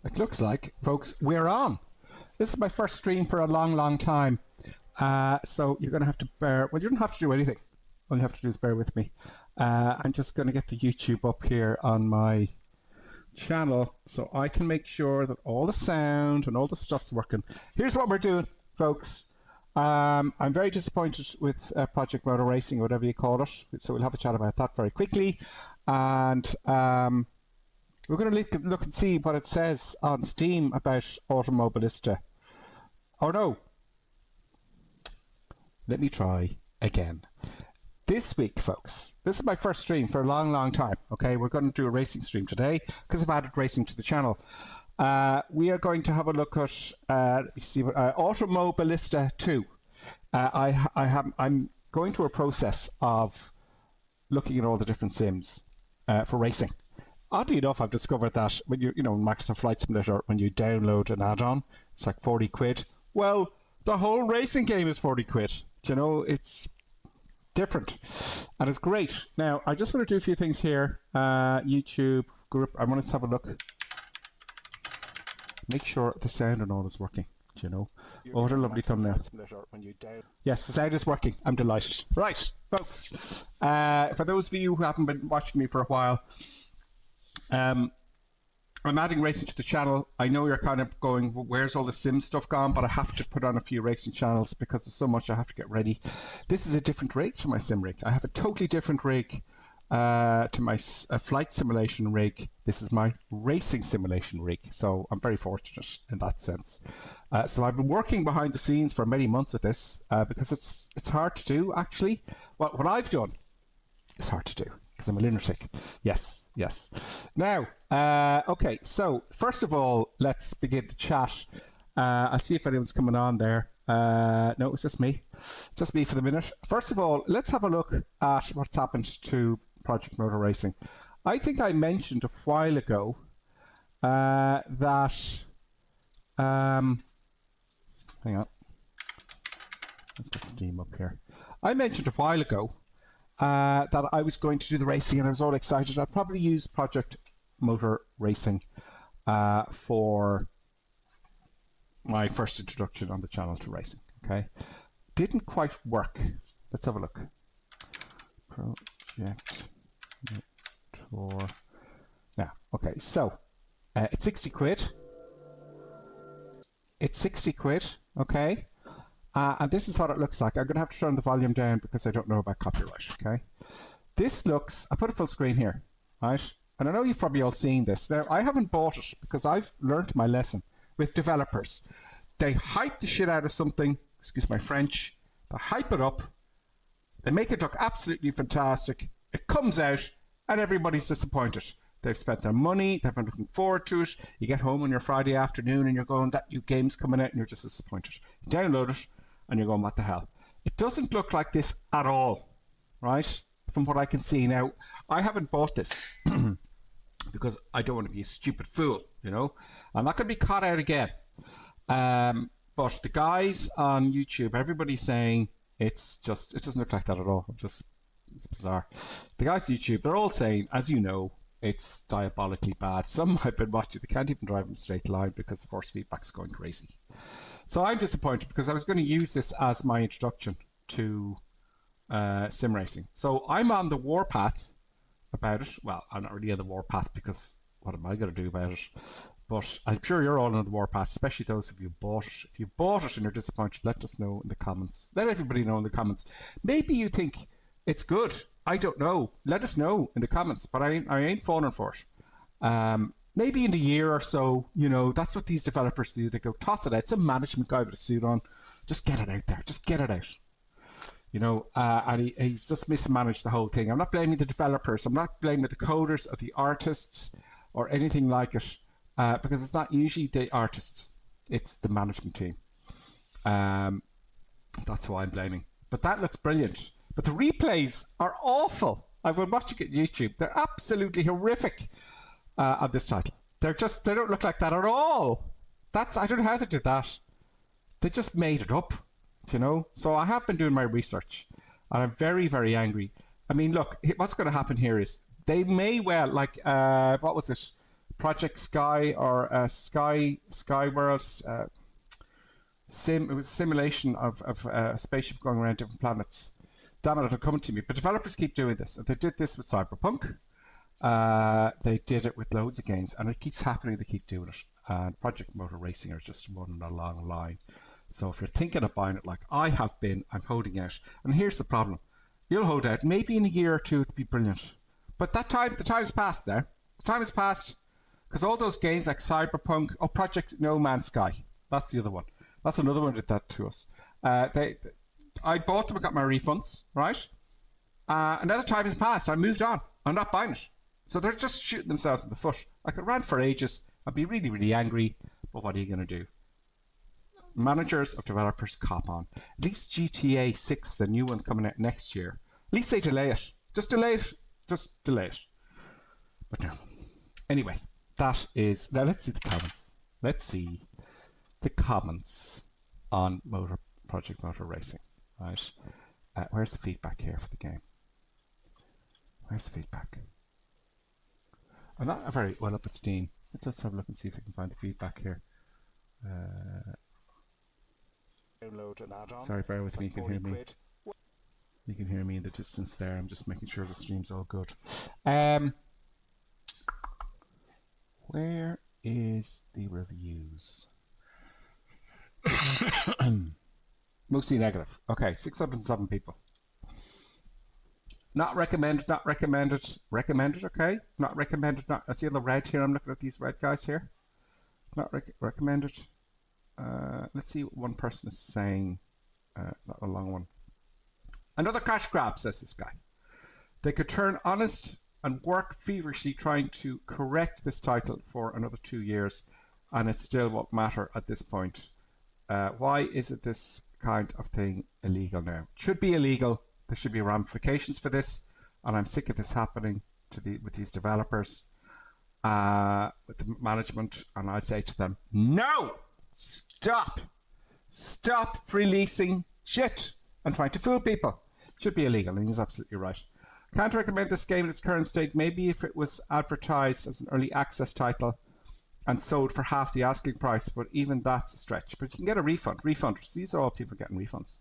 It looks like, folks, we're on. This is my first stream for a long time. So you're going to have to bear, well, you don't have to do anything. All you have to do is bear with me. I'm just going to get the YouTube up here on my channel so I can make sure that all the sound and all the stuff's working. Here's what we're doing, folks. I'm very disappointed with Project Motor Racing, or whatever you call it. So we'll have a chat about that very quickly. And we're going to look and see what it says on Steam about Automobilista. Oh no. Let me try again. This week, folks, this is my first stream for a long time. Okay, we're going to do a racing stream today because I've added racing to the channel. We are going to have a look at let me see what Automobilista 2. I'm going through a process of looking at all the different sims for racing. Oddly enough, I've discovered that when you know, Microsoft Flight Simulator, when you download an add-on, it's like 40 quid. Well, the whole racing game is 40 quid. You know, it's different and it's great. Now, I just want to do a few things here. YouTube group, I want to have a look. Make sure the sound and all is working. You know, oh, what a lovely thumbnail. Yes, the sound is working. I'm delighted. Right, folks. For those of you who haven't been watching me for a while, I'm adding racing to the channel. I know you're kind of going, well, where's all the sim stuff gone? But I have to put on a few racing channels because there's so much I have to get ready. This is a different rig to my sim rig. I have a totally different rig to my flight simulation rig. This is my racing simulation rig. So I'm very fortunate in that sense. So I've been working behind the scenes for many months with this because it's hard to do, actually. What I've done is hard to do because I'm a lunatic. Yes. Now, okay, so first of all, let's begin the chat. I'll see if anyone's coming on there. No, it's just me. Just me for the minute. First of all, let's have a look at what's happened to Project Motor Racing. I think I mentioned a while ago that... hang on. Let's get Steam up here. I mentioned a while ago that I was going to do the racing and I was all excited. I'd probably use Project Motor Racing for my first introduction on the channel to racing. Okay, didn't quite work. Let's have a look. Project Motor. Now, okay, so it's 60 quid. It's 60 quid, okay? And this is what it looks like. I'm going to have to turn the volume down because I don't know about copyright, okay? This looks, I put a full screen here, right? And I know you've probably all seen this. Now, I haven't bought it because I've learned my lesson with developers. They hype the shit out of something, excuse my French, they hype it up, they make it look absolutely fantastic, it comes out, and everybody's disappointed. They've spent their money, they've been looking forward to it, you get home on your Friday afternoon and you're going, that new game's coming out, and you're just disappointed. You download it, and you're going, what the hell? It doesn't look like this at all, right? From what I can see. Now, I haven't bought this because I don't want to be a stupid fool, you know? I'm not going to be caught out again. But the guys on YouTube, everybody's saying it's just, it doesn't look like that at all. It's bizarre. The guys on YouTube, they're all saying, as you know, it's diabolically bad. Some I've been watching, they can't even drive in a straight line because the force feedback's going crazy. So I'm disappointed because I was going to use this as my introduction to sim racing. So I'm on the warpath about it. Well, I'm not really on the warpath because what am I going to do about it? But I'm sure you're all on the warpath, especially those of you who bought it. If you bought it and you're disappointed, let us know in the comments. Let everybody know in the comments. Maybe you think it's good. I don't know. Let us know in the comments. But I ain't falling for it. Maybe in a year or so, you know, that's what these developers do. They go, toss it out. Some management guy with a suit on. Just get it out there. Just get it out. You know, and he's just mismanaged the whole thing. I'm not blaming the developers. I'm not blaming the coders or the artists or anything like it. Because it's not usually the artists. It's the management team. That's who I'm blaming. But that looks brilliant. But the replays are awful. I've been watching it on YouTube. They're absolutely horrific. On this title, they don't look like that at all. I don't know how they did that. They just made it up, you know. So I have been doing my research, and I'm very angry. I mean, look, what's going to happen here is they may well, like, what was it? Project Sky or Sky World sim. It was a simulation of a spaceship going around different planets. Damn it, it'll come to me. But developers keep doing this. They did this with Cyberpunk. They did it with loads of games, and it keeps happening. They keep doing it. And Project Motor Racing are just running a long line. So if you're thinking of buying it, like I have been, I'm holding out. And here's the problem: you'll hold out. Maybe in a year or two, it'll be brilliant. But the time's passed there. The time has passed because all those games like Cyberpunk, Project No Man's Sky. That's the other one. That's another one that did that to us. I bought them and got my refunds, right? Another time has passed. I moved on. I'm not buying it. So they're just shooting themselves in the foot. I could rant for ages. I'd be really, really angry. But what are you going to do? Managers of developers cop on. At least GTA 6, the new one coming out next year. At least they delay it. Just delay it. Just delay it. But no. Anyway, that is... Now let's see the comments. Let's see the comments on Project Motor Racing. Right. Where's the feedback here for the game? Where's the feedback? I'm not very well up at Steam. Let's just have a look and see if we can find the feedback here. Download an add-on. Sorry, bear with me. You can hear me. You can hear me in the distance there. I'm just making sure the stream's all good. Where is the reviews? Mostly negative. Okay, 607 people. Not recommended, not recommended. Recommended, okay. Not recommended, not... I see the red here. I'm looking at these red guys here. Not recommended. Let's see what one person is saying. Not a long one. Another cash grab, says this guy. They could turn honest and work feverishly trying to correct this title for another 2 years, and it still won't matter at this point. Why is it this kind of thing illegal now? It should be illegal. There should be ramifications for this, and I'm sick of this happening with these developers, with the management, and I say to them, no! Stop releasing shit and trying to fool people. It should be illegal, and he's absolutely right. Can't recommend this game in its current state. Maybe if it was advertised as an early access title and sold for half the asking price, but even that's a stretch. But you can get a refund. Refunds. These are all people getting refunds.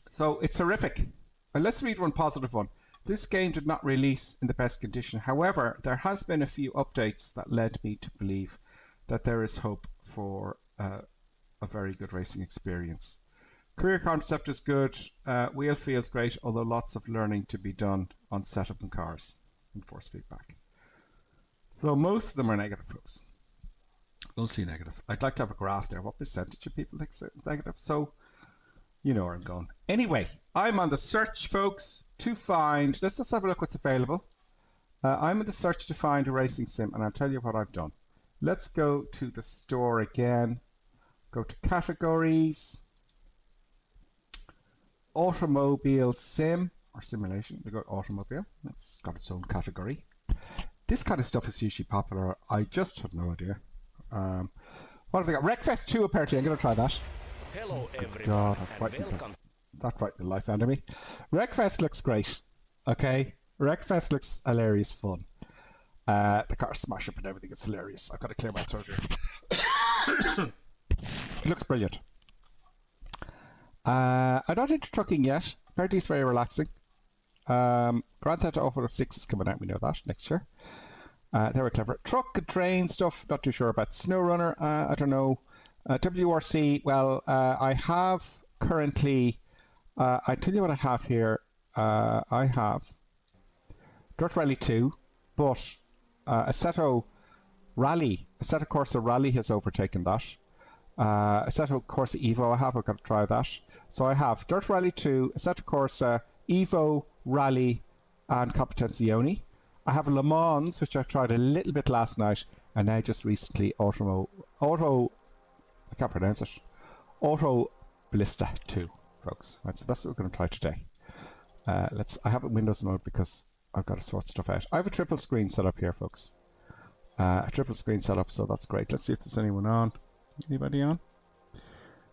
So it's horrific. Well, let's read one positive one. This game did not release in the best condition. However, there has been a few updates that led me to believe that there is hope for a very good racing experience. Career concept is good. Wheel feels great, although lots of learning to be done on setup and cars. Enforced feedback. So most of them are negative, folks. Mostly negative. I'd like to have a graph there. What percentage of people think it's negative? So you know where I'm going. Anyway, I'm on the search, folks, to find... Let's just have a look what's available. I'm in the search to find a racing sim, and I'll tell you what I've done. Let's go to the store again. Go to categories. Automobile sim or simulation. We go automobile. It's got its own category. This kind of stuff is usually popular. I just have no idea. What have they got? Wreckfest 2 apparently. I'm going to try that. Hello everyone. God, that frightened the life out of me. Wreckfest looks great. Okay, Wreckfest looks hilarious fun. The cars smash up and everything. It's hilarious. I've got to clear my throat here. It looks brilliant. I'm not into trucking yet. Apparently it's very relaxing. Grand Theft Auto 6 is coming out. We know that next year. They were clever. Truck and train stuff. Not too sure about. SnowRunner. I don't know. WRC. Well, I have currently. I tell you what I have here. I have Dirt Rally 2, but Assetto Corsa Rally has overtaken that. Assetto Corsa Evo I've got to try that. So I have Dirt Rally 2, Assetto Corsa, Evo, Rally, and Competizione. I have Le Mans, which I tried a little bit last night, and now just recently I can't pronounce it. Automobilista 2, folks. Right, so that's what we're going to try today. I have it in Windows mode because I've got to sort stuff out. I have a triple screen set up here, folks. A triple screen set up, so that's great. Let's see if there's anyone on. Anybody on?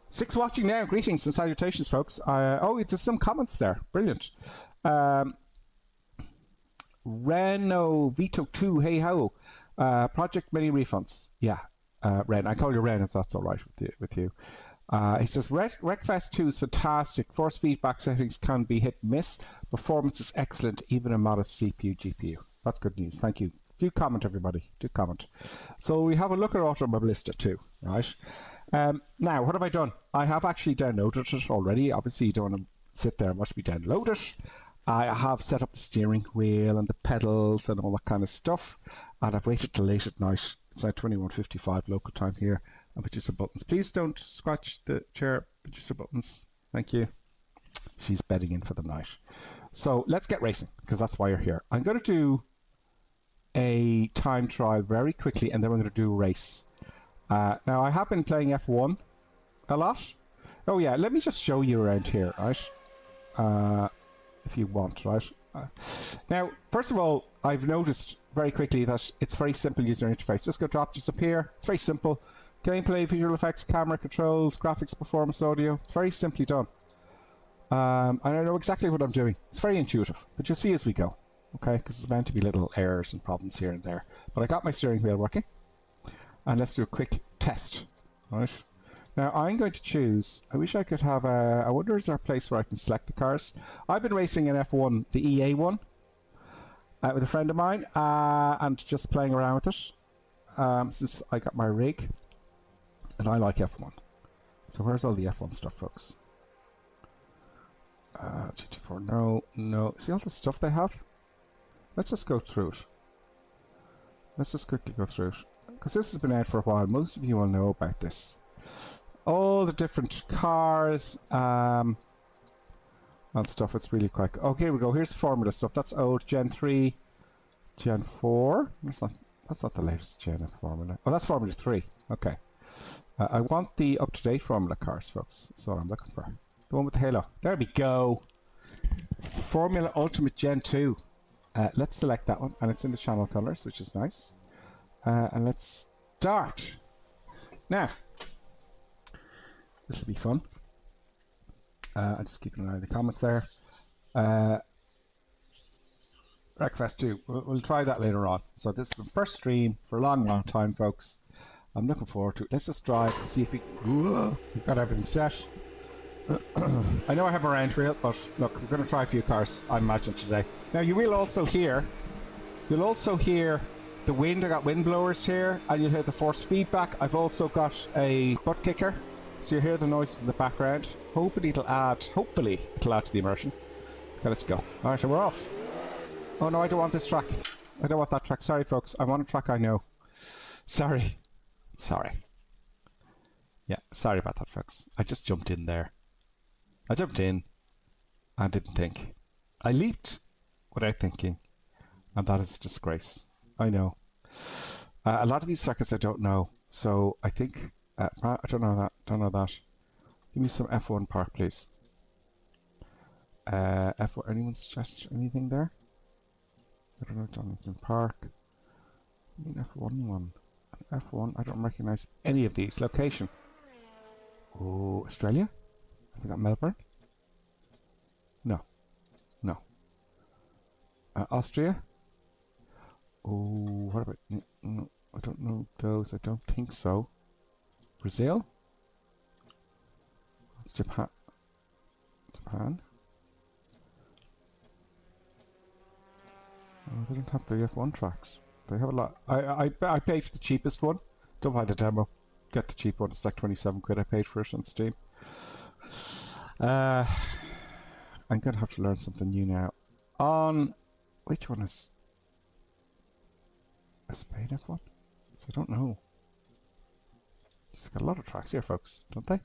6 watching now. Greetings and salutations, folks. Oh, there's some comments there. Brilliant. Renault Vito 2, hey ho. Project mini refunds. Yeah, Ren. I call you Ren if that's all right with you. He says, Wreckfest 2 is fantastic. Force feedback settings can be hit and miss. Performance is excellent, even a modest CPU, GPU. That's good news. Thank you. Do comment, everybody. Do comment. So we have a look at Automobilista 2, right? Now, what have I done? I have actually downloaded it already. Obviously, you don't want to sit there and watch me download it. I have set up the steering wheel and the pedals and all that kind of stuff. And I've waited till late at night. It's now 21:55 local time here. And producer buttons. Please don't scratch the chair. Producer buttons. Thank you. She's bedding in for the night. So let's get racing, because that's why you're here. I'm going to do a time trial very quickly, and then we're going to do a race. Now, I have been playing F1 a lot. Oh yeah, let me just show you around here, right? If you want, right? Now, first of all, I've noticed very quickly that it's very simple user interface. Just go drop, just appear. It's very simple. Gameplay, visual effects, camera controls, graphics, performance, audio. It's very simply done. And I know exactly what I'm doing. It's very intuitive, but you'll see as we go. Okay, because there's bound to be little errors and problems here and there. But I got my steering wheel working. And let's do a quick test. Right. Now, I'm going to choose... I wish I could have a... I wonder is there a place where I can select the cars? I've been racing in F1, the EA one, with a friend of mine, and just playing around with it since I got my rig. And I like F1. So where's all the F1 stuff, folks? GT4, no. See all the stuff they have? Let's just go through it. Let's just quickly go through it. Because this has been out for a while. Most of you will know about this. All the different cars and stuff. It's really quite... Oh, here we go. Here's Formula stuff. That's old. Gen 3. Gen 4. That's not the latest Gen of Formula. Oh, that's Formula 3. Okay. I want the up-to-date Formula cars, folks. That's what I'm looking for. The one with the halo. There we go. Formula Ultimate Gen 2. Let's select that one. And it's in the channel colors, which is nice. And let's start. Now, this will be fun. I'm just keeping an eye on the comments there. Wreckfest 2. We'll try that later on. So this is the first stream for a long, long time, folks. I'm looking forward to it. Let's just drive and see if we've got everything set. I know I have a round wheel, but look, we're going to try a few cars, I imagine, today. Now, you will also hear... You'll also hear the wind. I got wind blowers here, and you'll hear the force feedback. I've also got a butt kicker, so you hear the noises in the background. Hopefully it'll add to the immersion. Okay, let's go. Alright, so we're off. Oh no, I don't want this track. I don't want that track. Sorry, folks. I want a track I know. Sorry. Yeah, sorry about that, folks. I just jumped in there. I jumped in and didn't think. I leaped without thinking, and that is a disgrace. I know. A lot of these circuits I don't know, so I think I don't know that. Give me some F1 Park, please. F1. Anyone suggest anything there? I don't know. Donington Park. I mean F1 one. F1. I don't recognize any of these. Location. Oh, Australia. Have they got Melbourne? No. Austria? Oh, what about... No, I don't know those. I don't think so. Brazil? It's Japan. Oh, they don't have the F1 tracks. They have a lot. I paid for the cheapest one. Don't buy the demo. Get the cheap one. It's like 27 quid I paid for it on Steam. I'm gonna have to learn something new now. On which one is a Spain F1? I don't know. Just got a lot of tracks here, folks, don't they?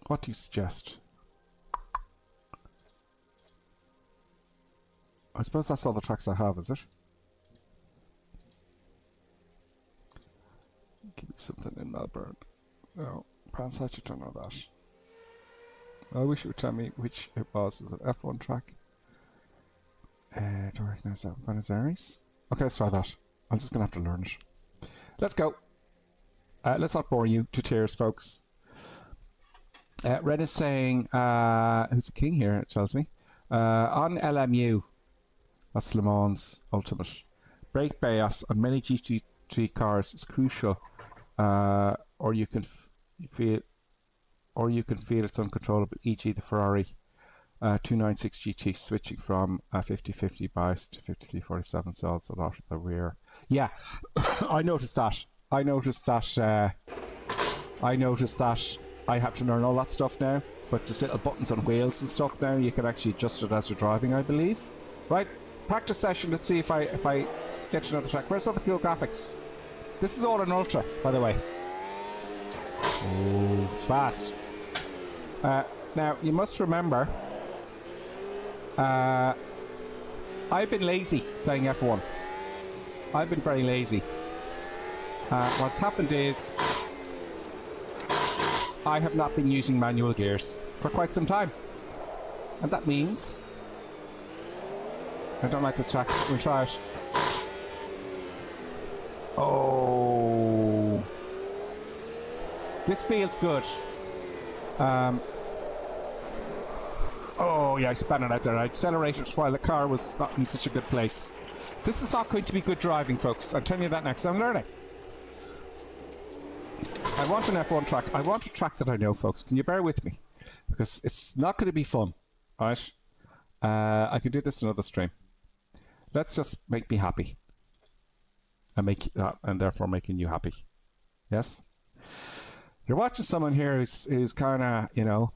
What do you suggest? I suppose that's all the tracks I have, is it? Give me something in Melbourne. No, Brandsatch, I don't know that. I wish it would tell me which it was. Is it F1 track? Do I recognize that? Buenos Aires? Okay, let's try that. I'm just going to have to learn it. Let's go. Let's not bore you to tears, folks. Red is saying, who's the king here, it tells me. On LMU, that's Le Mans Ultimate, brake bias on many GT3 cars is crucial, or you can feel it's uncontrollable, e.g. the Ferrari 296 GT switching from 50-50 bias to 53-47 cells a lot of the rear. Yeah, I noticed that. I noticed that I have to learn all that stuff now, but there's little buttons on wheels and stuff now, you can actually adjust it as you're driving, I believe. Right, practice session, let's see if I get to another track. Where's all the cool graphics? This is all in Ultra, by the way. Oh, it's fast. Now, you must remember, I've been lazy playing F1. I've been very lazy. What's happened is I have not been using manual gears for quite some time. And that means I don't like this track. We'll try it. Oh, this feels good. Oh yeah, I spun it out there. I accelerated while the car was not in such a good place. This is not going to be good driving, folks. I'm telling you that next. I'm learning. I want an F1 track. I want a track that I know, folks. Can you bear with me? Because it's not going to be fun, right? I can do this another stream. Let's just make me happy. And therefore making you happy. Yes? You're watching someone here who's kind of, you know,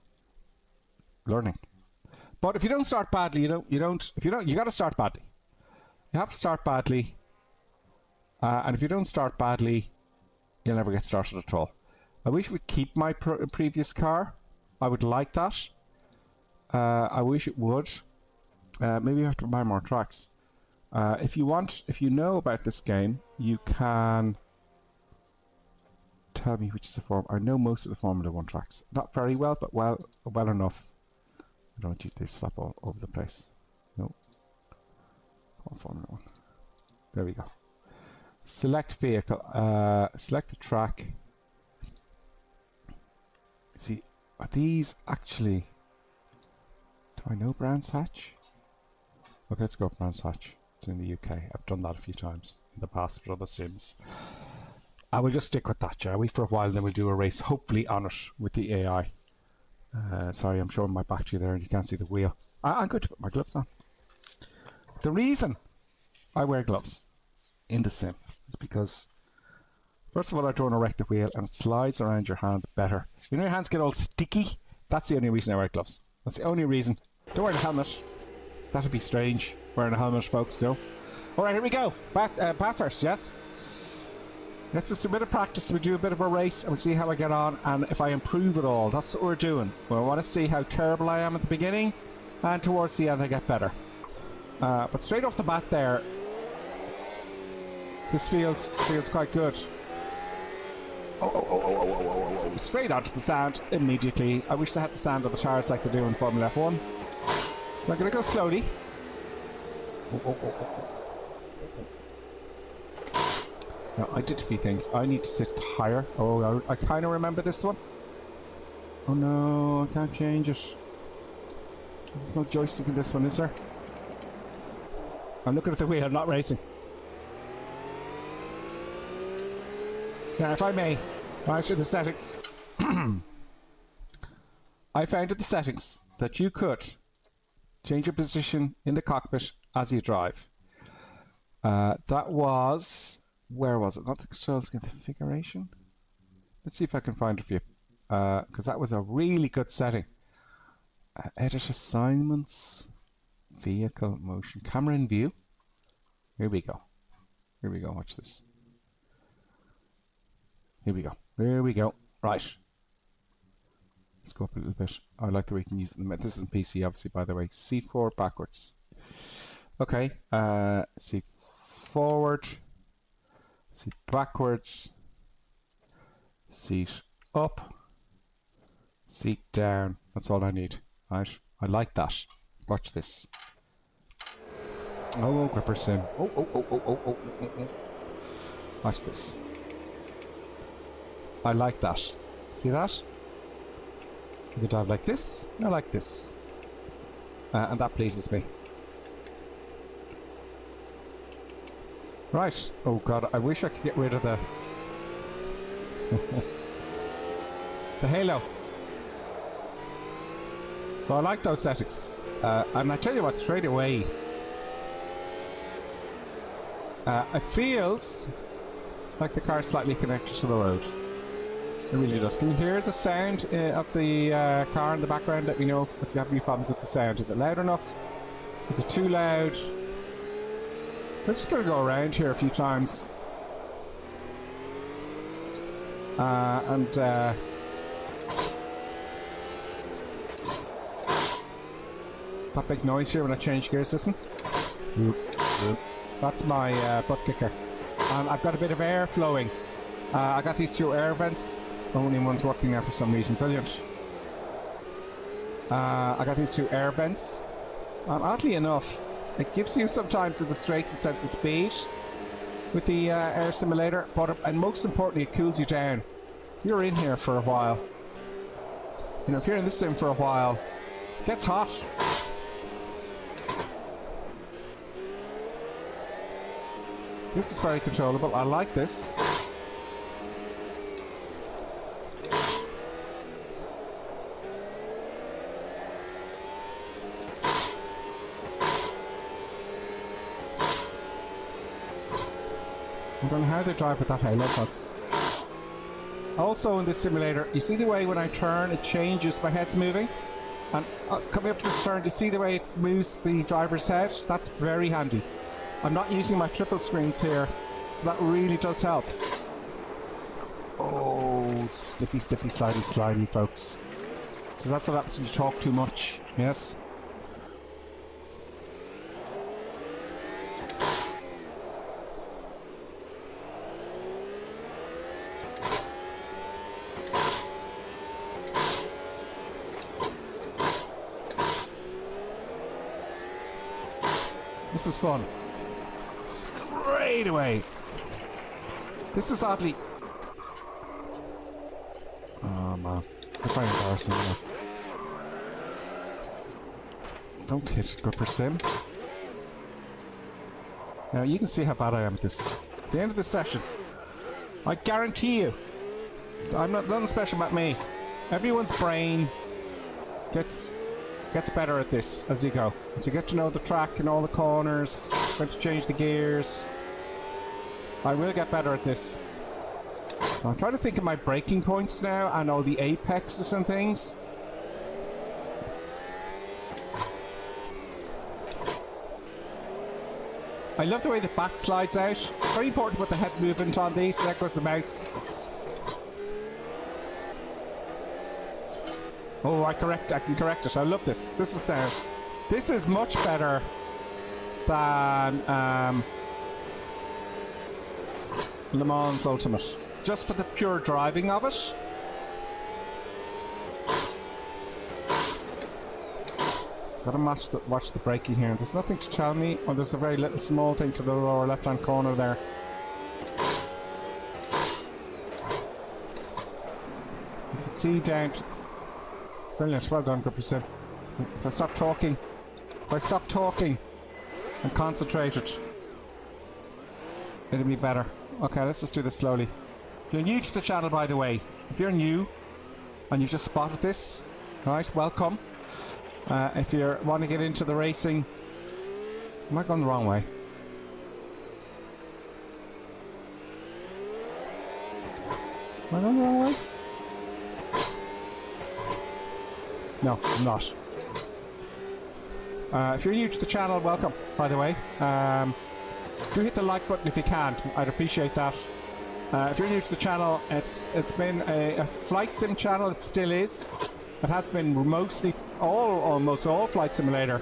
learning. But if you don't start badly, you got to start badly. You have to start badly. And if you don't start badly, you'll never get started at all. I wish we'd keep my previous car. I would like that. I wish it would. Maybe you have to buy more tracks. If you know about this game, you can tell me which is the form. I know most of the Formula 1 tracks. Not very well, but well enough. I don't want you to slap all over the place. No. Oh, Formula 1. There we go. Select vehicle. Select the track. See, are these actually... Do I know Brands Hatch? Okay, let's go Brands Hatch. It's in the UK. I've done that a few times in the past with other sims. I will just stick with that, shall we, for a while, then we'll do a race, hopefully on it with the AI. Sorry, I'm showing my battery there and you can't see the wheel. I'm going to put my gloves on. The reason I wear gloves in the sim is because, first of all, I don't want to wreck the wheel and it slides around your hands better. You know your hands get all sticky? That's the only reason I wear gloves. That's the only reason. Don't wear a helmet. That'd be strange, wearing a helmet, folks, no? Alright, here we go. Bathurst, yes? Let's just do a bit of practice. We'll do a bit of a race and we'll see how I get on and if I improve at all. That's what we're doing. We want to see how terrible I am at the beginning and towards the end I get better. But straight off the bat there, this feels quite good. Oh. Straight onto the sand immediately. I wish they had the sand on the tires like they do in Formula F1. So I'm going to go slowly. Now, I did a few things. I need to sit higher. Oh, I kind of remember this one. Oh no, I can't change it. There's no joystick in this one, is there? I'm looking at the wheel, I'm not racing. Now, if I may, right to the settings. I found in the settings that you could change your position in the cockpit as you drive. That was... Where was it? Not the controls, configuration. Let's see if I can find it for you. Because that was a really good setting. Edit assignments. Vehicle motion. Camera in view. Here we go. Here we go. Watch this. Here we go. Here we go. Right. Let's go up a little bit. I like the way you can use it. This is in PC, obviously, by the way. Seat forward, backwards. Okay. Seat forward. Seat backwards. Seat up. Seat down. That's all I need. Right? I like that. Watch this. Oh, gripper sim. Oh. Watch this. I like that. See that? You can dive like this, or like this. And that pleases me. Right. Oh god, I wish I could get rid of the the halo. So I like those settings. And I tell you what, straight away, it feels like the car's slightly connected to the road. It really does. Can you hear the sound of the car in the background? Let me know if you have any problems with the sound. Is it loud enough? Is it too loud? So I'm just going to go around here a few times. That big noise here when I change gears, listen. That's my butt kicker. And I've got a bit of air flowing. I got these two air vents. Only one's working now for some reason. Brilliant. I got these two air vents. And oddly enough, it gives you sometimes in the straights a sense of speed with the air simulator. And most importantly, it cools you down. If you're in here for a while, you know, if you're in this sim for a while, it gets hot. This is very controllable. I like this. I don't know how they drive with that halo, folks. Also in this simulator, you see the way when I turn it changes, my head's moving? And coming up to this turn, do you see the way it moves the driver's head? That's very handy. I'm not using my triple screens here, so that really does help. Oh, slippy, slippy, slidey, slidey, folks. So that's what happens when you talk too much, yes? This is fun. Straight away. This is oddly... Oh man, I'm quite embarrassing now. Don't hit gripper sim. Now you can see how bad I am at this. At the end of this session, I guarantee you, nothing special about me. Everyone's brain gets better at this as you go. As you get to know the track and all the corners, when to change the gears. I will get better at this. So I'm trying to think of my braking points now and all the apexes and things. I love the way the back slides out. Very important to put the head movement on these. There goes the mouse. Oh, I can correct it. I love this. This is down. This is much better than Le Mans Ultimate. Just for the pure driving of it. Gotta watch the braking here. There's nothing to tell me. Oh, there's a very little small thing to the lower left-hand corner there. You can see down... Brilliant, well done, Gripper Sim. If I stop talking and concentrated, it'll be better. Okay, let's just do this slowly. If you're new to the channel, by the way, if you're new and you've just spotted this, right, welcome. If you want to get into the racing... Am I going the wrong way? Am I going the wrong way? No, I'm not. If you're new to the channel, welcome, by the way. Do hit the like button if you can. I'd appreciate that. If you're new to the channel, it's been a flight sim channel. It still is. It has been mostly almost all Flight Simulator,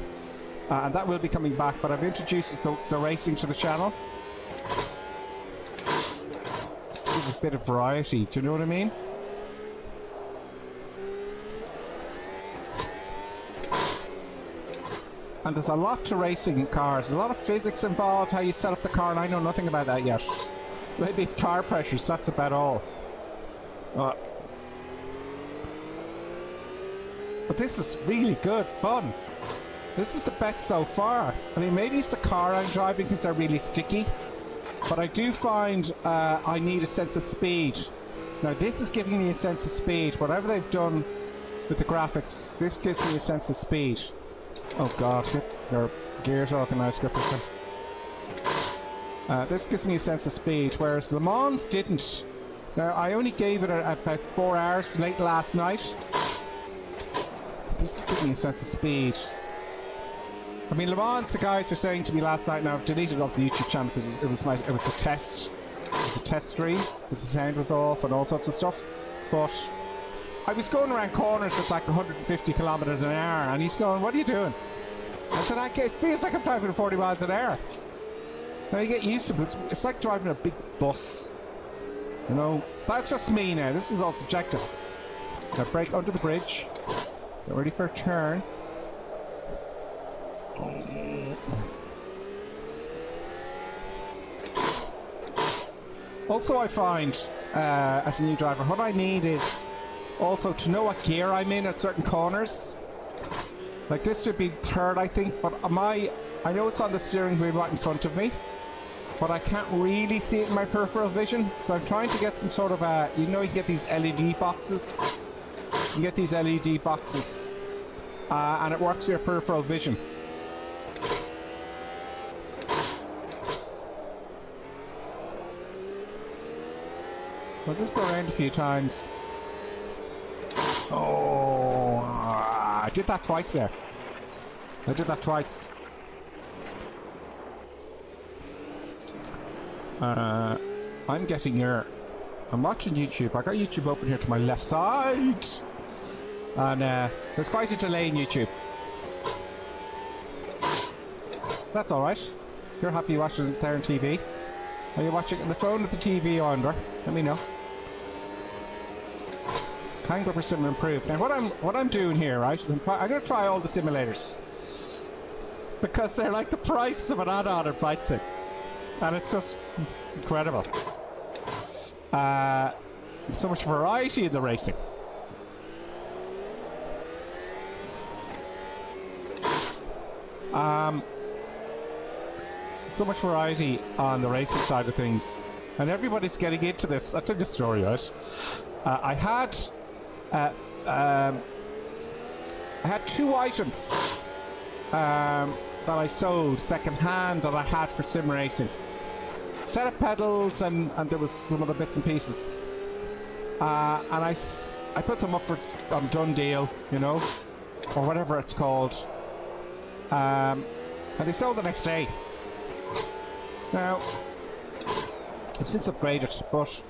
and that will be coming back. But I've introduced the racing to the channel, just to give a bit of variety. Do you know what I mean? And there's a lot to racing cars. There's a lot of physics involved, how you set up the car, and I know nothing about that yet. Maybe tire pressures, that's about all. But this is really good fun. This is the best so far. I mean, maybe it's the car I'm driving because they're really sticky. But I do find I need a sense of speed. Now, this is giving me a sense of speed. Whatever they've done with the graphics, this gives me a sense of speed. Oh god, get your gears organised, Gripperson. This gives me a sense of speed, whereas Le Mans didn't. Now, I only gave it about 4 hours late last night. This is giving me a sense of speed. I mean, Le Mans, the guys were saying to me last night, now I've deleted it off the YouTube channel because it was a test. It was a test stream, because the sound was off and all sorts of stuff. But I was going around corners with like 150 kilometers an hour, and he's going, "What are you doing?" I said, "It feels like I'm driving at 40 miles an hour." Now you get used to it. It's like driving a big bus. You know, that's just me now. This is all subjective. Now brake under the bridge. Get ready for a turn. Also, I find, as a new driver, what I need is also to know what gear I'm in at certain corners. Like this should be third, I think, but I know it's on the steering wheel right in front of me, but I can't really see it in my peripheral vision. So I'm trying to get some sort of you know, you can get these LED boxes. You can get these LED boxes, and it works for your peripheral vision. I'll just go around a few times. Oh, I did that twice there. I did that twice. I'm getting your... I'm watching YouTube. I got YouTube open here to my left side. And there's quite a delay in YouTube. That's alright. You're happy watching it there on TV. Are you watching it on the phone with the TV under? Let me know. Can Gripper Sim improve? Now what I'm doing here, right, is I'm gonna try all the simulators. Because they're like the price of an add-on in Flight Sim. And it's just incredible. So much variety in the racing. So much variety on the racing side of things, and everybody's getting into this. I'll tell you the story, right? I had 2 items that I sold second hand that I had for sim racing. Set of pedals and there was some other bits and pieces. And I put them up for done deal, you know, or whatever it's called. And they sold the next day. Now, I've since upgraded, but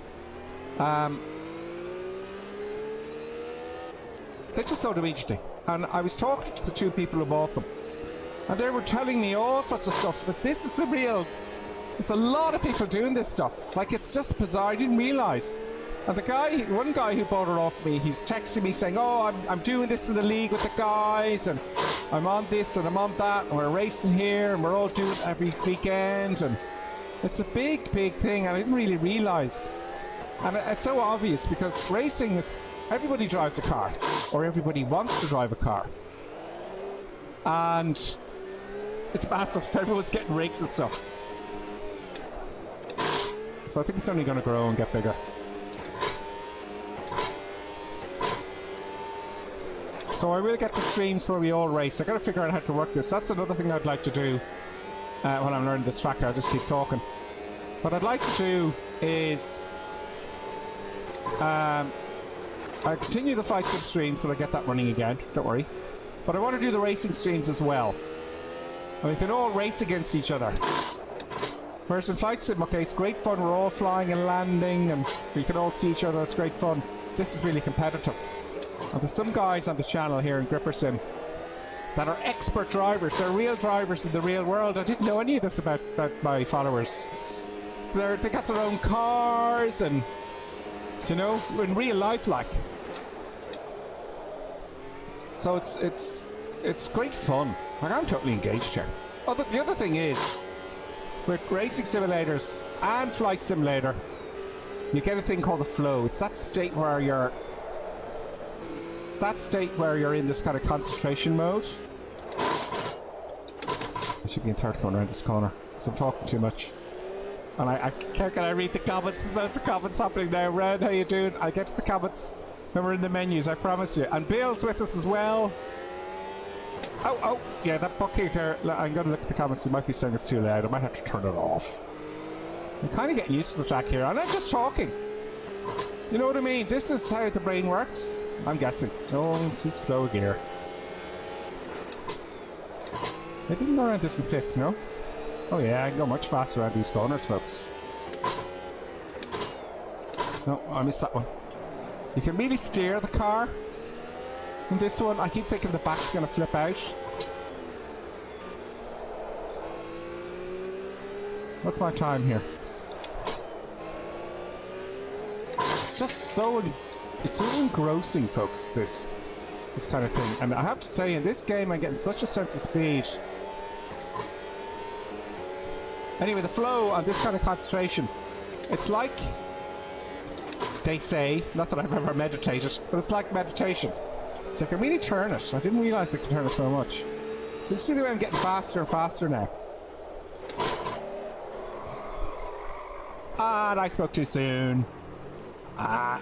they just sold immediately. And I was talking to the 2 people who bought them, and they were telling me all sorts of stuff. But this is there's a lot of people doing this stuff. Like, it's just bizarre. I didn't realise. And one guy who bought it off me, he's texting me saying, "Oh, I'm doing this in the league with the guys, and I'm on this and I'm on that, and we're racing here, and we're all doing it every weekend." And it's a big thing, and I didn't really realise. And it's so obvious, because racing is... everybody drives a car, or everybody wants to drive a car. And it's massive. Everyone's getting rigs and stuff. So I think it's only going to grow and get bigger. So I will get the streams where we all race. I got to figure out how to work this. That's another thing I'd like to do when I'm learning this tracker. I'll just keep talking. What I'd like to do is I continue the Flight Sim stream, so I get that running again. Don't worry. But I want to do the racing streams as well. And we can all race against each other. Whereas in Flight Sim, okay, it's great fun. We're all flying and landing, and we can all see each other. It's great fun. This is really competitive. And there's some guys on the channel here in Gripper Sim that are expert drivers. They're real drivers in the real world. I didn't know any of this about my followers. They got their own cars, and, you know, in real life, like. So it's great fun. Like, I'm totally engaged here. Oh, the other thing is, with racing simulators and Flight Simulator, you get a thing called the flow. It's that state where you're in this kind of concentration mode. should be in third corner around this corner because I'm talking too much. And can I read the comments? There's loads of comments happening now. Red, how you doing? I'll get to the comments when we're in the menus, I promise you. And Bill's with us as well. Oh, yeah, that butt kicker. I'm going to look at the comments. You might be saying it's too loud. I might have to turn it off. I'm kind of getting used to the track here, and I'm just talking. You know what I mean? This is how the brain works. I'm guessing. Oh, too slow gear. Maybe we can go around this in fifth, no? Oh yeah, I can go much faster around these corners, folks. No, I missed that one. You can really steer the car. In this one, I keep thinking the back's going to flip out. What's my time here? It's just so... It's so engrossing, folks, this kind of thing. And I have to say, in this game, I'm getting such a sense of speed. Anyway, the flow and this kind of concentration, it's like, they say, not that I've ever meditated, but it's like meditation. So I can really turn it. I didn't realise I could turn it so much. So you see the way I'm getting faster and faster now. And I spoke too soon. On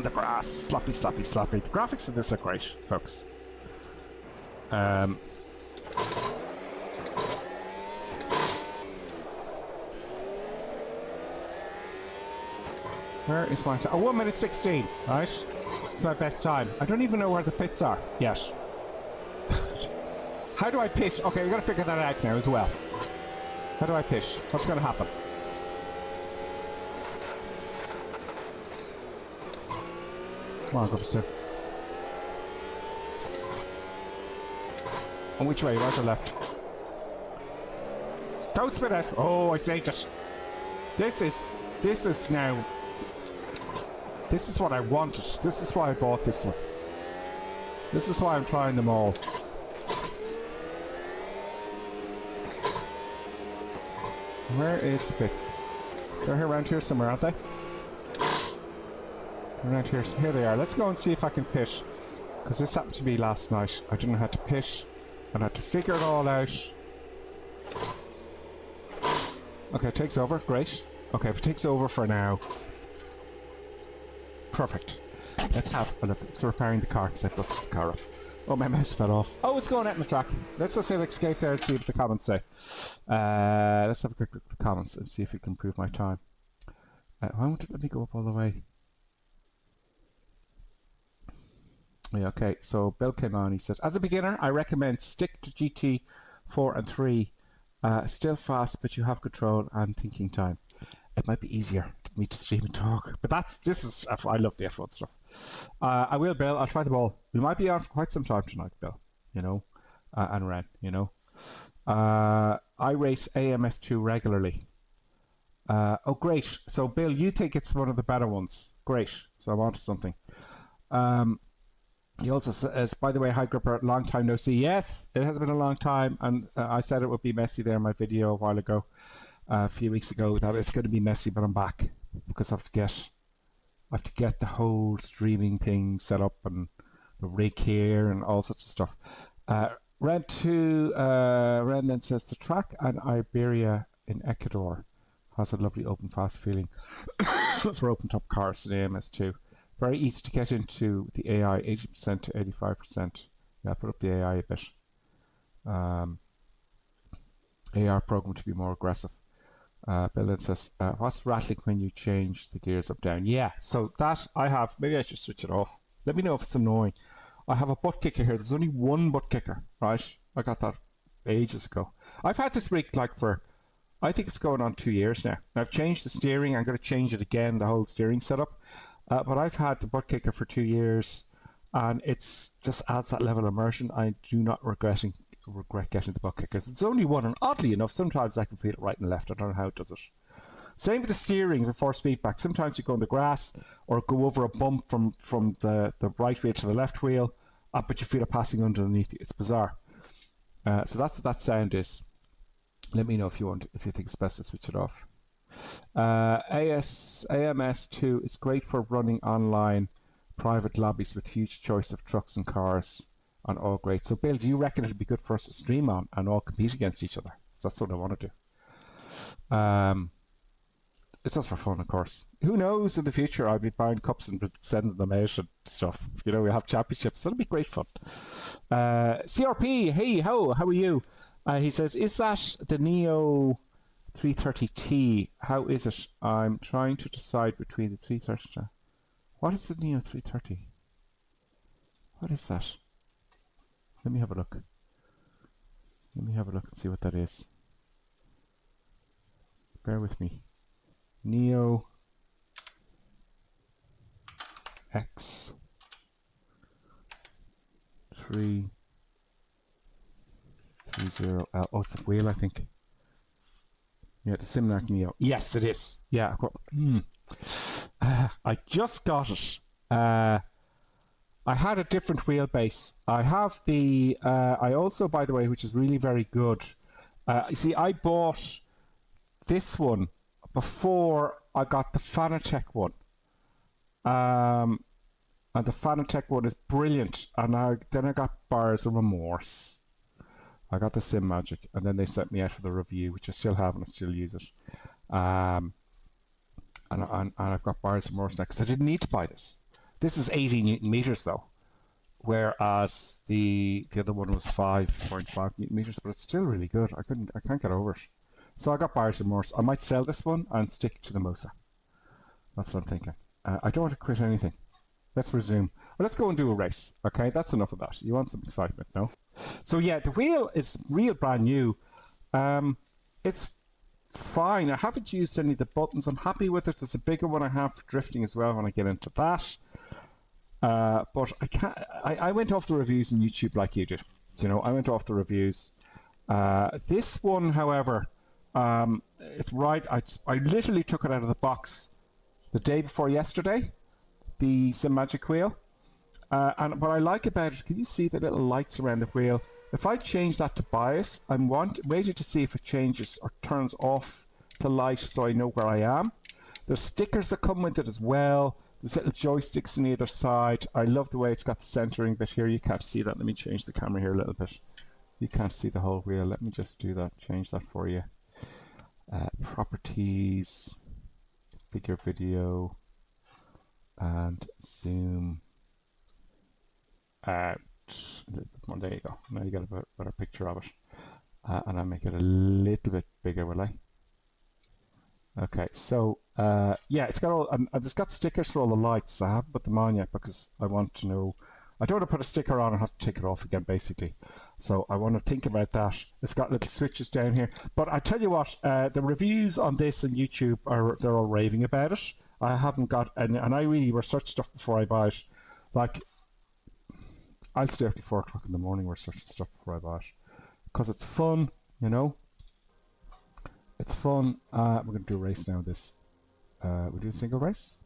the grass. Sloppy, sloppy, sloppy. The graphics of this are great, folks. Where is my time? Oh, 1 minute 16, right? It's my best time. I don't even know where the pits are yet. How do I pitch? Okay, we've got to figure that out now as well. How do I pitch? What's going to happen? Come on, go pursue. And which way? Right or left? Don't spit out! Oh, I saved it. This is now... This is what I wanted. This is why I bought this one. This is why I'm trying them all. Where is the bits? They're here around here somewhere, aren't they? They're around here. So here they are. Let's go and see if I can pitch. Because this happened to me last night. I didn't know how to pitch. And I had to figure it all out. Okay, it takes over. Great. Okay, if it takes over for now... Perfect. Let's have a look. It's repairing the car because I busted the car up. Oh, my mouse fell off. Oh, it's going out in the track. Let's just say escape there and see what the comments say. Let's have a quick look at the comments and see if we can improve my time. Why won't it let me go up all the way? Yeah, okay, so Bill came on. He said, as a beginner, I recommend stick to GT4 and 3. Still fast, but you have control and thinking time. It might be easier for me to stream and talk, but I love the F1 stuff. I will, Bill. I'll try them all. We might be on for quite some time tonight, Bill. You know, and Ren. You know, I race AMS2 regularly. Oh, great. So, Bill, you think it's one of the better ones? Great. So I'm onto something. He also says, by the way, hi Gripper, long time no see. Yes, it has been a long time, and I said it would be messy there in my video a while ago. A few weeks ago that it's going to be messy, but I'm back because I have to get the whole streaming thing set up and the rig here and all sorts of stuff. Ren then says the track and Iberia in Ecuador has a lovely open fast feeling for open top cars in AMS2. Very easy to get into the AI, 80% to 85%. Yeah, put up the AI a bit. AR program to be more aggressive. Bill then says, what's rattling when you change the gears up down? Yeah, so that I have, maybe I should switch it off. Let me know if it's annoying. I have a butt kicker here. There's only one butt kicker, right? I got that ages ago. I've had this rig like for, I think it's going on 2 years now. I've changed the steering. I'm going to change it again, the whole steering setup. But I've had the butt kicker for 2 years, and it's just adds that level of immersion. I do not regret getting the butt kickers. It's only one, and oddly enough, sometimes I can feel it right and left. I don't know how it does it. Same with the steering, the force feedback. Sometimes you go on the grass or go over a bump from the right wheel to the left wheel, but you feel it passing underneath you. It's bizarre. So that's what that sound is. Let me know if you think it's best to switch it off. AMS2 is great for running online private lobbies with huge choice of trucks and cars. and all great. So Bill, do you reckon it'd be good for us to stream on and all compete against each other? So that's what I want to do. It's just for fun, of course. Who knows, in the future I'll be buying cups and sending them out and stuff. You know, we'll have championships. That'll be great fun. CRP, hey, how are you? He says, is that the Neo 330T? How is it? I'm trying to decide between the 330. What is the Neo 330? What is that? Let me have a look. Let me have a look and see what that is. Bear with me. Neo X 330L. Oh, it's a wheel, I think. Yeah, the Simnac Neo. Yes, it is. Yeah. I just got it. I had a different wheelbase. I have the. I also, by the way, which is really very good. You see, I bought this one before I got the Fanatec one. And the Fanatec one is brilliant. And then I got Buyer's Remorse. I got the Sim Magic, and then they sent me out for the review, which I still have and I still use it. And I've got Buyer's Remorse next. I didn't need to buy this. This is 80 Newton meters though, whereas the other one was 5.5 Newton meters, but it's still really good. I can't get over it. So I got Buyer's Remorse. I might sell this one and stick to the Mosa. That's what I'm thinking. I don't want to quit anything. Let's resume. Well, let's go and do a race. Okay, that's enough of that. You want some excitement, no? So yeah, the wheel is real brand new. It's fine. I haven't used any of the buttons. I'm happy with it. There's a bigger one I have for drifting as well when I get into that. But I can't. I went off the reviews on YouTube like you did. So, you know, I went off the reviews. This one, however, it's right. I literally took it out of the box the day before yesterday. The Sim Magic wheel. And what I like about it, can you see the little lights around the wheel? If I change that to bias, I'm waiting to see if it changes or turns off the light so I know where I am. There's stickers that come with it as well. There's little joysticks on either side. I love the way it's got the centering bit here. You can't see that. Let me change the camera here a little bit. You can't see the whole wheel. Let me just do that. Change that for you. Properties, figure video, and zoom out a little bit more. There you go. Now you get a better picture of it. And I'll make it a little bit bigger, will I? Okay, so yeah, it's got all, and it's got stickers for all the lights. I haven't put them on yet because I want to know. I don't want to put a sticker on and have to take it off again, basically. So I want to think about that. It's got little switches down here. But I tell you what, the reviews on this on YouTube they're all raving about it. I haven't got, and I really research stuff before I buy it. Like, I'll stay up till 4 o'clock in the morning researching stuff before I buy it because it's fun, you know. It's fun. We're going to do a race now. This we'll do a single race.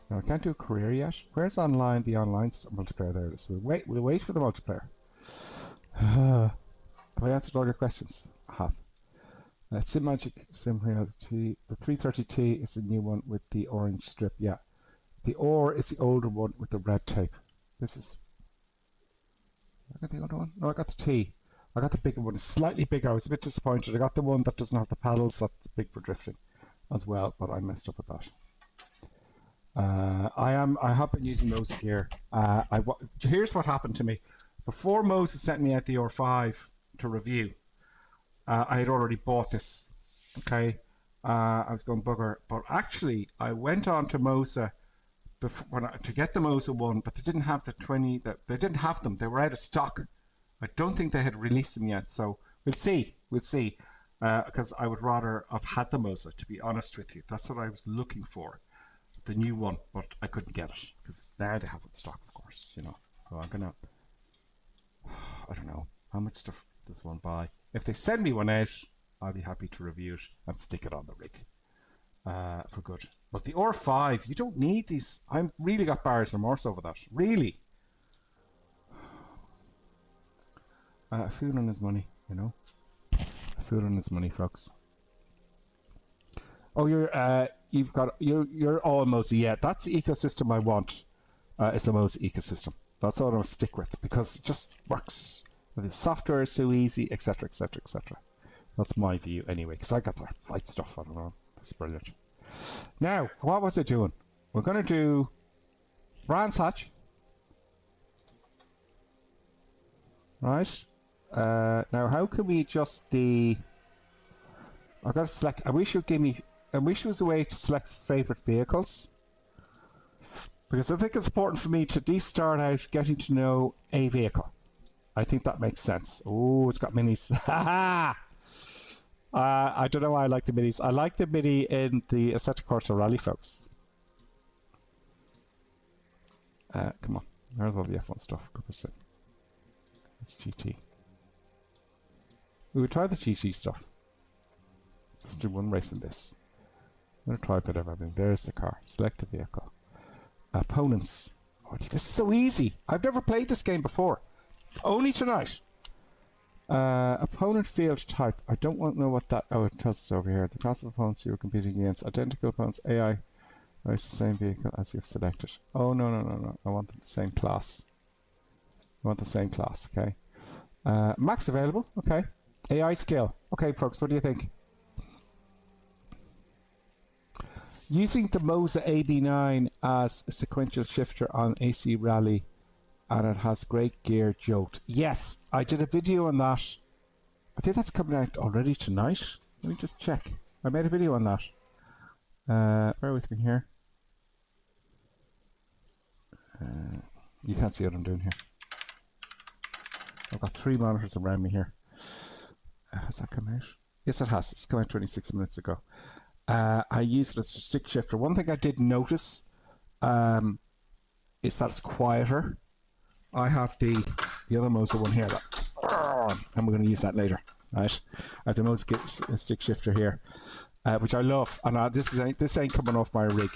No, I can't do a career yet. Where's online? The online multiplayer there. So we'll wait for the multiplayer. Have I answered all your questions? I have. Sim Magic Sim Reality. The 330T is the new one with the orange strip. Yeah, the OR is the older one with the red tape. This is. I got the older one. No, I got the T. I got the bigger one. It's slightly bigger. I was a bit disappointed. I got the one that doesn't have the paddles. That's big for drifting as well, but I messed up with that. I have been using Moses gear. Here's what happened to me. Before Moses sent me out the R5 to review, I had already bought this. Okay, I was going bugger, but actually I went on to Mosa to get the Mosa one, but they didn't have the 20. They didn't have them. They were out of stock. I don't think they had released them yet, so we'll see. We'll see, because I would rather have had the Mosa, to be honest with you. That's what I was looking for, the new one, but I couldn't get it because now they have it in stock, of course, you know. So I'm gonna, I don't know how much stuff does one buy. If they send me one out, I'll be happy to review it and stick it on the rig for good. But the R5, you don't need these. I really got buyer's remorse over that. Really. A fool on his money, you know. A fool on his money, folks. Oh, you're all Mosa. Yeah, that's the ecosystem I want. It's the Mosa ecosystem. That's all I'm going to stick with because it just works. The software is so easy, etc., etc., etc. That's my view anyway, because I got that flight stuff. I don't know. It's brilliant. Now, what was I doing? We're going to do Brands Hatch. Right. Now, how can we adjust the... I've got to select... I wish it was a way to select favorite vehicles. Because I think it's important for me to start out getting to know a vehicle. I think that makes sense. Oh, it's got minis. I don't know why I like the minis. I like the mini in the Assetto Corsa Rally, folks. Come on. There's all the F1 stuff. It's GT. We would try the GT stuff. Let's do one race in this. I'm going to try a bit of everything. There's the car. Select the vehicle. Opponents. Oh, this is so easy. I've never played this game before. Only tonight. Opponent field type. I don't want to know what that... Oh, it tells us over here. The class of opponents you are competing against. Identical opponents. AI. Race the same vehicle as you've selected. Oh, no. I want the same class. I want the same class, okay. Max available. Okay. AI skill. Okay, folks, what do you think? Using the Moza AB9 as a sequential shifter on AC Rally, and it has great gear jolt. Yes, I did a video on that. I think that's coming out already tonight. Let me just check. I made a video on that. Bear with me here. You can't see what I'm doing here. I've got 3 monitors around me here. Has that come out? Yes, it has. It's come out 26 minutes ago. I used it as a stick shifter. One thing I did notice is that it's quieter. I have the other Moza one here, and we're going to use that later. Right? I have the Moza stick shifter here, which I love. And this ain't coming off my rig.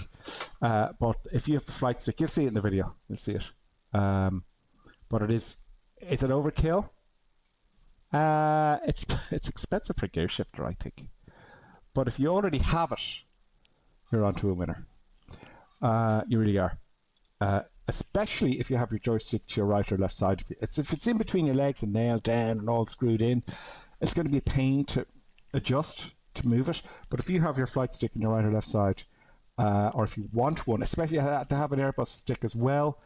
But if you have the flight stick, you'll see it in the video. You'll see it. But it's an overkill. It's expensive for a gear shifter, I think. But if you already have it, you're onto a winner. You really are. Especially if you have your joystick to your right or left side of you. If it's in between your legs and nailed down and all screwed in, it's going to be a pain to adjust, to move it. But if you have your flight stick in your right or left side, or if you want one, especially to have an Airbus stick as well,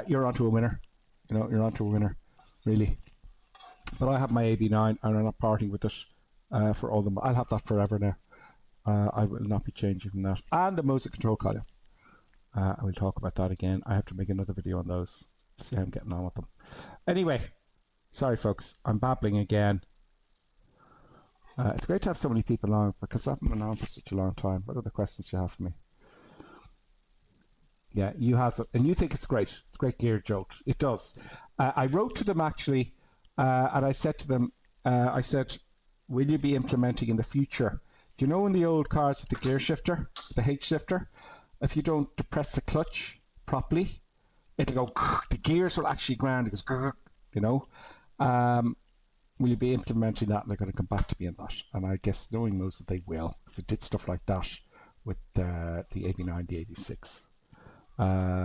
you're onto a winner. You know, you're onto a winner, really. But I have my AB9 and I'm not parting with it for all them. I'll have that forever now. I will not be changing from that. And the Moza control column. I will talk about that again. I have to make another video on those to see how I'm getting on with them. Anyway, sorry folks, I'm babbling again. It's great to have so many people on because I haven't been on for such a long time. What are the questions you have for me? Yeah, you have it, and you think it's great. It's great gear jolt. It does. I wrote to them actually, and I said to them, I said, will you be implementing in the future? Do you know in the old cars with the gear shifter, the H shifter, if you don't depress the clutch properly, it'll go, the gears will actually ground, it goes, you know. Will you be implementing that? And they're going to come back to me on that. And I guess knowing most that they will, because they did stuff like that with the AB9, the AB6.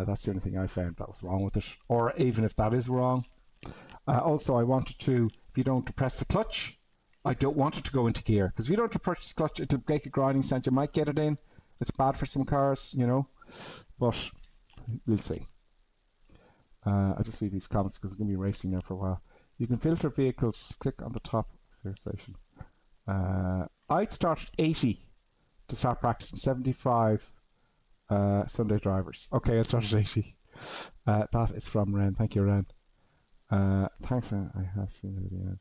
That's the only thing I found that was wrong with it. Or even if that is wrong. Also, I wanted to, if you don't depress the clutch, I don't want it to go into gear. Because if you don't depress the clutch, it'll make a grinding sound. You might get it in. It's bad for some cars, you know. But we'll see. I'll just read these comments because I'm going to be racing now for a while. You can filter vehicles. Click on the top filter station. I'd start at 80 to start practicing. 75 Sunday drivers. Okay, I'll start at 80. That is from Ren. Thank you, Ren. Thanks, Ren. I have seen the video.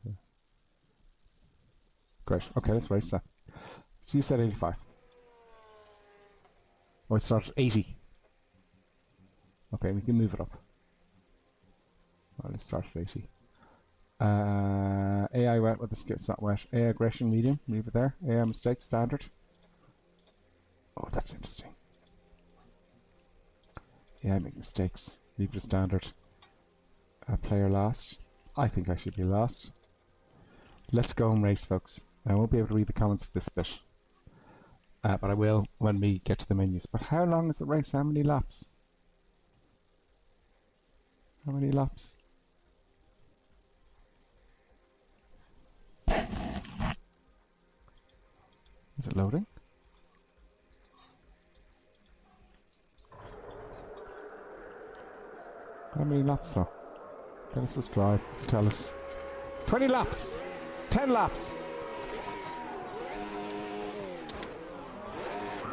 Great. Okay, let's race that. So you said 85. Oh, it started at 80. Okay, we can move it up. Well, let's start at 80. AI wet with the skip, it's not wet. AI aggression medium, leave it there. AI mistake standard. Oh, that's interesting. AI make mistakes, leave it as standard. Player last. I think I should be last. Let's go and race, folks. I won't be able to read the comments for this bit. But I will when we get to the menus. But how long is the race? How many laps? How many laps? Is it loading? How many laps though? Let us just drive. Tell us. 20 laps! 10 laps!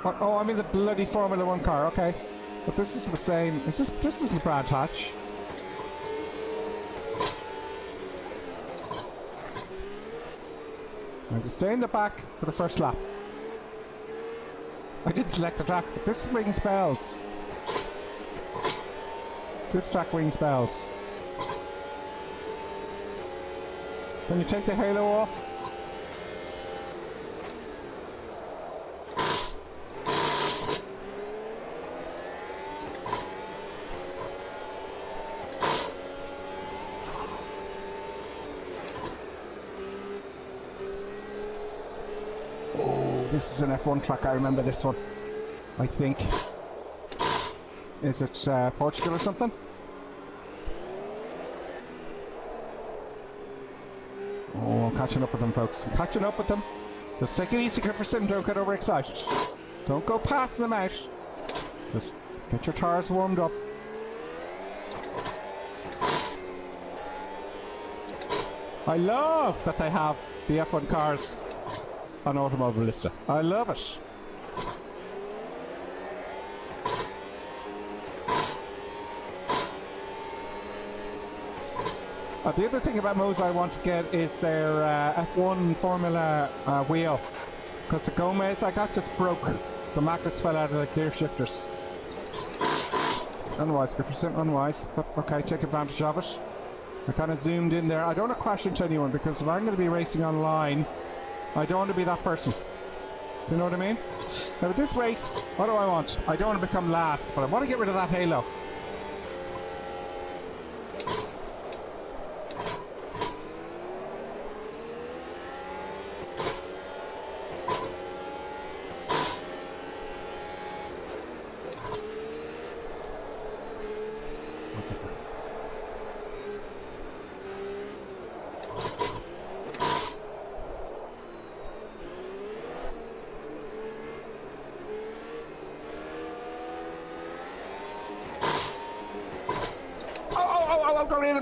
What? Oh, I'm in the bloody Formula 1 car, okay. But this isn't the same. This isn't Brad Hatch. I'm going to stay in the back for the first lap. I did select the track, but this rings bells. This track rings bells. Can you take the halo off? This is an F1 track, I remember this one. I think. Is it Portugal or something? Oh, I'm catching up with them, folks. I'm catching up with them. Just take it easy, Clipperson. Don't get overexcited. Don't go passing them out. Just get your tires warmed up. I love that they have the F1 cars on Automobilista. I love it. The other thing about Moza I want to get is their F1 Formula wheel. Because the Gomez I got just broke. The magnets fell out of the gear shifters. Unwise, Gripperson, unwise. But okay, take advantage of it. I kind of zoomed in there. I don't want to crash into anyone because if I'm going to be racing online, I don't want to be that person. Do you know what I mean? Now with this race, what do I want? I don't want to become last, but I want to get rid of that halo.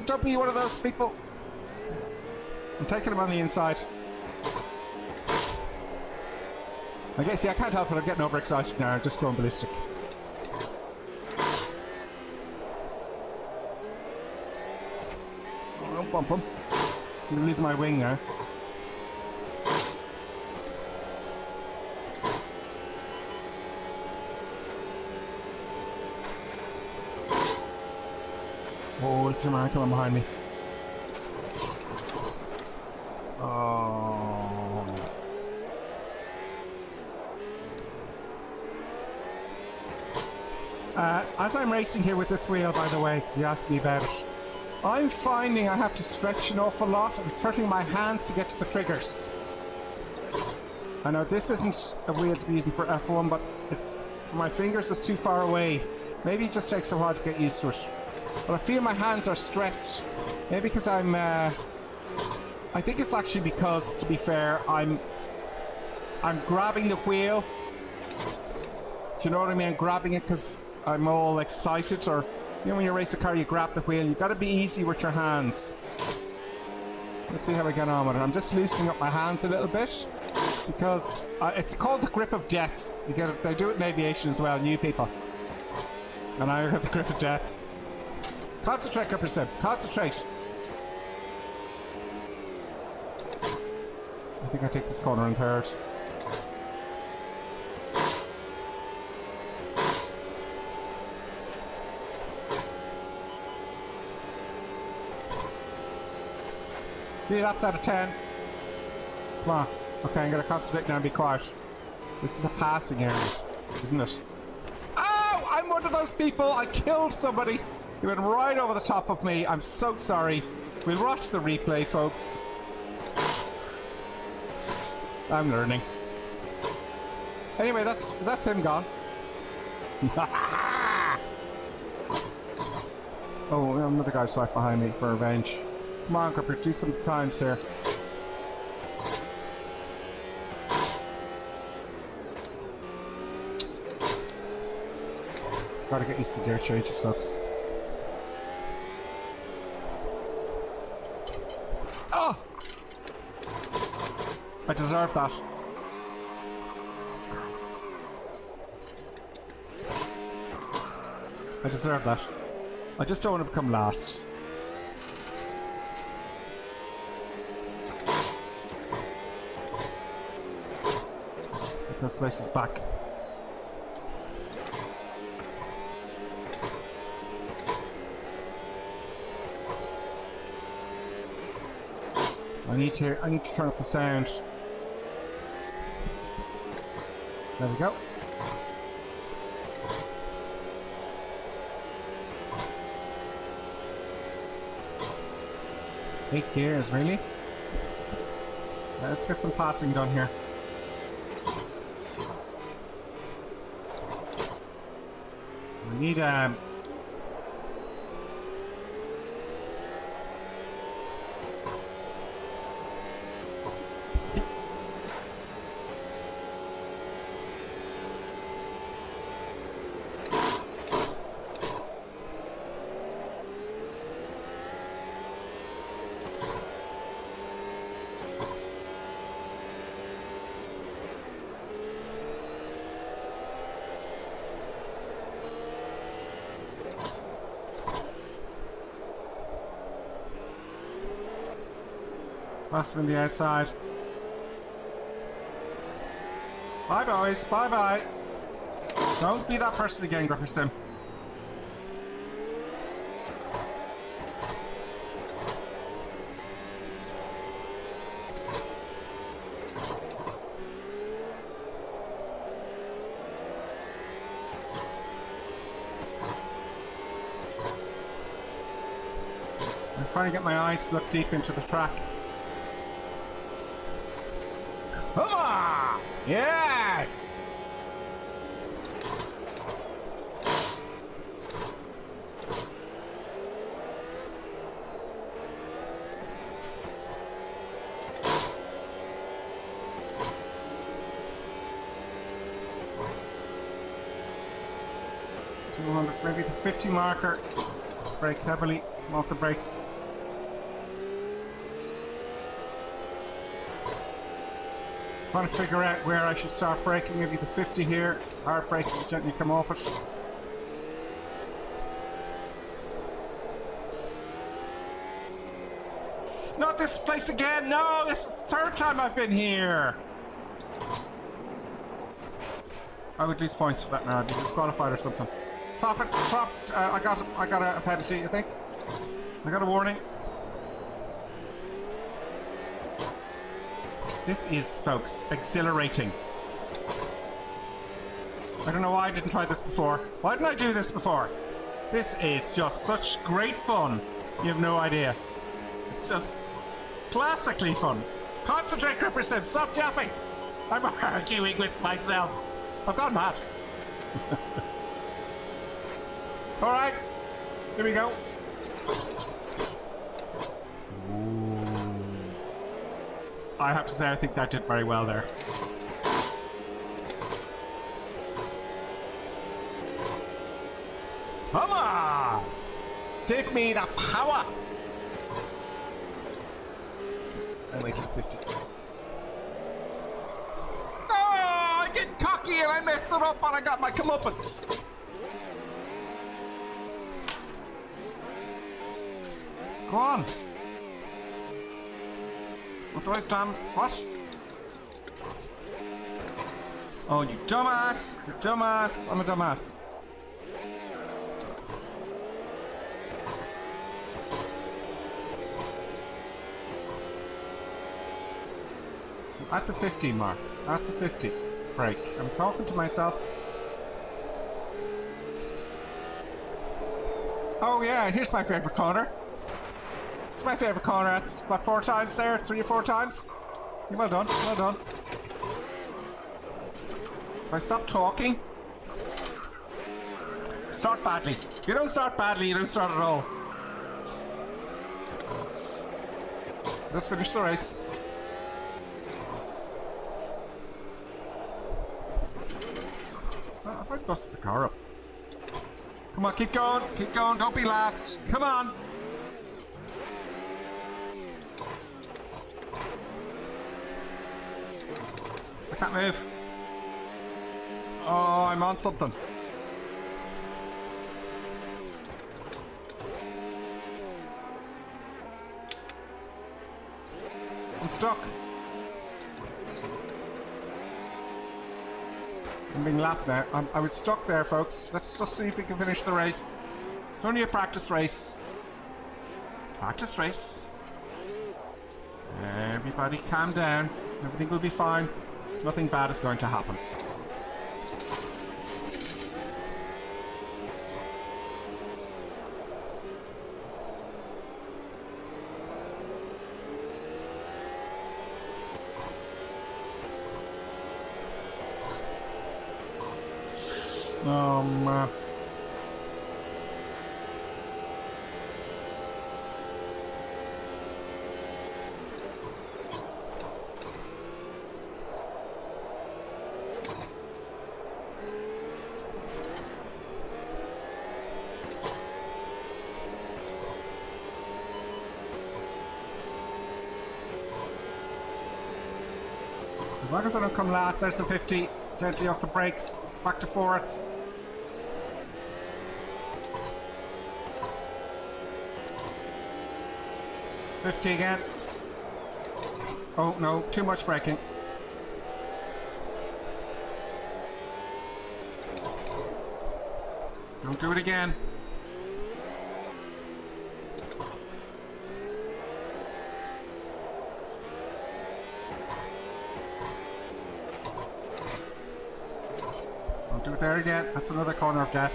Don't be one of those people. I'm taking him on the inside. I guess, yeah, I can't help it. I'm getting overexcited now. I'm just going ballistic. Oh, don't bump him. I'm going to lose my wing now. Oh, look at your man coming behind me. Oh. As I'm racing here with this wheel, by the way, because you asked me about it, I'm finding I have to stretch an awful lot. It's hurting my hands to get to the triggers. I know this isn't a wheel to be using for F1, but for my fingers it's too far away. Maybe it just takes a while to get used to it. But I feel my hands are stressed. Maybe because I'm I think it's actually because, to be fair, I'm grabbing the wheel. Do you know what I mean? I'm grabbing it because I'm all excited, or you know when you race a car you grab the wheel. You've got to be easy with your hands. Let's see how I get on with it. I'm just loosening up my hands a little bit because it's called the grip of death. You get it, they do it in aviation as well, new people. And I have the grip of death. Concentrate, Clipperson. Concentrate. I think I take this corner in third. Three laps out of 10. Come on. Okay, I'm gonna concentrate now and be quiet. This is a passing area, isn't it? Oh! I'm one of those people! I killed somebody! He went right over the top of me. I'm so sorry. We'll watch the replay, folks. I'm learning. Anyway, that's him gone. Oh, another guy's right behind me for revenge. Come on, Gripper, do some times here. Gotta get used to the gear changes, folks. Oh! I deserve that. I deserve that. I just don't want to become last. Get those slices back. I need to turn up the sound. There we go. Eight gears, really? Let's get some passing done here. We need 'em on the outside. Bye, boys. Bye bye. Don't be that person again, Gripper Sim. I'm trying to get my eyes to look deep into the track. Come on! Yes! Maybe the 50 marker. Brake heavily. Come off the brakes. Trying to figure out where I should start braking. Maybe the 50 here. Hard brake, gently come off it. Not this place again! No! This is the third time I've been here! I would lose points for that now. I'd be disqualified or something. Profit! I got a penalty, I think. I got a warning. This is, folks, exhilarating. I don't know why I didn't try this before. Why didn't I do this before? This is just such great fun. You have no idea. It's just classically fun. Concentrate, Gripper Sim. Stop yapping. I'm arguing with myself. I've gone mad. Alright. Here we go. I have to say, I think that did very well there. Come on! Give me the power! I wait till 50. Oh, I get cocky and I mess it up and I got my comeuppance. Go on. What do I damn? What? Oh, you dumbass! You dumbass! I'm a dumbass. At the 50 mark. At the 50. Break. I'm talking to myself. Oh yeah, here's my favourite corner. It's my favourite corner. That's what, 4 times there? 3 or 4 times? Well done, well done. If I stop talking. Start badly. If you don't start badly, you don't start at all. Let's finish the race. Oh, if I busted the car up. Come on, keep going, don't be last. Come on. I can't move. Oh, I'm on something. I'm stuck. I'm being lapped now. I was stuck there, folks. Let's just see if we can finish the race. It's only a practice race. Practice race. Everybody calm down. Everything will be fine. Nothing bad is going to happen. Oh man. As long as I don't come last, there's the 50. Gently off the brakes. Back to fourth. $50 again. Oh no, too much braking. Don't do it again. Don't do it there again. That's another corner of death.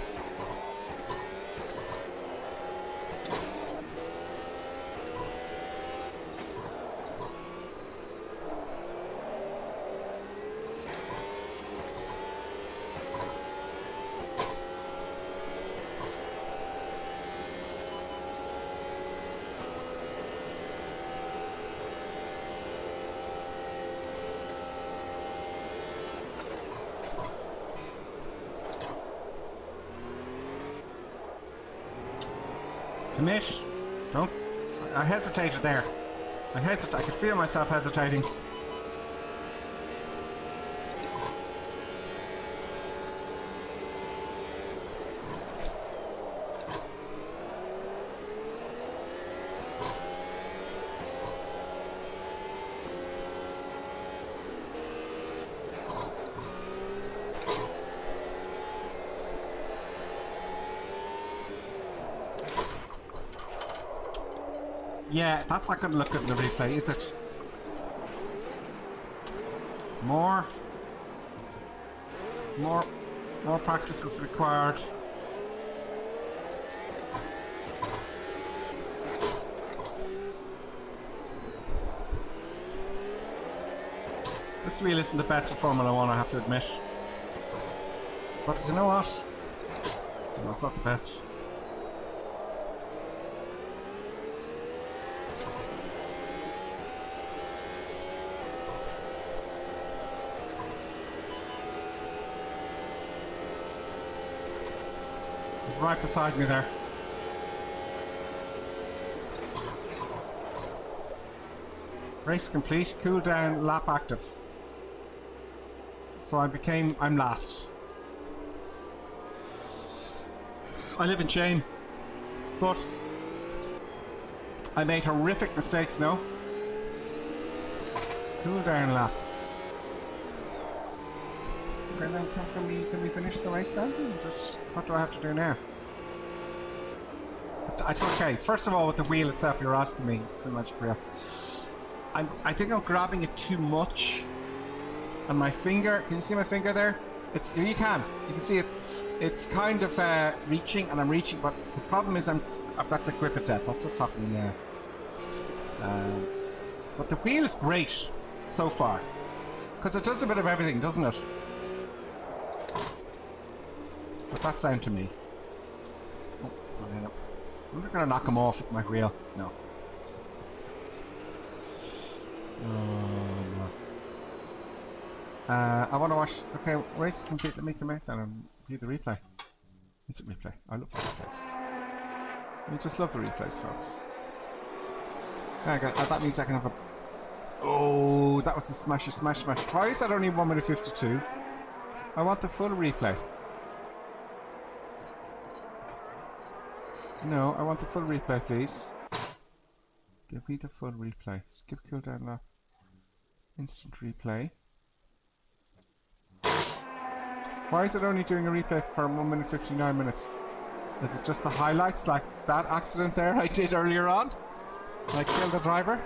Commit. Don't. I hesitated there. I could feel myself hesitating. Yeah, that's not going to look good in the replay, is it? More practice is required. This wheel isn't the best for Formula 1, I have to admit. But you know what? No, it's not the best. Right beside me there. Race complete, cool down, lap active. So I'm last. I live in shame. But I made horrific mistakes now. Cool down lap. Okay, then can we finish the race then? Just what do I have to do now? Okay, first of all, with the wheel itself, you're asking me, it's a magic wheel. I think I'm grabbing it too much. And my finger, can you see my finger there? You can see it. It's kind of reaching, and I'm reaching, but the problem is I've got the grip at death. That's what's happening there. But the wheel is great so far, because it does a bit of everything, doesn't it? But that's down to me. Oh, I'm not going to knock him off with my wheel. No. no. I want to watch. Okay, race is complete. Let me come out then and view the replay. Instant replay. I love the replays. We just love the replays, folks. Okay, that means I can have a. Oh, that was a smasher, smash. Why is that only 1 minute 52? I want the full replay. No, I want the full replay, please. Give me the full replay. Skip cooldown lap. Instant replay. Why is it only doing a replay for 1 minute 59 minutes? Is it just the highlights like that accident there I did earlier on? I killed the driver?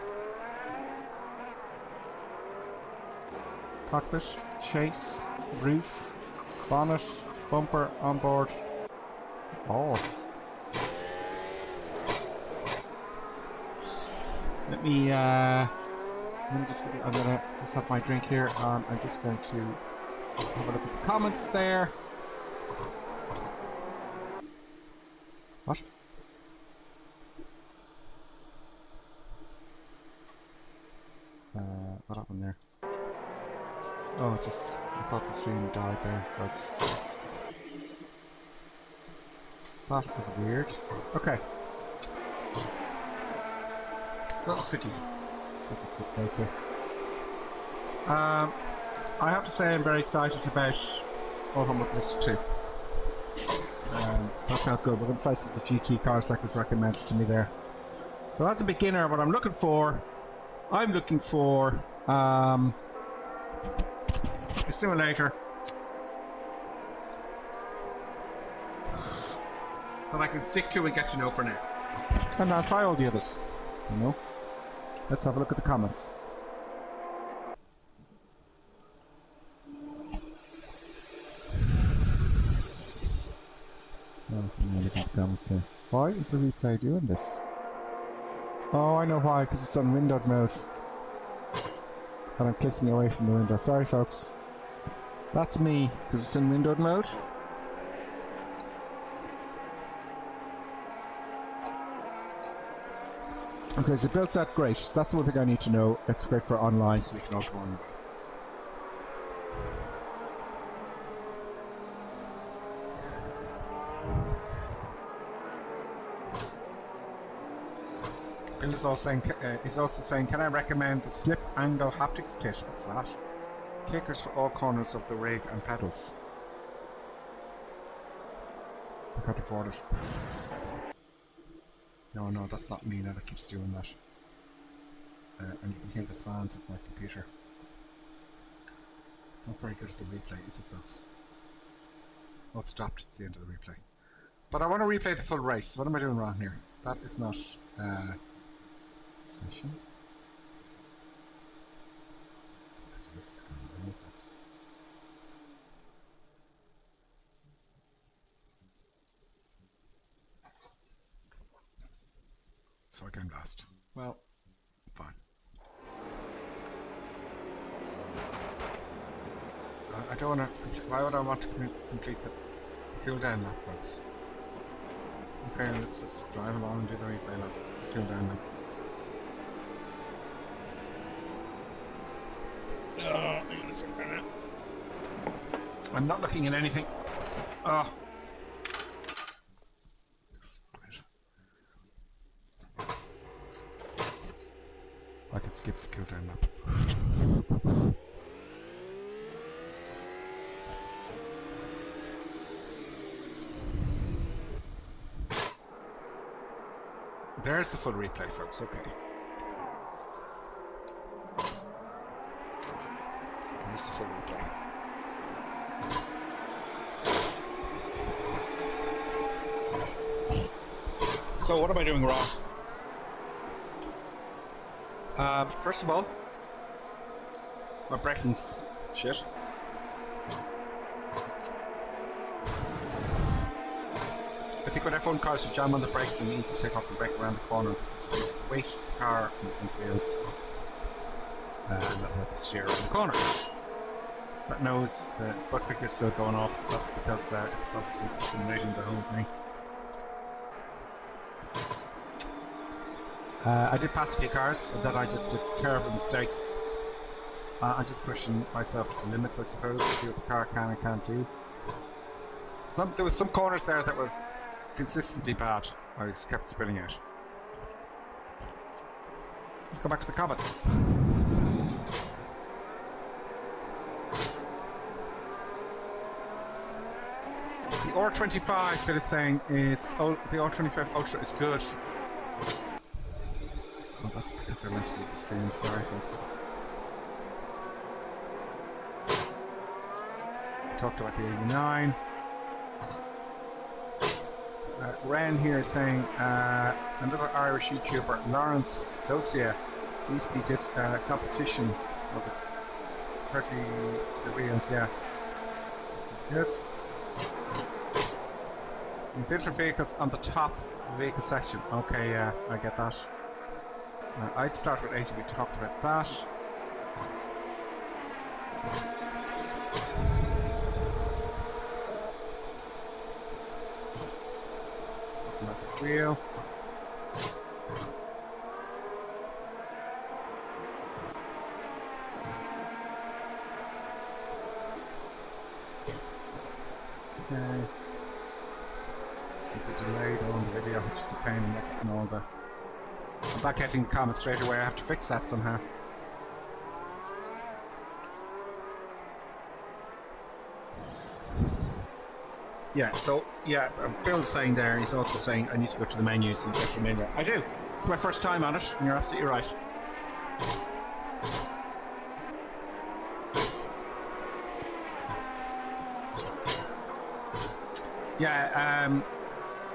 Cockpit, chase, roof, bonnet, bumper, onboard. Oh. Let me just I'm gonna just have my drink here. I'm just going to have a look at the comments there. What? What happened there? Oh, just I thought the stream died there, folks. That was weird. Okay. So that was tricky. Okay. I have to say I'm very excited about Automobilista 2. That felt good. We're going to try some of the GT cars like was recommended to me there. So as a beginner, what I'm looking for a simulator that I can stick to and get to know for now. And I'll try all the others, you know. Let's have a look at the comments. Oh, I'm looking at the comments here. Why is the replay doing this? Oh, I know why, because it's on windowed mode. And I'm clicking away from the window. Sorry, folks. That's me, because it's in windowed mode. Okay, so built that, great. That's one thing I need to know. It's great for online, so we can all go on. Bill is also saying, can I recommend the slip angle haptics kit? What's that? Kickers for all corners of the rig and pedals. I can't afford it. No, that's not me now that keeps doing that. And you can hear the fans of my computer. It's not very good at the replay, is it, folks? Oh, it stopped. It's the end of the replay. But I want to replay the full race. What am I doing wrong here? That is not... session. This is going on, folks. So I came last. Well, fine. I don't want to. Why would I want to complete the cooldown lap, folks? Okay, let's just drive along and do the replay lap. Cooldown lap. Hang on a second. I'm not looking at anything. Oh. I could skip the cooldown lap. There's the full replay, folks. Okay. There's the full replay. So what am I doing wrong? First of all, my braking's shit. I think when F1 cars should jam on the brakes, it means to take off the brake around the corner because the weight of the car and the front wheels and that'll help us steer around the corner. That knows the butt clicker's still going off. That's because it's obviously simulating the whole thing. I did pass a few cars, and then I just did terrible mistakes. I'm just pushing myself to the limits, I suppose, to see what the car can and can't do. There was some corners there that were consistently bad. I just kept spinning out. Let's go back to the comments. The R25 that is saying is, oh, the R25 Ultra is good. Oh, that's because I went to the screen. Sorry, folks. Talked about the 89. Ren here is saying another Irish YouTuber, Lawrence Dosia, recently did competition of the 30 Koreans, yeah. Good. Filter vehicles on the top of the vehicle section. Okay, yeah, I get that. I'd start with 80, we talked about that. Talking about the wheel. Okay. There's a delay though on the video, which is a pain in the neck and all that. I'm not getting the comments straight away, I have to fix that somehow. Yeah, so, yeah, Phil's saying there, he's also saying I need to go to the menus and get familiar. I do! It's my first time on it, and you're absolutely right. Yeah,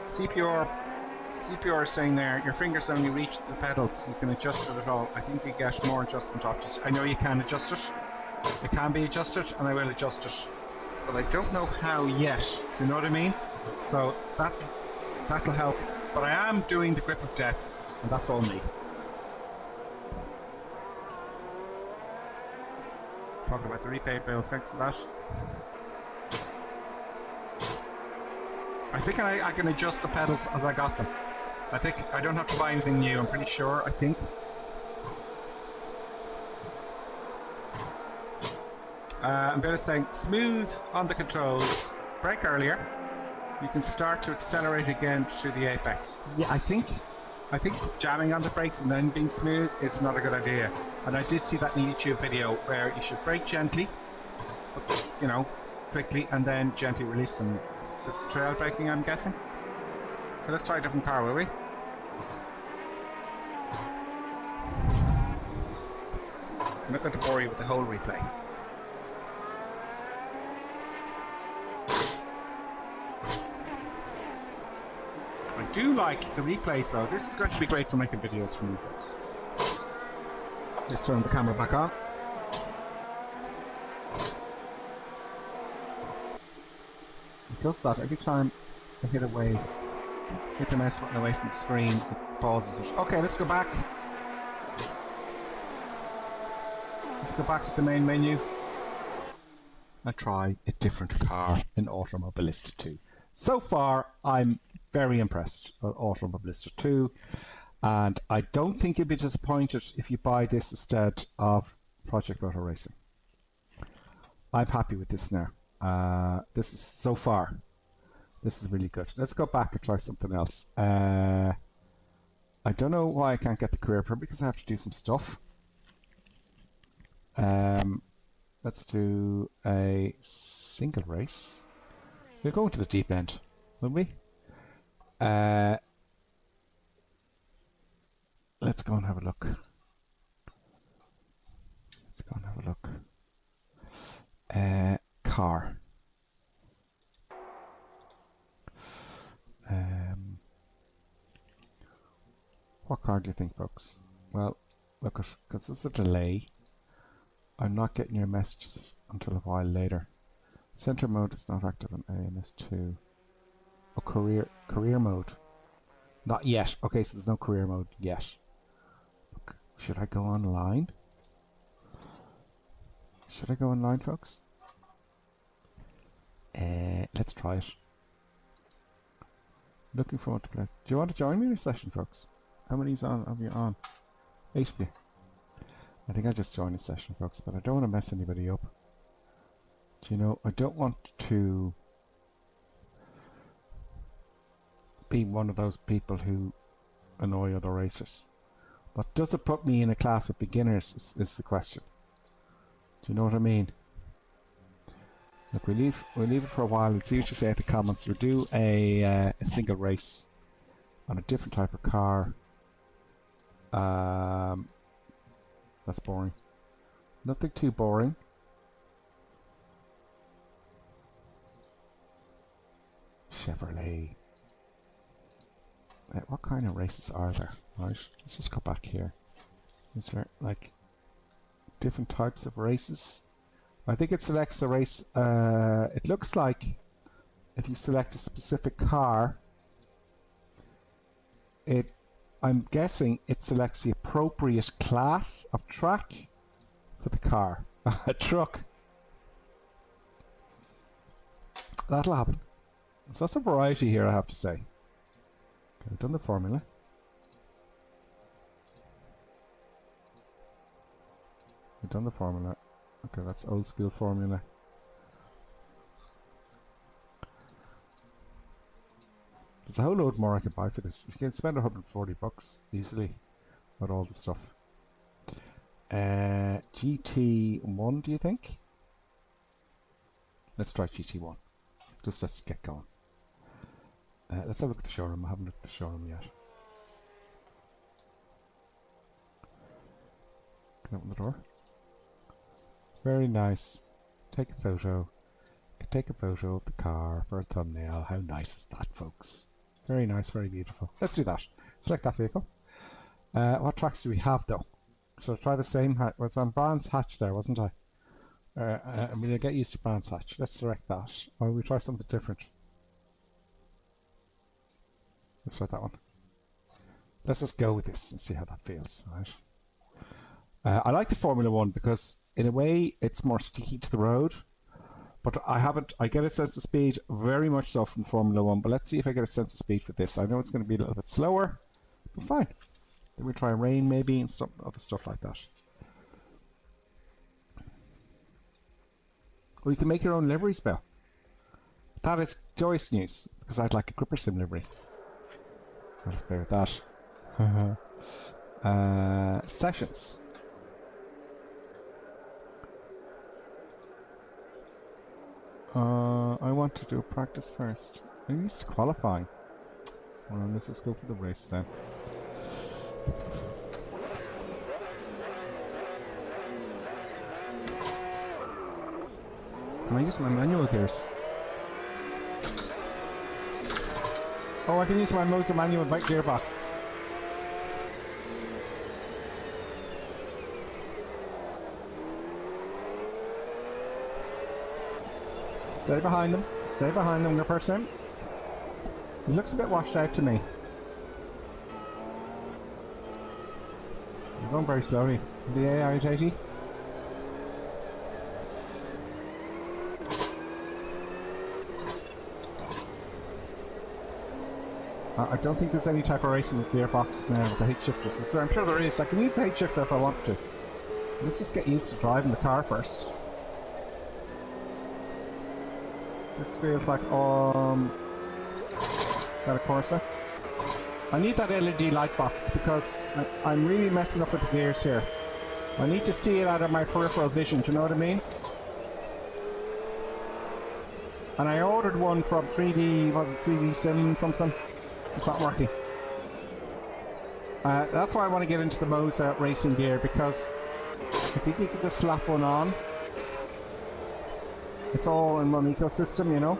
CPR is saying there, your fingers only reach the pedals. You can adjust it at all. I think we get more adjustment options. I know you can adjust it. It can be adjusted, and I will adjust it. But I don't know how yet. Do you know what I mean? So that'll help. But I am doing the grip of death, and that's all me. Talking about the repaid bill, thanks for that. I think I can adjust the pedals as I got them. I think I don't have to buy anything new, I'm pretty sure, I think. I'm going to say smooth on the controls. Brake earlier. You can start to accelerate again through the apex. Yeah, I think jamming on the brakes and then being smooth is not a good idea. And I did see that in a YouTube video where you should brake gently, but, you know, quickly, and then gently release them. This is trail braking, I'm guessing. So let's try a different car, will we? I'm not going to bore you with the whole replay. I do like the replays though. This is going to be great for making videos for you folks. Just turn the camera back on. It does that every time I hit the mouse button away from the screen, it pauses it. Okay, let's go back. Let's go back to the main menu and try a different car in Automobilista 2. So far, I'm very impressed with Automobilista 2, and I don't think you'll be disappointed if you buy this instead of Project Auto Racing. I'm happy with this now. This is so far. This is really good. Let's go back and try something else. I don't know why I can't get the career, probably because I have to do some stuff. Let's do a single race. We'll go into the deep end, will we? Let's go and have a look. Let's go and have a look. Car. What car do you think, folks? Well, look, because there's a delay, I'm not getting your messages until a while later. Center mode is not active on AMS2. Oh, career mode. Not yet. Okay, so there's no career mode yet. Look, should I go online? Should I go online, folks? Let's try it. Looking forward to play. Do you want to join me in a session, folks? How many's on? Are you on? 8 of you. I think I'll just join the session, folks, but I don't want to mess anybody up. Do you know, I don't want to be one of those people who annoy other racers. But does it put me in a class of beginners is the question. Do you know what I mean? Look, we'll leave it for a while and see what you say in the comments. We'll do a single race on a different type of car. That's boring. Nothing too boring. Chevrolet. What kind of races are there? Right, let's just go back here. Is there like different types of races? I think it selects a race. It looks like if you select a specific car, I'm guessing it selects the appropriate class of track for the car. A truck. That'll happen. So that's a variety here, I have to say. Okay, we've done the formula. We've done the formula. Okay, that's old school formula. There's a whole load more I could buy for this. You can spend 140 bucks easily with all the stuff. GT1, do you think? Let's try GT1. Just let's get going. Let's have a look at the showroom. I haven't looked at the showroom yet. Can I open the door? Very nice. Take a photo. Take a photo of the car for a thumbnail. How nice is that, folks? Very nice, very beautiful. Let's do that. Select that vehicle. What tracks do we have, though? So try the same hatch. Was on Brands Hatch there, wasn't I? I mean, I get used to Brands Hatch. Let's select that. Or we try something different. Let's try that one. Let's just go with this and see how that feels. Right. I like the Formula 1 because, in a way, it's more sticky to the road. But I get a sense of speed very much so from Formula 1, but let's see if I get a sense of speed for this. I know it's going to be a little bit slower, but fine. Then we'll try rain maybe and other stuff like that. Or you can make your own liveries, Bill. That is joyous news, because I'd like a Gripper Sim livery. I'll play with that. Sessions. I want to do a practice first. I used to qualify. Well, let's just go for the race then. Can I use my manual gears? Oh, I can use my modes of manual gearbox. Stay behind them. Stay behind them, good person. He looks a bit washed out to me. You're going very slowly. The AI, JG. I don't think there's any type of racing with gearboxes now with the H shifters. So I'm sure there is. I can use the H shifter if I want to. Let's just get used to driving the car first. This feels like, is that a Corsa? I need that LED light box because I'm really messing up with the gears here. I need to see it out of my peripheral vision, do you know what I mean? And I ordered one from 3D, was it 3D Sim something? It's not working. That's why I want to get into the Moza racing gear, because I think you could just slap one on. It's all in one ecosystem, you know.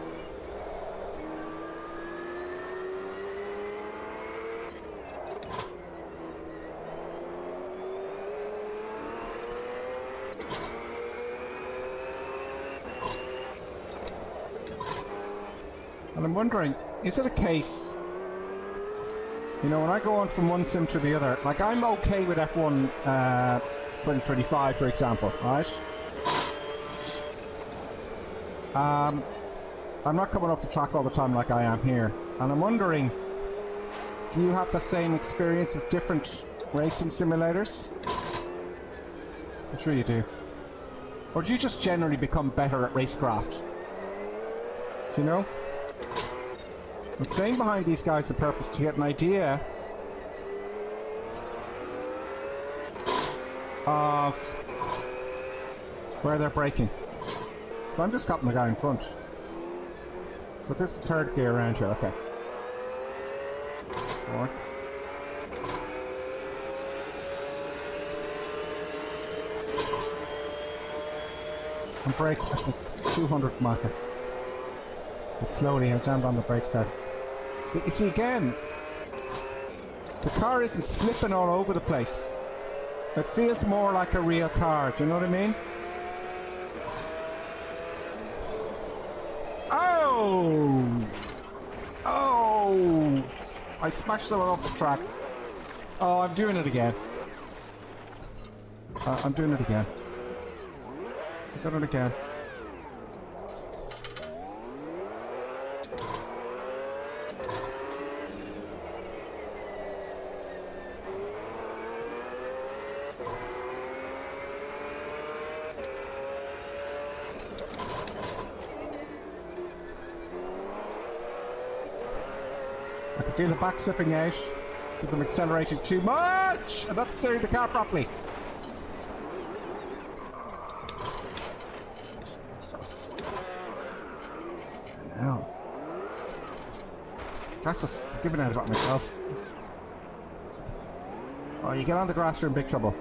And I'm wondering, is it a case, you know, when I go on from one sim to the other, like I'm okay with F1 2025, for example, right? I'm not coming off the track all the time like I am here, and I'm wondering Do you have the same experience with different racing simulators? I'm sure you do. Or do you just generally become better at racecraft? Do you know? I'm staying behind these guys on purpose to get an idea of where they're braking. So I'm just copying the guy in front. So this is third gear around here, okay. Fourth. And brake at its 200 marker. But slowly, I jammed on the brakes there. You see, again, the car isn't slipping all over the place. It feels more like a real car, do you know what I mean? Oh! Oh! I smashed someone off the track. Oh, I'm doing it again. I'm doing it again. I'm doing it again. I can feel the back slipping out because I'm accelerating too much and not steering the car properly. Jesus. Hell. That's just giving out about myself. Oh, you get on the grass, you're in big trouble.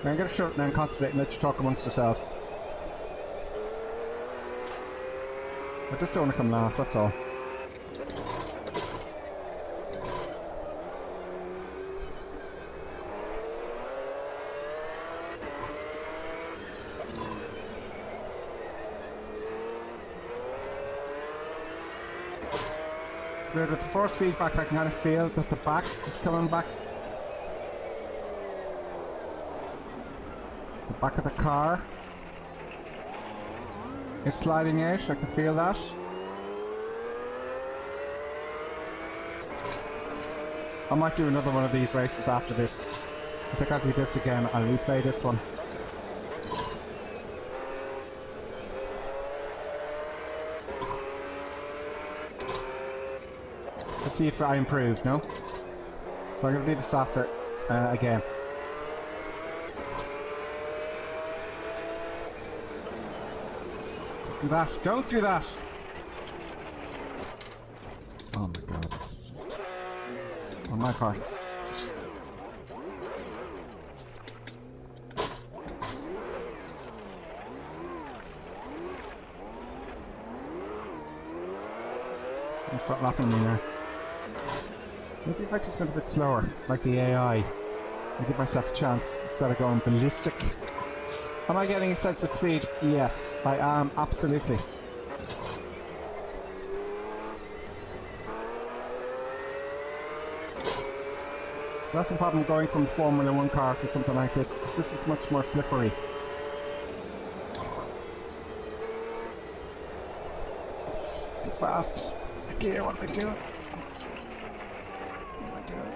Now get a short now and concentrate and let you talk amongst yourselves. I just don't want to come last, that's all. So with the force feedback, I can kind of feel that the back is coming back. The back of the car is sliding out, I can feel that. I might do another one of these races after this. I think I'll do this again, I'll replay this one. Let's see if I improve, no? So I'm going to do this after, again. Do that. Don't do that! Oh my god, this is just... on my part, this is just... I'll start lapping me now. Maybe if I just went a bit slower, like the AI, I'll give myself a chance instead of going ballistic. Am I getting a sense of speed? Yes, I am, absolutely. That's the problem going from a Formula 1 car to something like this, because this is much more slippery. Too fast. Gear, what am I doing? What am I doing?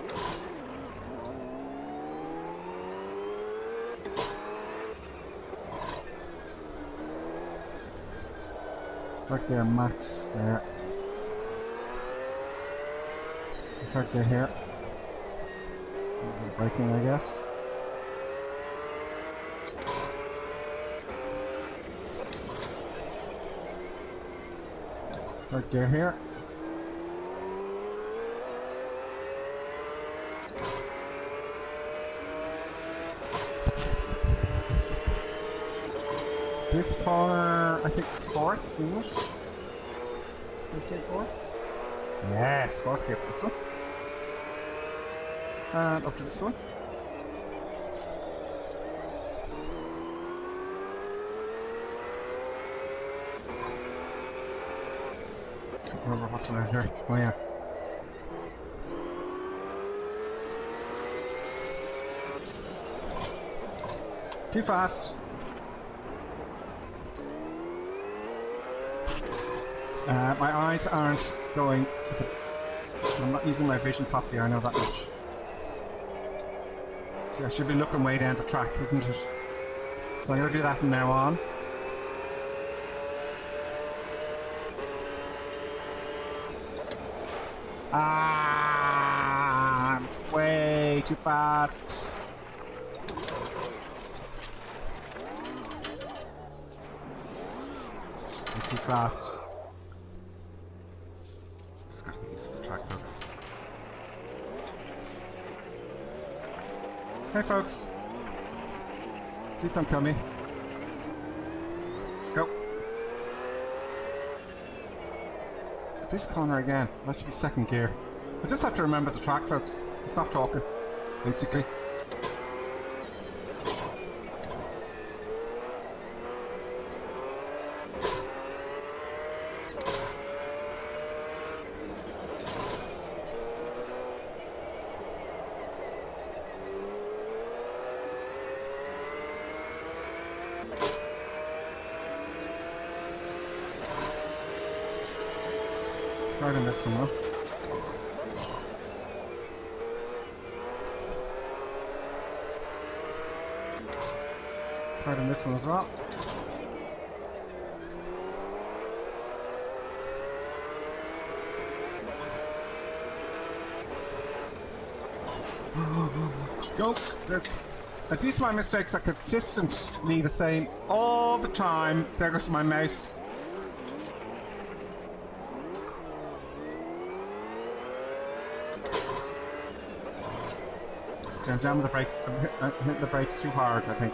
Right there, max. There. Right there, here. Braking, I guess. Right there, here. This corner, I think it's fourth, isn't it? Did I say fourth? Yes, fourth gear for this one. And up to this one. I don't remember what's around here. Oh yeah. Too fast. My eyes aren't going to the... I'm not using my vision properly, I know that much. So I should be looking way down the track, isn't it? So I'm going to do that from now on. Ah, I'm way too fast. I'm too fast. Just gotta get used to the track, folks. Hey, folks. Please don't kill me. Go. This corner again. That should be second gear. I just have to remember the track, folks. Stop talking, basically. Right in this one, though. Right in this one as well. Go! That's... At least my mistakes are consistently the same all the time. There goes my mouse. So I'm down with the brakes. I'm hitting the brakes too hard, I think.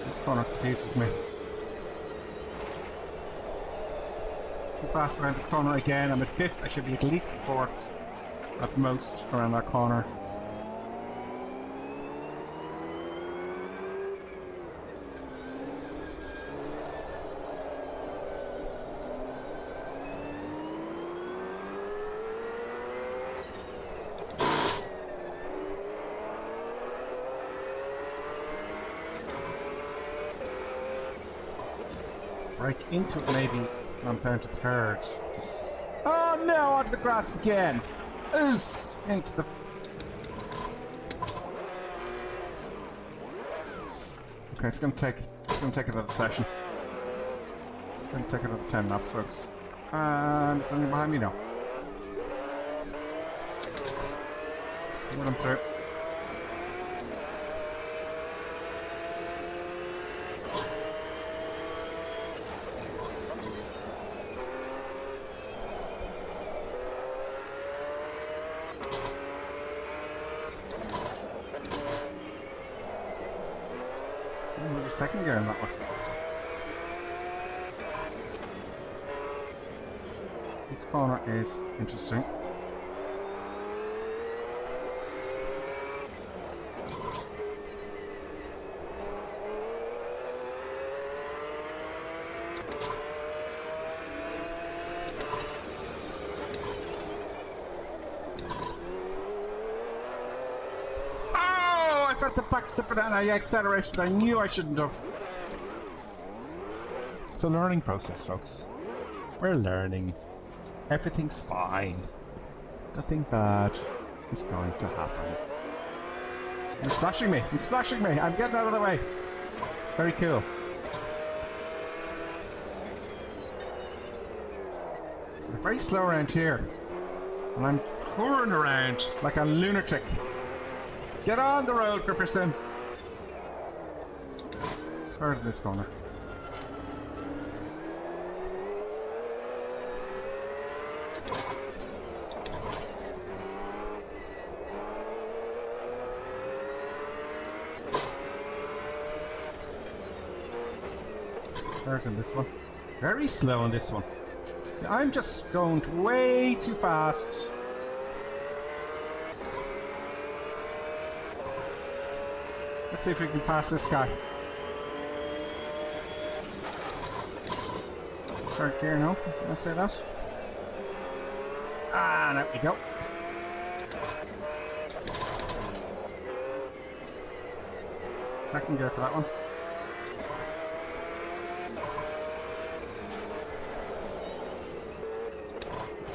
This corner confuses me. Too fast around this corner again. I'm at 5th. I should be at least at 4th. At most around that corner. Break into it maybe. I'm down to 3rd. Oh no, onto the grass again. Oos! Into the... Okay, it's gonna take another session. It's gonna take another 10 laps, folks. And it's only behind me now. What I'm through. Second gear in that one. This corner is interesting. I felt the back step and I accelerated. I knew I shouldn't have. It's a learning process, folks. We're learning. Everything's fine. Nothing bad is going to happen. He's flashing me. He's flashing me. I'm getting out of the way. Very cool. So very slow around here. And I'm pouring around like a lunatic. Get on the road, Gripperson! Third in this corner. Third in this one. Very slow on this one. See, I'm just going way too fast. Let's see if we can pass this guy. third gear, no? Did I say that? And out we go. Second gear for that one.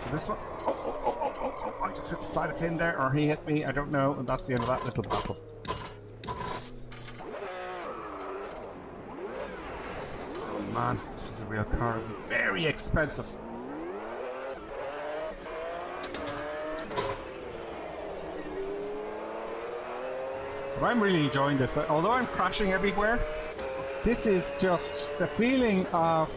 So this one. Oh, I just hit the side of him there, or he hit me, I don't know, and that's the end of that little battle. Oh man, this is a real car. It's very expensive. But I'm really enjoying this. Although I'm crashing everywhere, this is just the feeling of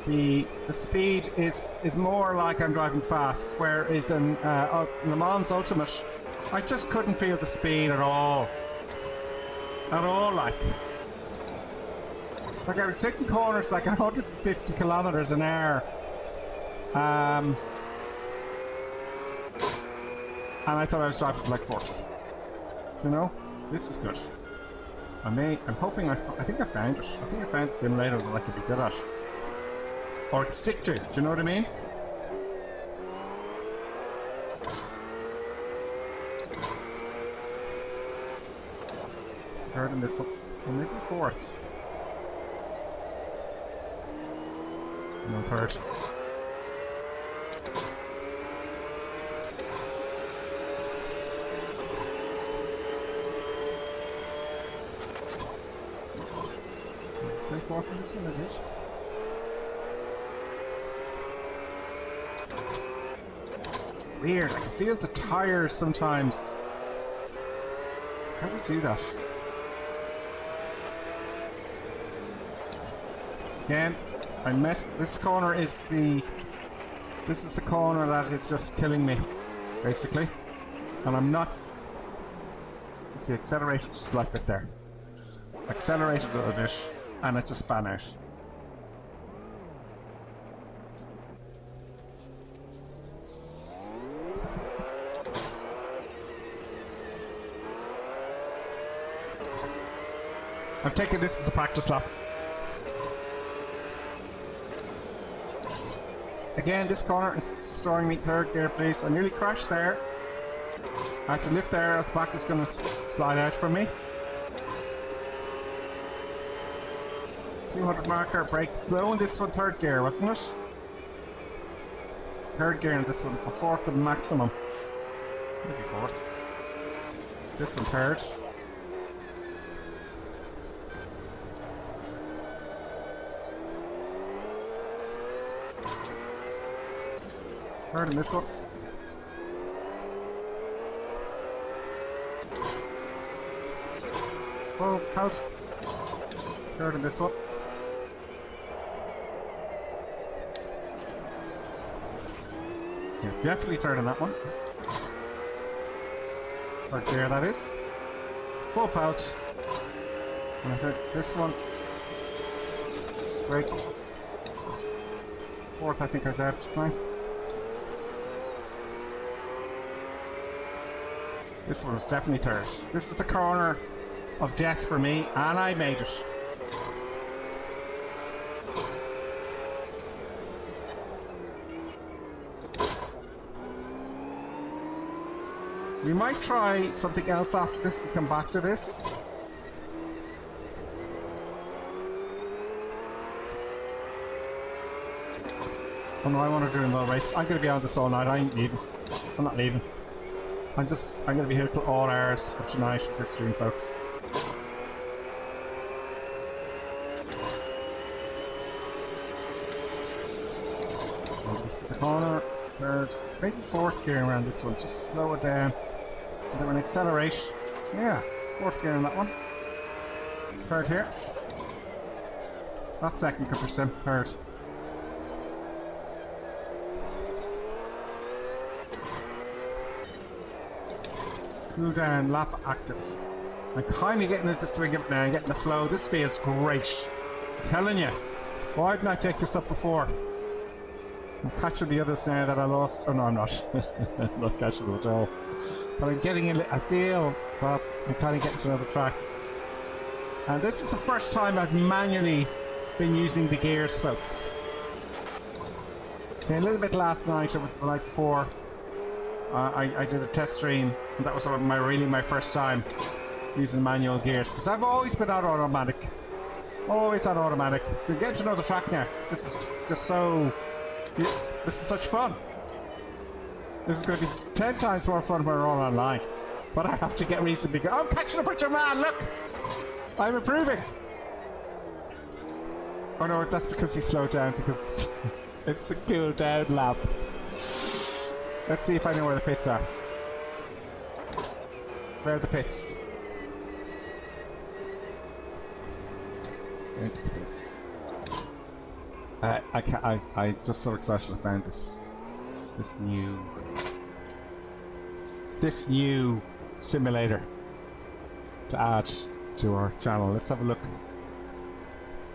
the speed is more like I'm driving fast, whereas in Le Mans Ultimate, I just couldn't feel the speed at all. At all, like I was taking corners like 150 kilometers an hour. And I thought I was driving like 40. You know, this is good. I'm hoping I think I found it. I think I found a simulator that I could be good at. Or stick to, do you know what I mean? Third in this one. Or maybe fourth. No, third. So fourth in this one, I guess. Weird, I can feel the tires sometimes. How do you do that? Again, I messed. This corner is the. This is the corner that is just killing me, basically. And I'm not. See, accelerated just like that there. Accelerated a little bit, and it's a span out. I'm taking this as a practice lap. Again, this corner is destroying me. Third gear, please. I nearly crashed there. I had to lift there. The back is going to slide out from me. 200 marker, brake slow in this one. Third gear, wasn't it? Third gear in this one. A fourth of maximum. Maybe fourth. This one third. Third in this one. Oh, out. Third in this one. Yeah, definitely third in that one. Third gear, that is. Full pout. And I think this one. Brake. Fourth, I think I said. Fine. This one was definitely third. This is the corner of death for me, and I made it. We might try something else after this and come back to this. Oh no, I want to do another race. I'm going to be on this all night. I ain't leaving. I'm not leaving. I'm going to be here till all hours of tonight with this stream, folks. Oh, this is the corner. Third, maybe fourth gear around this one. Just slow it down. And then when accelerate. Yeah, fourth gear in that one. Third here. Not second, because we're third. Cool down, lap active. I'm kind of getting into the swing of it now, getting the flow. This feels great. I'm telling you. Why didn't I take this up before? I'm catching the others now that I lost. Oh no, I'm not. I'm not catching them at all. But I'm getting in. I feel that I'm kind of getting to another track. And this is the first time I've manually been using the gears, folks. Okay, a little bit last night. It was the night before. I did a test stream, and that was my first time using manual gears, because I've always been on automatic. Always on automatic. So get to know the track now. This is just so... This is such fun. This is going to be 10 times more fun when we're all online. But I have to get reasonably good. I'm catching up with your man, look! I'm improving! Oh no, that's because he slowed down, because it's the cool down lap. Let's see if I know where the pits are. Where are the pits? Into the pits. I just so excited I found this new simulator to add to our channel. Let's have a look.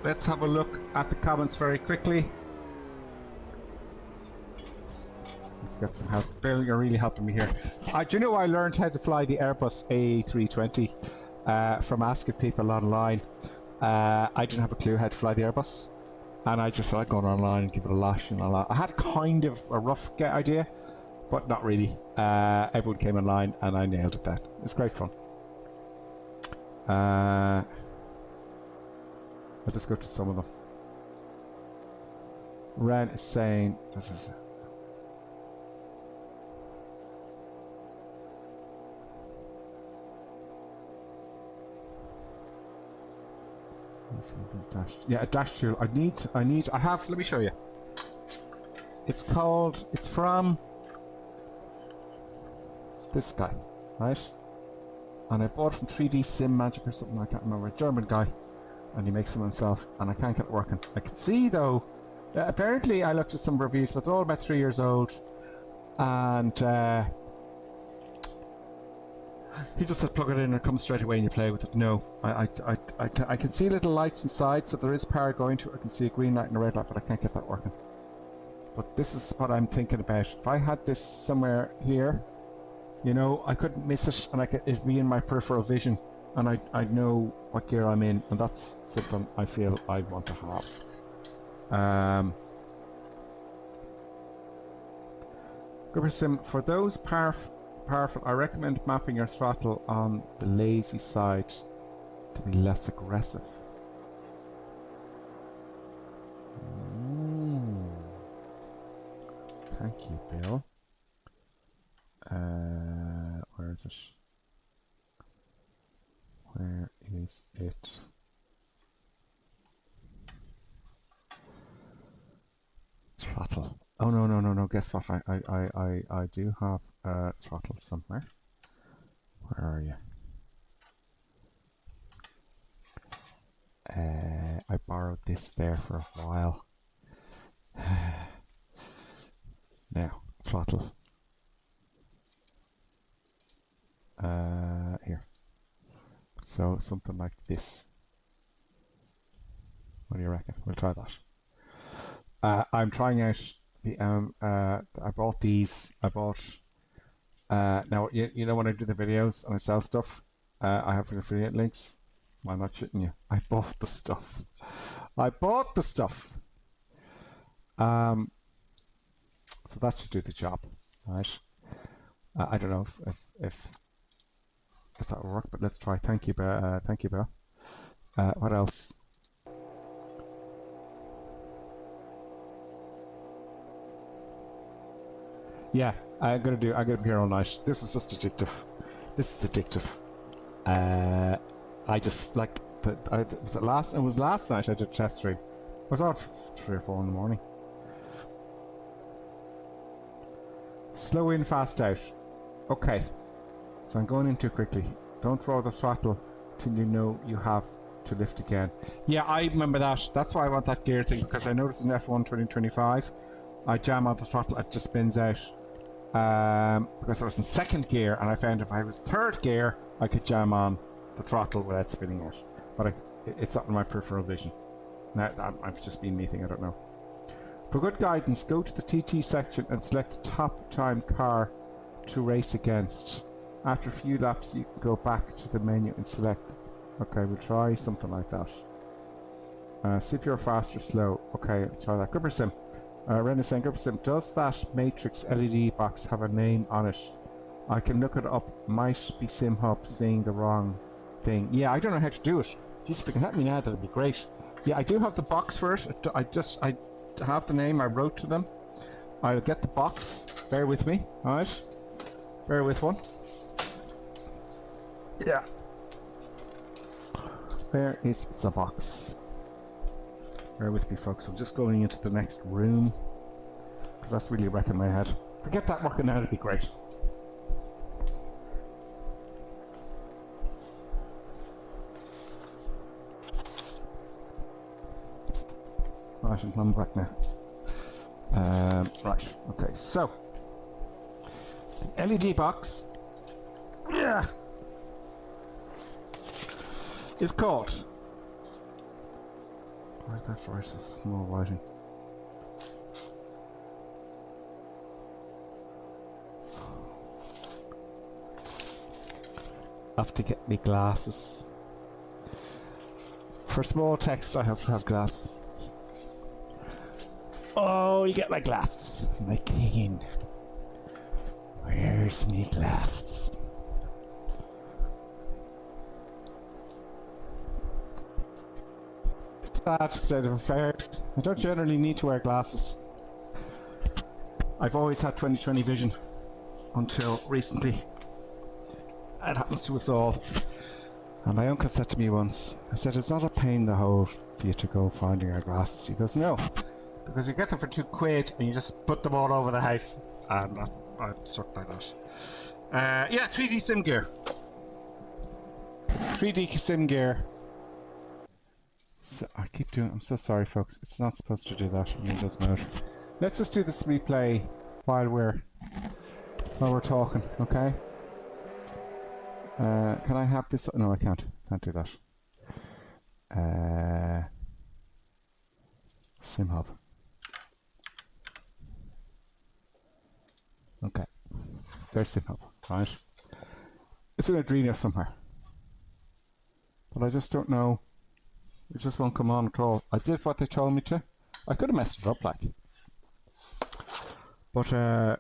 Let's have a look at the comments very quickly. Let's get some help. Bill, you're really helping me here. Do you know I learned how to fly the Airbus A320 from asking people online. I didn't have a clue how to fly the Airbus, and I just started going online and give it a lash and all that. I had kind of a rough idea, but not really. Everyone came online and I nailed it then. It's great fun. I'll just go to some of them. Ren is saying... Yeah, a dash tool. I have, let me show you. It's from this guy, right? And I bought it from 3D Sim Magic or something, I can't remember, a German guy. And he makes them himself, and I can't get it working. I can see though, apparently I looked at some reviews, but they're all about 3 years old. And he just said plug it in and it comes straight away and you play with it. No, I can see little lights inside, so there is power going to it. I can see a green light and a red light, but I can't get that working. But this is what I'm thinking about. If I had this somewhere here, you know, I couldn't miss it, and it'd be in my peripheral vision, and I'd know what gear I'm in, and that's something I feel I'd want to have. Gripper Sim, for those powerful, I recommend mapping your throttle on the lazy side to be less aggressive. Thank you, Bill. Where is it? Where is it? Throttle. Oh no! Guess what? I do have a throttle somewhere. Where are you? I borrowed this there for a while. Now, throttle. Here. So something like this. What do you reckon? We'll try that. I'm trying out the I bought these. Now you know when I do the videos and I sell stuff, I have affiliate links. I'm not shitting you. I bought the stuff. So that should do the job, right? I don't know if that will work, but let's try. Thank you, Bill. What else? Yeah, I'm gonna be here all night. This is just addictive. I just like, it was last night I did a test stream. I was on 3 or 4 in the morning. Slow in, fast out. Okay, so I'm going in too quickly. Don't throw the throttle till you know you have to lift again. Yeah, I remember that. That's why I want that gear thing, because I noticed in F1 2025 I jam on the throttle, it just spins out. Because I was in 2nd gear, and I found if I was 3rd gear I could jam on the throttle without spinning out. But it's not in my peripheral vision. Now, I've just been me thing, I don't know. For good guidance, go to the TT section and select the top time car to race against. After a few laps you can go back to the menu and select. Okay, we'll try something like that. See if you're fast or slow. Okay, I'll try that. Gripper Sim. Rena saying, does that Matrix LED box have a name on it? I can look it up. Might be SimHub seeing the wrong thing. Yeah, I don't know how to do it. Jeez, if you can help me now, that'd be great. Yeah, I do have the box for it. I have the name. I wrote to them. I'll get the box. Bear with me, alright? Bear with one. Yeah. Where is the box? Bear with me, folks. I'm just going into the next room because that's really wrecking my head. If I get that working out, it'd be great. Right, I'm back now. Right, okay, so the LED box, yeah, is called. Right, that's right. This small writing. Have to get me glasses. For small text, I have to have glasses. Oh, you get my glasses, my king. Where's me glasses? Sad state of affairs. I don't generally need to wear glasses. I've always had 20/20 vision until recently. It happens to us all. And my uncle said to me once, I said, it's not a pain in the hole for you to go finding your glasses. He goes, no. Because you get them for £2 and you just put them all over the house. And I'm stuck by that. Yeah, 3D sim gear. It's 3D sim gear. So I keep doing. I'm so sorry, folks. It's not supposed to do that. I mean, it does matter. Let's just do this replay while we're talking. Okay. Can I have this? No, I can't. Can't do that. SimHub. Okay. There's SimHub. Right. It's in Adreno somewhere. But I just don't know. It just won't come on at all. I did what they told me to. I could have messed it up, like. But I'll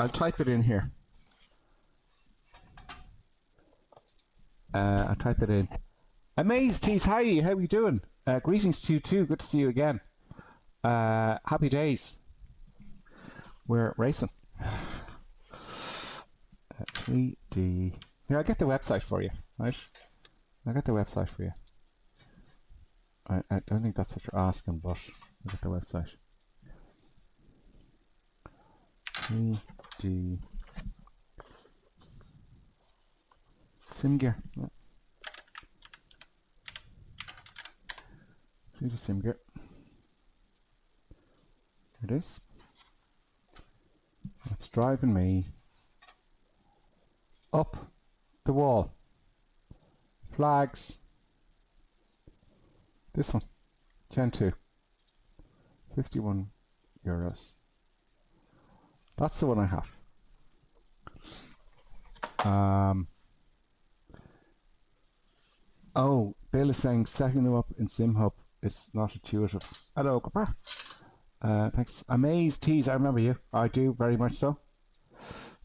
type it in here. I'll type it in. Amazed, tease, how are you? How are you doing? Greetings to you too. Good to see you again. Happy days. We're racing. 3D. Here, I'll get the website for you, right? I'll get the website for you. I don't think that's what you're asking, but I'll get the website. 3D sim gear. Yeah. 3D sim gear. There it is. It's driving me up the wall. Flags. This one. Gen 2. €51. That's the one I have. Oh, Bill is saying setting them up in SimHub is not intuitive. Hello, Copper. Thanks. Amazed tease, I remember you. I do, very much so.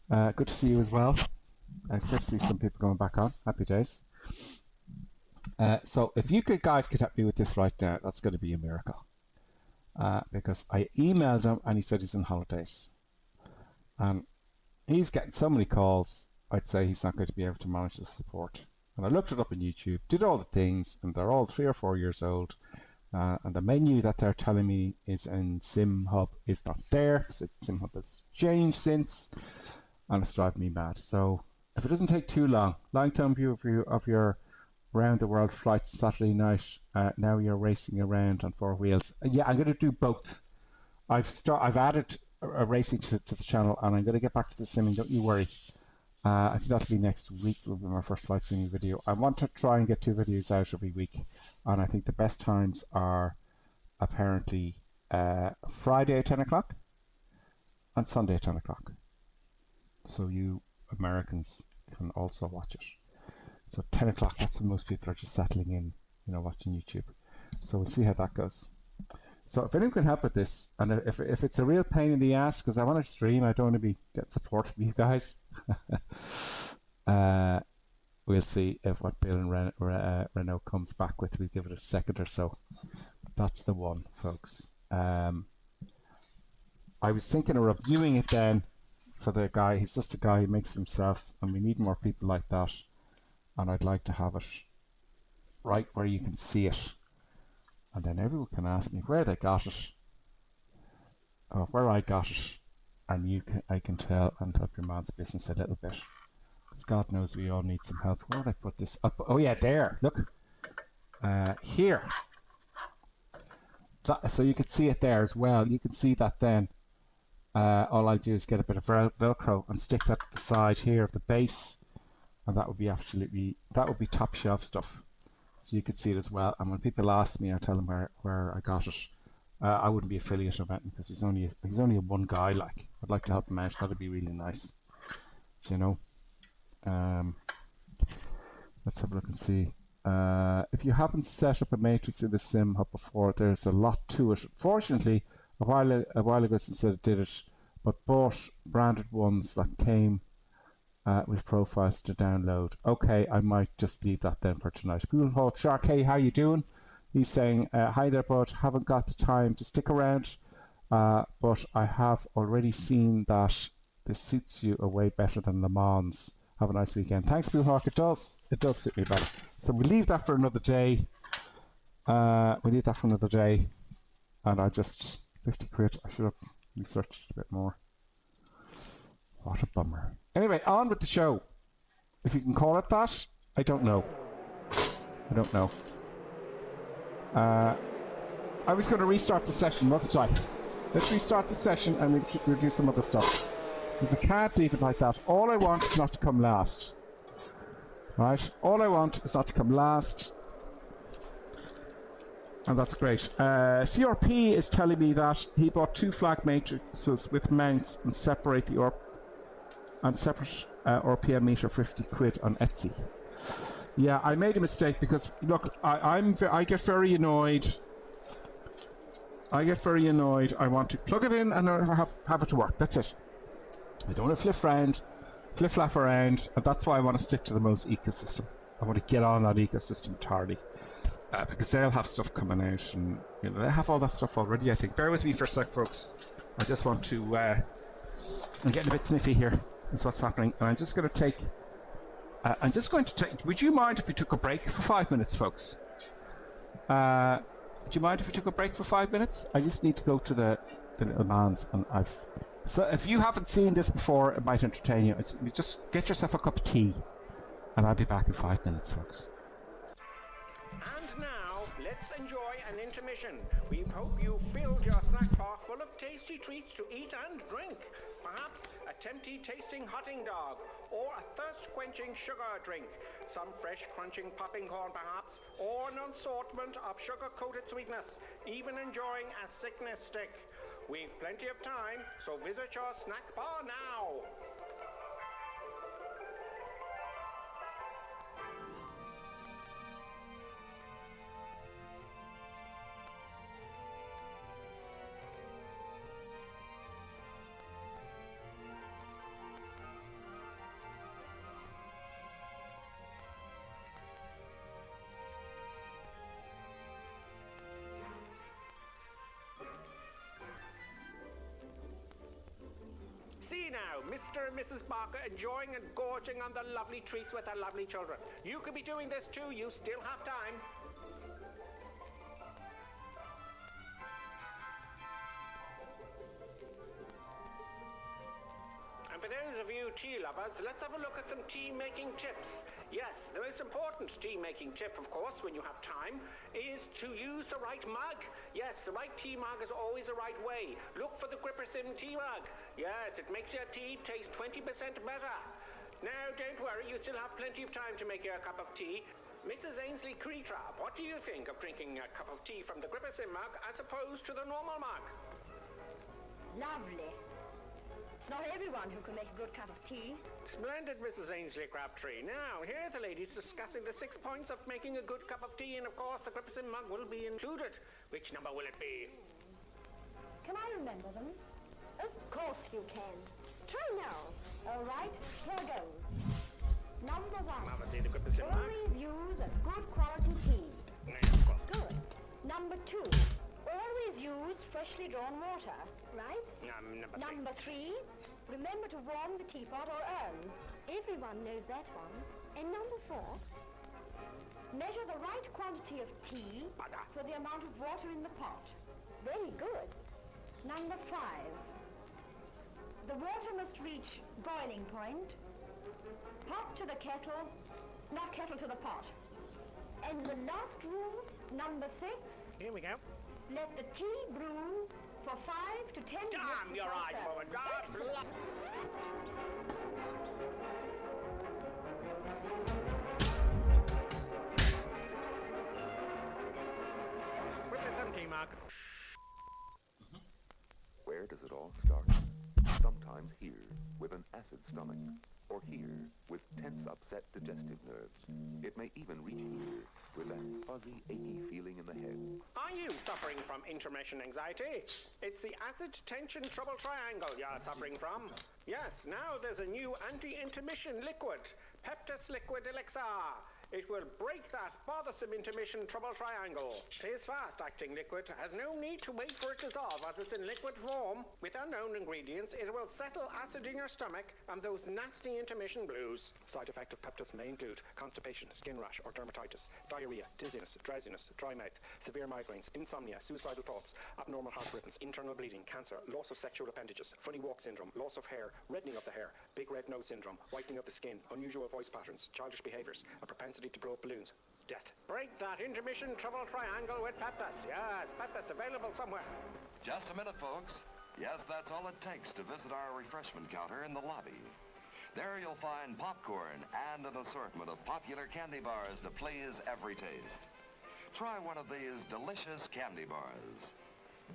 Good to see you as well. Good to see some people going back on. Happy days. So if you guys could help me with this right now, that's going to be a miracle. Because I emailed him and he said he's on holidays. And he's getting so many calls, I'd say he's not going to be able to manage the support. And I looked it up on YouTube, did all the things, and they're all 3 or 4 years old. And the menu that they're telling me is in SimHub is not there, because SimHub has changed since, and it's driving me mad. So if it doesn't take too long, long-term view of your around the world flights Saturday night, now you're racing around on 4 wheels. Yeah, I'm going to do both. I've added a racing to the channel, and I'm going to get back to the simming, don't you worry. I think that'll be next week, will be my first flight simming video. I want to try and get 2 videos out every week, and I think the best times are apparently Friday at 10 o'clock and Sunday at 10 o'clock. So you Americans can also watch it. So 10 o'clock, that's when most people are just settling in, watching YouTube. So we'll see how that goes. So if anyone can help with this, and if it's a real pain in the ass, because I want to stream, I don't want to be get support from you guys. We'll see if what Bill and Renault comes back with. We'll give it a second or so. That's the one, folks. I was thinking of reviewing it then for the guy. He's just a guy who makes himself, and we need more people like that. And I'd like to have it right where you can see it. And then everyone can ask me where they got it, or where I got it, and I can tell and help your man's business a little bit. Because God knows we all need some help. Where did I put this up? Oh yeah, there. Look. Here. So you can see it there as well. You can see that then. All I do is get a bit of Velcro and stick that to the side here of the base. And that would be top shelf stuff. So you could see it as well. And when people ask me, I tell them where I got it. I wouldn't be affiliate of it because he's only a one guy. Like, I'd like to help him out. That'd be really nice. You know. Let's have a look and see. If you haven't set up a matrix in the sim hub before, there's a lot to it. Fortunately, a while ago since I did it, but bought branded ones that came with profiles to download. Okay, I might just leave that then for tonight. People called Shark, hey, how you doing? He's saying, hi there, bud. Haven't got the time to stick around, but I have already seen that this suits you way better than Le Mans. Have a nice weekend. Thanks, Bill Hawk. It does suit me better. So we leave that for another day. And I just 50 quid. I should have researched a bit more. What a bummer. Anyway, on with the show. If you can call it that, I don't know. I was going to restart the session, wasn't I? Let's restart the session and we'll do some other stuff. Because I can't leave it like that. All I want is not to come last. Right? All I want is not to come last. And that's great. CRP is telling me that he bought 2 flag matrices with mounts and separate RPM meter 50 quid on Etsy. Yeah, I made a mistake because look, I get very annoyed. I want to plug it in and have it to work. That's it. I don't want to flip-flap around, and that's why I want to stick to the Mo's ecosystem. I want to get on that ecosystem entirely. Because they'll have stuff coming out, and you know, they have all that stuff already, I think. Bear with me for a sec, folks. I just want to... I'm getting a bit sniffy here, is what's happening. And I'm just going to take... Would you mind if we took a break for 5 minutes, folks? Would you mind if we took a break for 5 minutes? I just need to go to the little man's, and So if you haven't seen this before, it might entertain you. Just get yourself a cup of tea, and I'll be back in 5 minutes, folks. And now, let's enjoy an intermission. We hope you filled your snack bar full of tasty treats to eat and drink. Perhaps a tempting tasting hotting dog, or a thirst-quenching sugar drink. Some fresh crunching popping corn perhaps, or an assortment of sugar-coated sweetness. Even enjoying a sickness stick. We've plenty of time, so visit your snack bar now. See now, Mr. and Mrs. Barker enjoying and gorging on the lovely treats with their lovely children. You could be doing this too, you still have time. And for those of you tea lovers, let's have a look at some tea-making tips. Yes, the most important tea-making tip, of course, when you have time, is to use the right mug. Yes, the right tea mug is always the right way. Look for the GripperSim tea mug. Yes, it makes your tea taste 20% better. Now, don't worry, you still have plenty of time to make your cup of tea. Mrs. Ainsley Creetrap, what do you think of drinking a cup of tea from the GripperSim mug as opposed to the normal mug? Lovely. It's not everyone who can make a good cup of tea. Splendid, Mrs. Ainsley Crabtree. Now, here are the ladies discussing the 6 points of making a good cup of tea, and of course the GripperSim mug will be included. Which number will it be? Can I remember them? Of course you can. Try now. All right, here goes. Number 1. Obviously, the Competizione. Always use a good quality tea. Yeah, of course. Good. Number 2. Always use freshly drawn water. Right? Number 3. Remember to warm the teapot or urn. Everyone knows that one. And number 4. Measure the right quantity of tea for the amount of water in the pot. Very good. Number 5. The water must reach boiling point. Pot to the kettle, not kettle to the pot. And the last rule, number 6. Here we go. Let the tea brew for 5 to 10 minutes. Damn, you're before right, serving. woman. God bless. Where's the 17 mark? Where does it all start? Sometimes here, with an acid stomach, or here, with tense, upset digestive nerves. It may even reach here, with that fuzzy, achy feeling in the head. Are you suffering from intermission anxiety? It's the acid tension trouble triangle you're suffering from. Yes, now there's a new anti-intermission liquid, Peptis Liquid Elixir. It will break that bothersome intermission trouble triangle. It is fast-acting liquid, has no need to wait for it to dissolve as it's in liquid form. With unknown ingredients, it will settle acid in your stomach and those nasty intermission blues. Side effect of Peptis may include constipation, skin rash or dermatitis, diarrhea, dizziness, drowsiness, dry mouth, severe migraines, insomnia, suicidal thoughts, abnormal heart rhythms, internal bleeding, cancer, loss of sexual appendages, funny walk syndrome, loss of hair, reddening of the hair, big red nose syndrome, whitening of the skin, unusual voice patterns, childish behaviors, a propensity to blow up balloons, death. Break that intermission trouble triangle with Peptis. Yes, Peptis available somewhere. Just a minute, folks. Yes, that's all it takes to visit our refreshment counter in the lobby. There you'll find popcorn and an assortment of popular candy bars to please every taste. Try one of these delicious candy bars.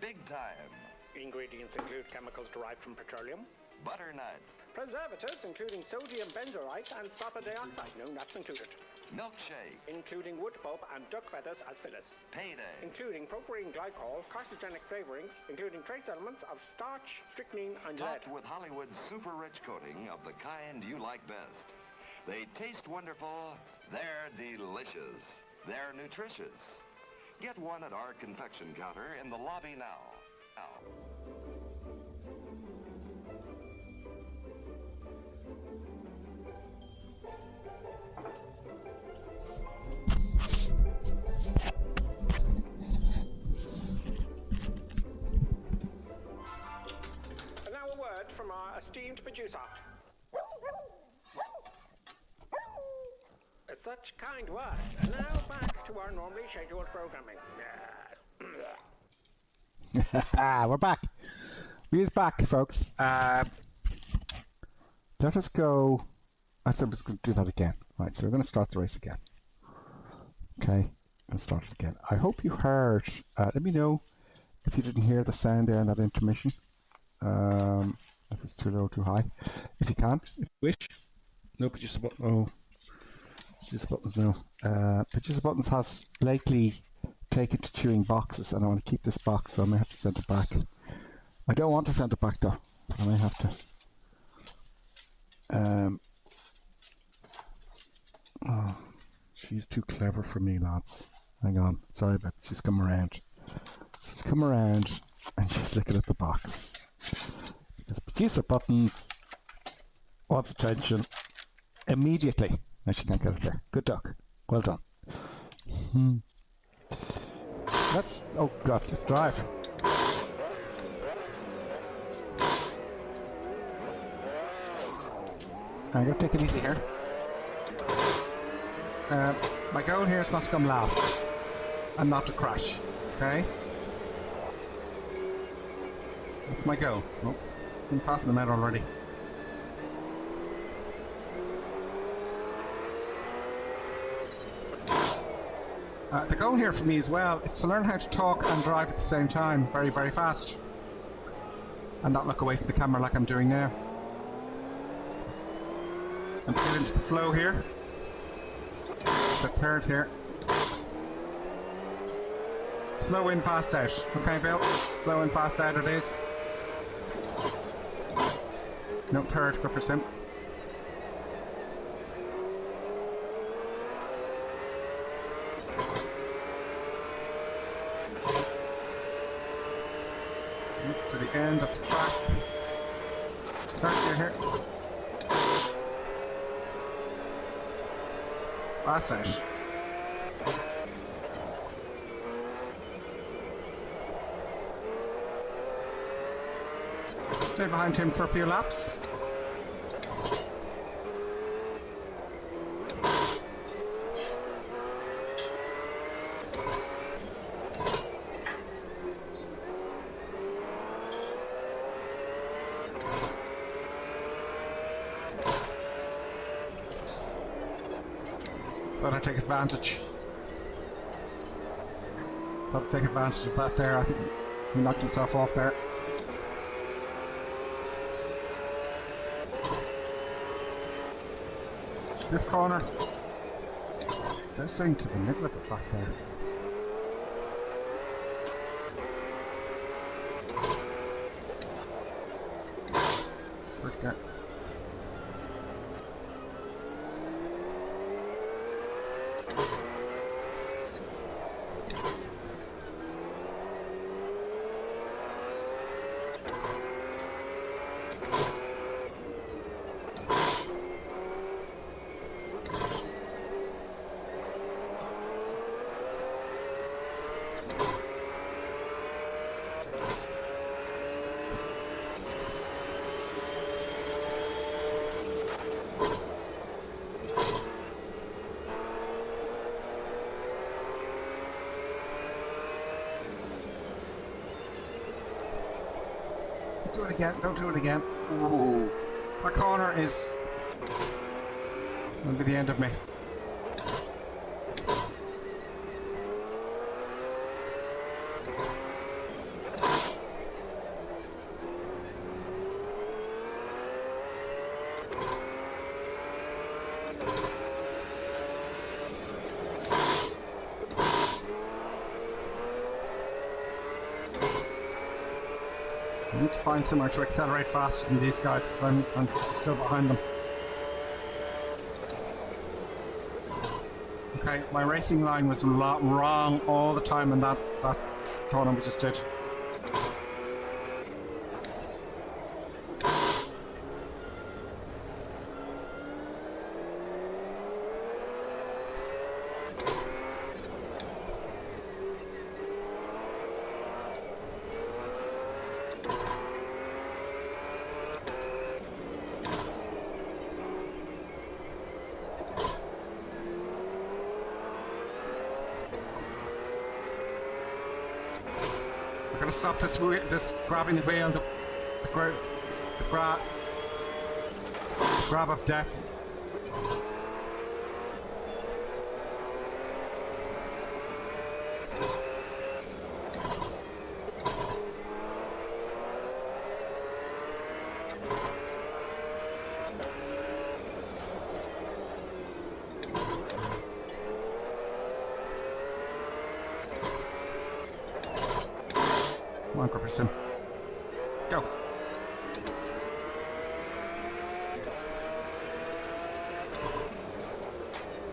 Big time. Ingredients include chemicals derived from petroleum, Butternut, preservatives including sodium benzoate and sulfur dioxide, no nuts included, milkshake, including wood pulp and duck feathers as fillers, payday, including propylene glycol, carcinogenic flavorings, including trace elements of starch, strychnine and lead. topped with Hollywood's super-rich coating of the kind you like best. They taste wonderful, they're delicious, they're nutritious. Get one at our confection counter in the lobby now. And now a word from our esteemed producer. Such kind words. And now back to our normally scheduled programming. We're back. We's back, folks. Let us go. I said I was going to do that again. Right, so we're going to start the race again. Okay, going to start it again. I hope you heard. Let me know if you didn't hear the sound there in that intermission. If it's too low or too high. If you can, if you wish. No, producer button. Oh, producer buttons. No. Producer buttons has lately taken to chewing boxes, and I want to keep this box, so I may have to send it back. I don't want to send it back though. I may have to. Oh, she's too clever for me, lads. Hang on. Sorry about it. She's come around. She's come around and she's looking at the box. Because producer buttons wants attention immediately. Now she can't get it there. Good dog. Well done. Let's. Oh God, let's drive. I'm going to take it easy here. My goal here is not to come last and not to crash, okay? That's my goal. Oh, I'm passing them out already. The goal here for me as well is to learn how to talk and drive at the same time very, very fast. And not look away from the camera like I'm doing now. And to get into the flow here. Prepared here. Slow in, fast out. Okay, Bill? Slow in, fast out it is. No third, gripper sim. To the end of the track. Third gear here. Fast out. Stay behind him for a few laps. Thought I'd take advantage. Thought I'd take advantage of that there. I think he knocked himself off there. This corner. They're swinging to the middle of the track there. Right there. Do it again, don't do it again. Ooh. That corner is going to be the end of me. I need to find somewhere to accelerate faster than these guys because I'm still behind them. Okay, my racing line was wrong all the time in that corner we just did. I'm gonna stop this grabbing the wheel, the grab of death. Come on, Gripperson. Go.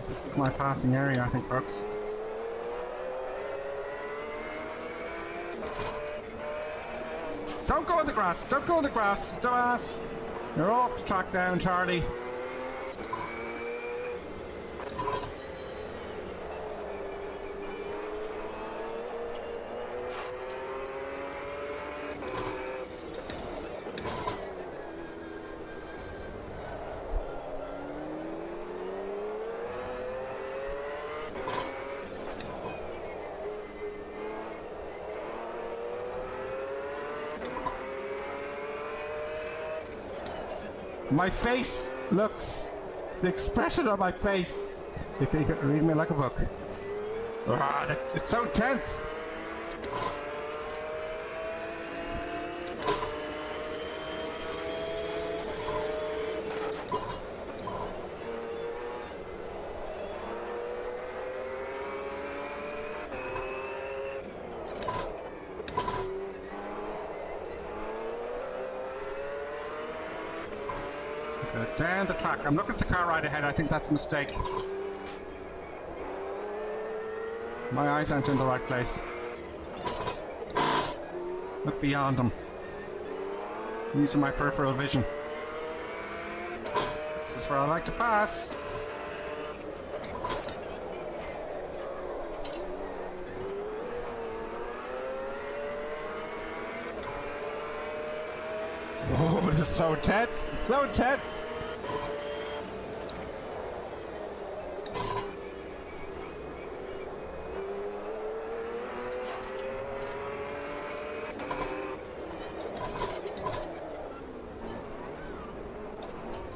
This is my passing area, I think, folks. Don't go in the grass! Don't go in the grass, dumbass! You're off the track now, Charlie. My face looks, the expression on my face. You can read me like a book. Ah, it's so tense. Down the track. I'm looking at the car right ahead. I think that's a mistake. My eyes aren't in the right place. Look beyond them. I'm using my peripheral vision. This is where I like to pass. Oh, this is so tense. It's so tense.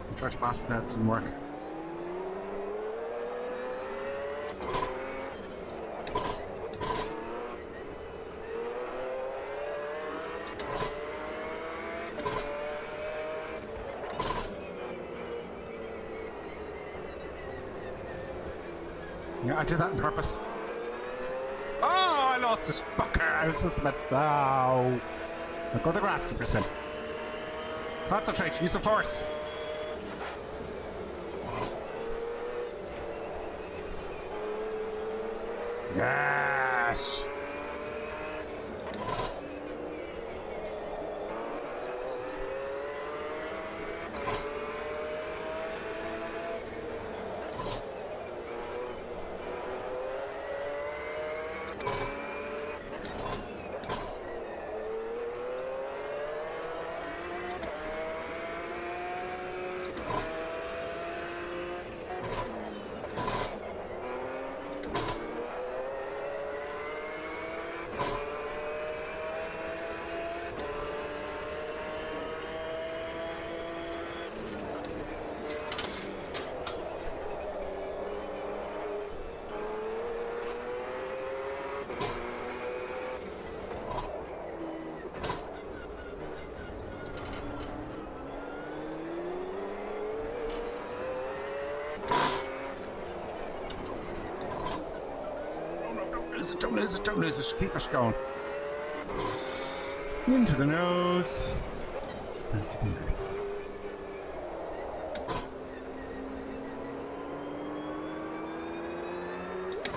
I tried to pass it there, it didn't work. Yeah, I did that on purpose. Oh, I lost this fucker. I was just about... Oh. Look, go to the grass, keep yourself. Concentrate, use the force. Yes. Don't lose it, don't lose it. Keep us going. Into the nose. Into the mouth.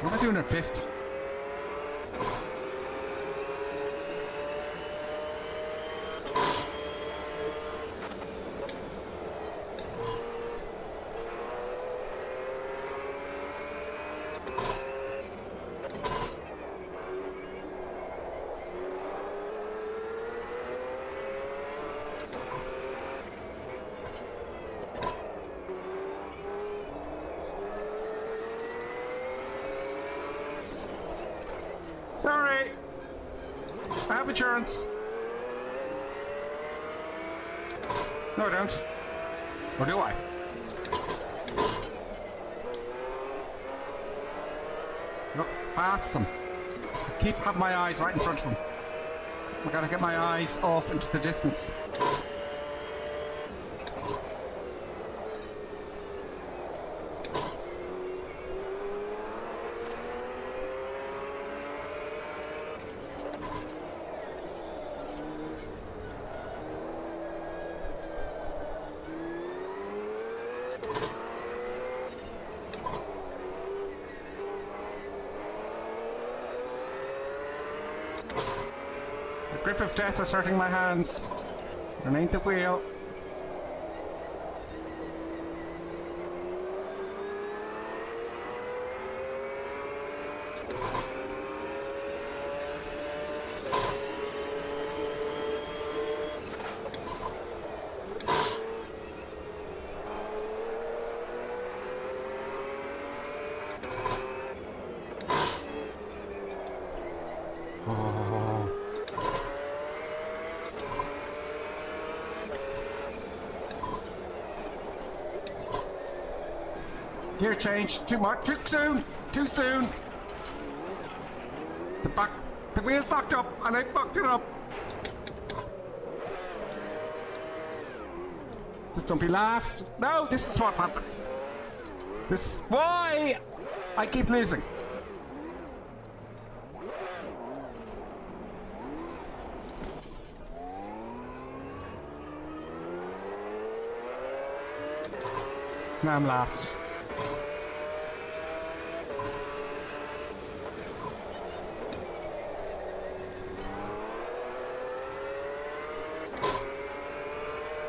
What am I doing in fifth? Sorry. I have insurance. No, I don't. Or do I? Look, past them. I keep having my eyes right in front of them. I gotta get my eyes off into the distance. The grip of death is hurting my hands. It ain't the wheel. Oh. Gear change. Too much. Too soon. Too soon. The wheel fucked up and I fucked it up. Just don't be last. No, this is what happens. This is why I keep losing. Now I'm last.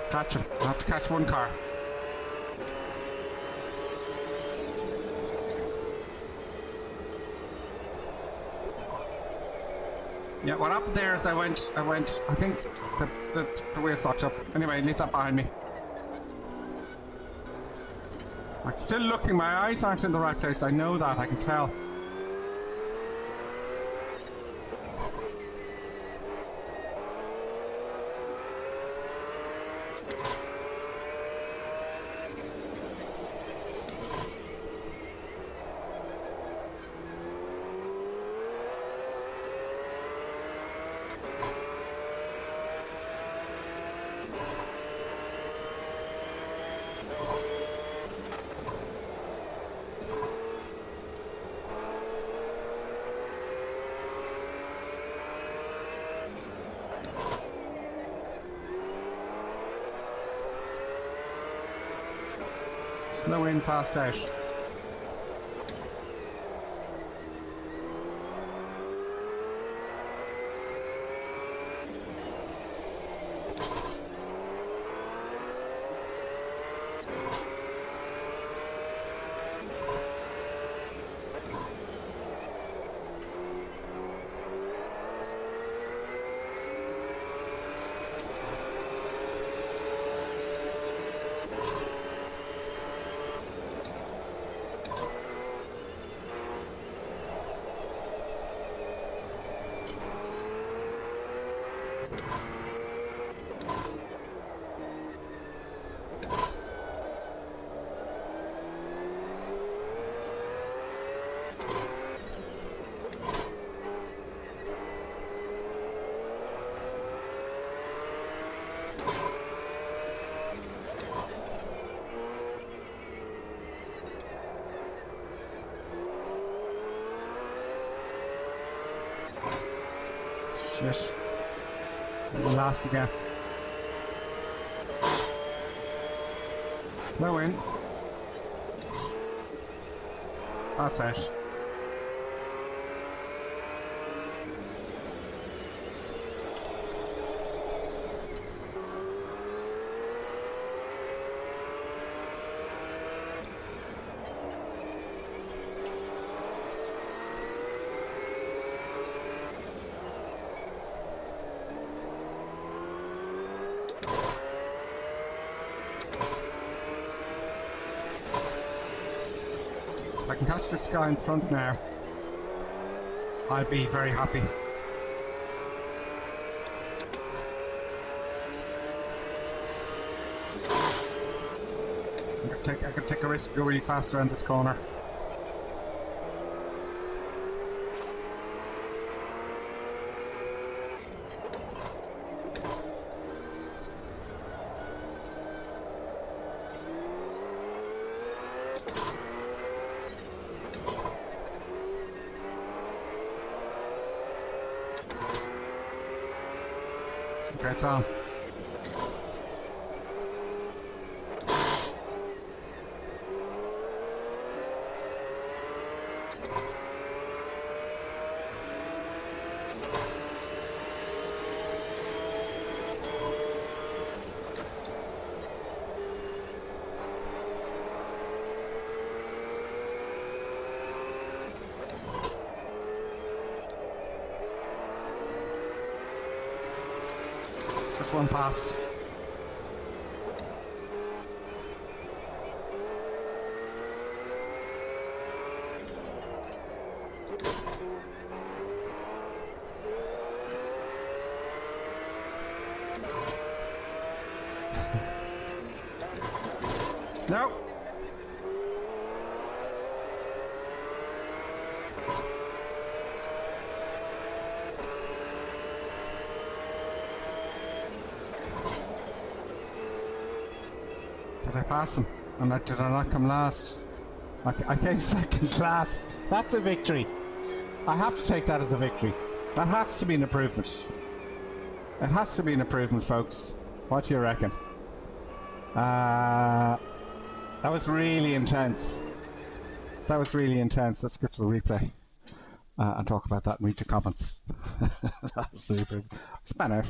Catch him. I have to catch one car. Yeah, what happened there is I went, I think the wheel locked up. Anyway, leave that behind me. I'm still looking, my eyes aren't in the right place, I know that, I can tell. Slow in, fast out. Shit. Last again. Slow in. Pass out. If I can catch this guy in front now, I'll be very happy. I could take a risk, go really fast around this corner. Okay, it's on. Just one pass. No. Did I pass him? And did I not come last? I came second last. That's a victory. I have to take that as a victory. That has to be an improvement. It has to be an improvement, folks. What do you reckon? That was really intense. That was really intense. Let's get to the replay and talk about that and read your comments. That's super. Span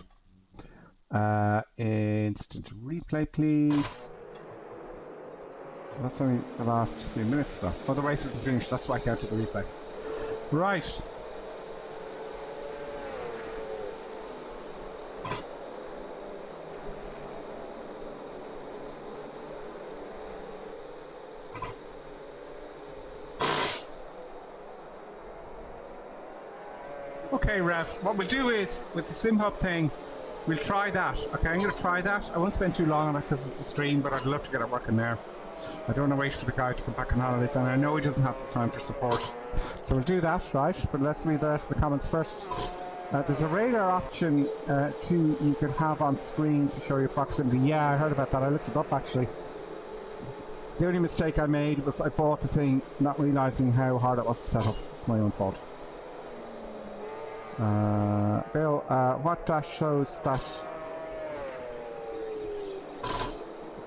out. Instant replay, please. That's only the last few minutes, though. Oh, the race isn't finished. That's why I counted the replay. Right. Okay, Rev, what we'll do is, with the SimHub thing, we'll try that. Okay, I'm going to try that. I won't spend too long on it because it's a stream, but I'd love to get it working there. I don't want to wait for the guy to come back on holidays, and I know he doesn't have the time for support. So we'll do that, right? But let's read the rest of the comments first. There's a radar option too you can have on screen to show your proximity. Yeah, I heard about that. I looked it up, actually. The only mistake I made was I bought the thing not realising how hard it was to set up. It's my own fault. Bill, what dash shows that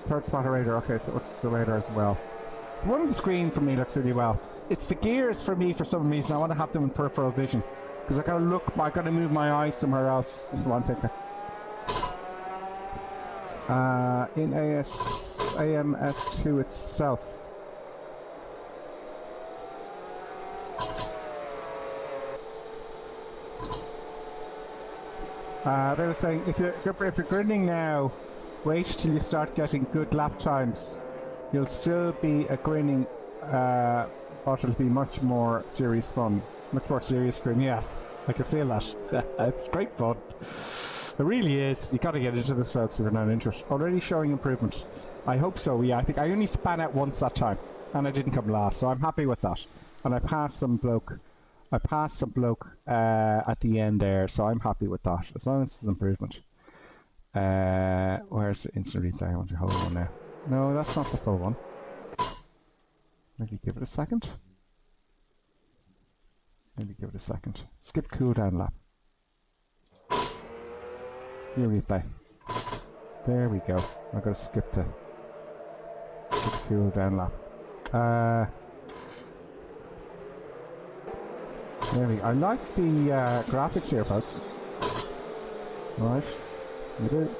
third spotter radar? Okay, so what's the radar as well? The one on the screen for me looks really well. It's the gears for me for some reason. I want to have them in peripheral vision because I gotta look. I gotta move my eyes somewhere else. That's what I'm thinking. In AMS2 itself. They were saying if you're grinning now, wait till you start getting good lap times. You'll still be a grinning, but it'll be much more serious fun. Much more serious grin. Yes, I can feel that. It's great fun. It really is. You got to get into this, folks, if you're not interested. Already showing improvement. I hope so. Yeah, I think I only span out once that time, and I didn't come last, so I'm happy with that. And I passed some bloke. at the end there, so I'm happy with that, as long as it's improvement. Where's the instant replay? I want to hold one now. No, that's not the full one. Maybe give it a second. Skip cooldown lap. Here replay. There we go. I've got to skip the cooldown lap. There we go. I like the graphics here, folks. Right. You do.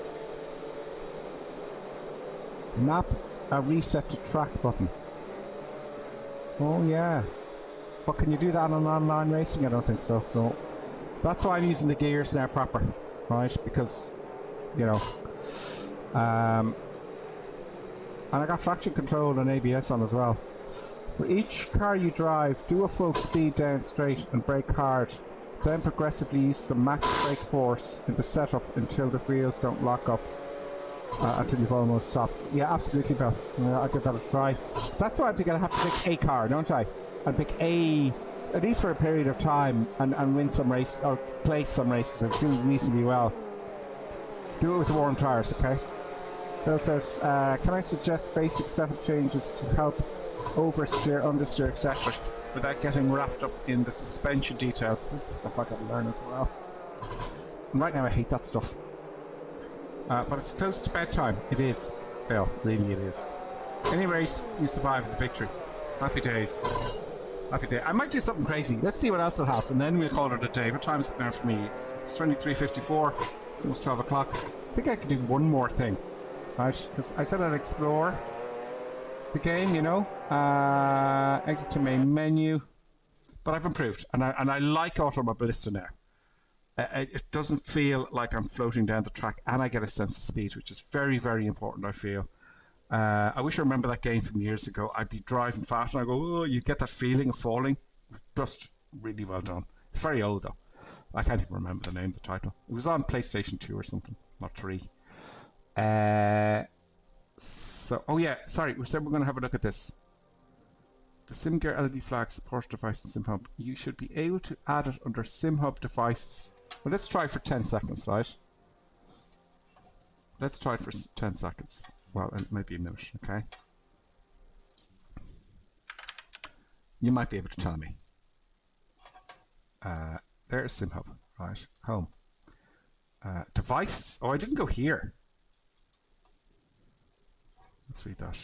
Map a reset to track button. Oh yeah. But can you do that on online racing? I don't think so. So that's why I'm using the gears now proper. Right? Because, you know. And I got traction control and ABS on as well. For each car you drive, do a full speed down straight and brake hard. Then progressively use the max brake force in the setup until the wheels don't lock up. Until you've almost stopped. Yeah, absolutely, Bill. I'll give that a try. That's why I'm thinking I have to pick a car, don't I? And pick at least for a period of time, and win some races, or place some races, and do reasonably well. Do it with warm tires, okay? Bill says, can I suggest basic setup changes to help oversteer, understeer, etc. without getting wrapped up in the suspension details? This is stuff I gotta learn as well. And right now I hate that stuff. But it's close to bedtime. It is, Bill. Really it is. Any race you survive is a victory. Happy days. Happy day. I might do something crazy. Let's see what else it has, and then we'll call it a day. What time is it now for me? It's 23:54. It's almost 12 o'clock. I think I could do one more thing. Right? Because I said I'd explore the game, you know. Exit to main menu. But I've improved, and I like Automobilista now. It doesn't feel like I'm floating down the track, and I get a sense of speed, which is very, very important, I feel. I wish I remember that game from years ago. I'd be driving fast, and I go, oh, you get that feeling of falling. Just really well done. It's very old, though. I can't even remember the name of the title. It was on PlayStation 2 or something, not 3. So, oh yeah, sorry, we said we're going to have a look at this. The SimGear LED flag supports devices in SimHub. You should be able to add it under SimHub devices. Well, let's try for 10 seconds, right? Let's try it for 10 seconds. Well, maybe a minute, okay? You might be able to tell me. There's SimHub, right? Home. Devices. Oh, I didn't go here. Let's read that.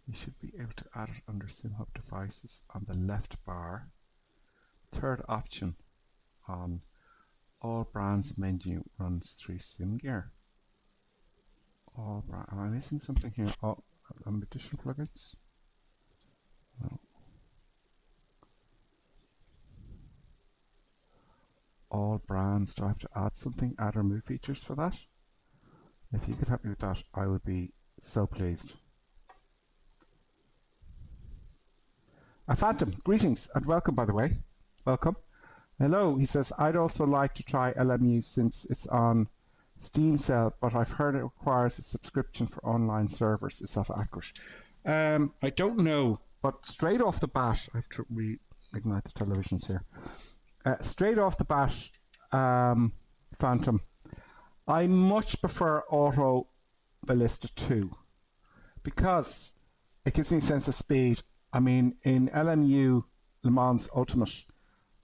You should be able to add it under SimHub devices on the left bar. Third option on all brands menu runs through SimGear. All brand. Am I missing something here? Oh, additional plugins. No. All brands. Do I have to add something? Add or remove features for that? If you could help me with that, I would be so pleased. Phantom, greetings and welcome, by the way. Welcome. Hello, he says, I'd also like to try LMU since it's on Steam sale, but I've heard it requires a subscription for online servers. Is that accurate? I don't know, but straight off the bat, I have to reignite the televisions here. Straight off the bat, Phantom, I much prefer Automobilista 2 because it gives me a sense of speed. I mean, in LMU Le Mans Ultimate,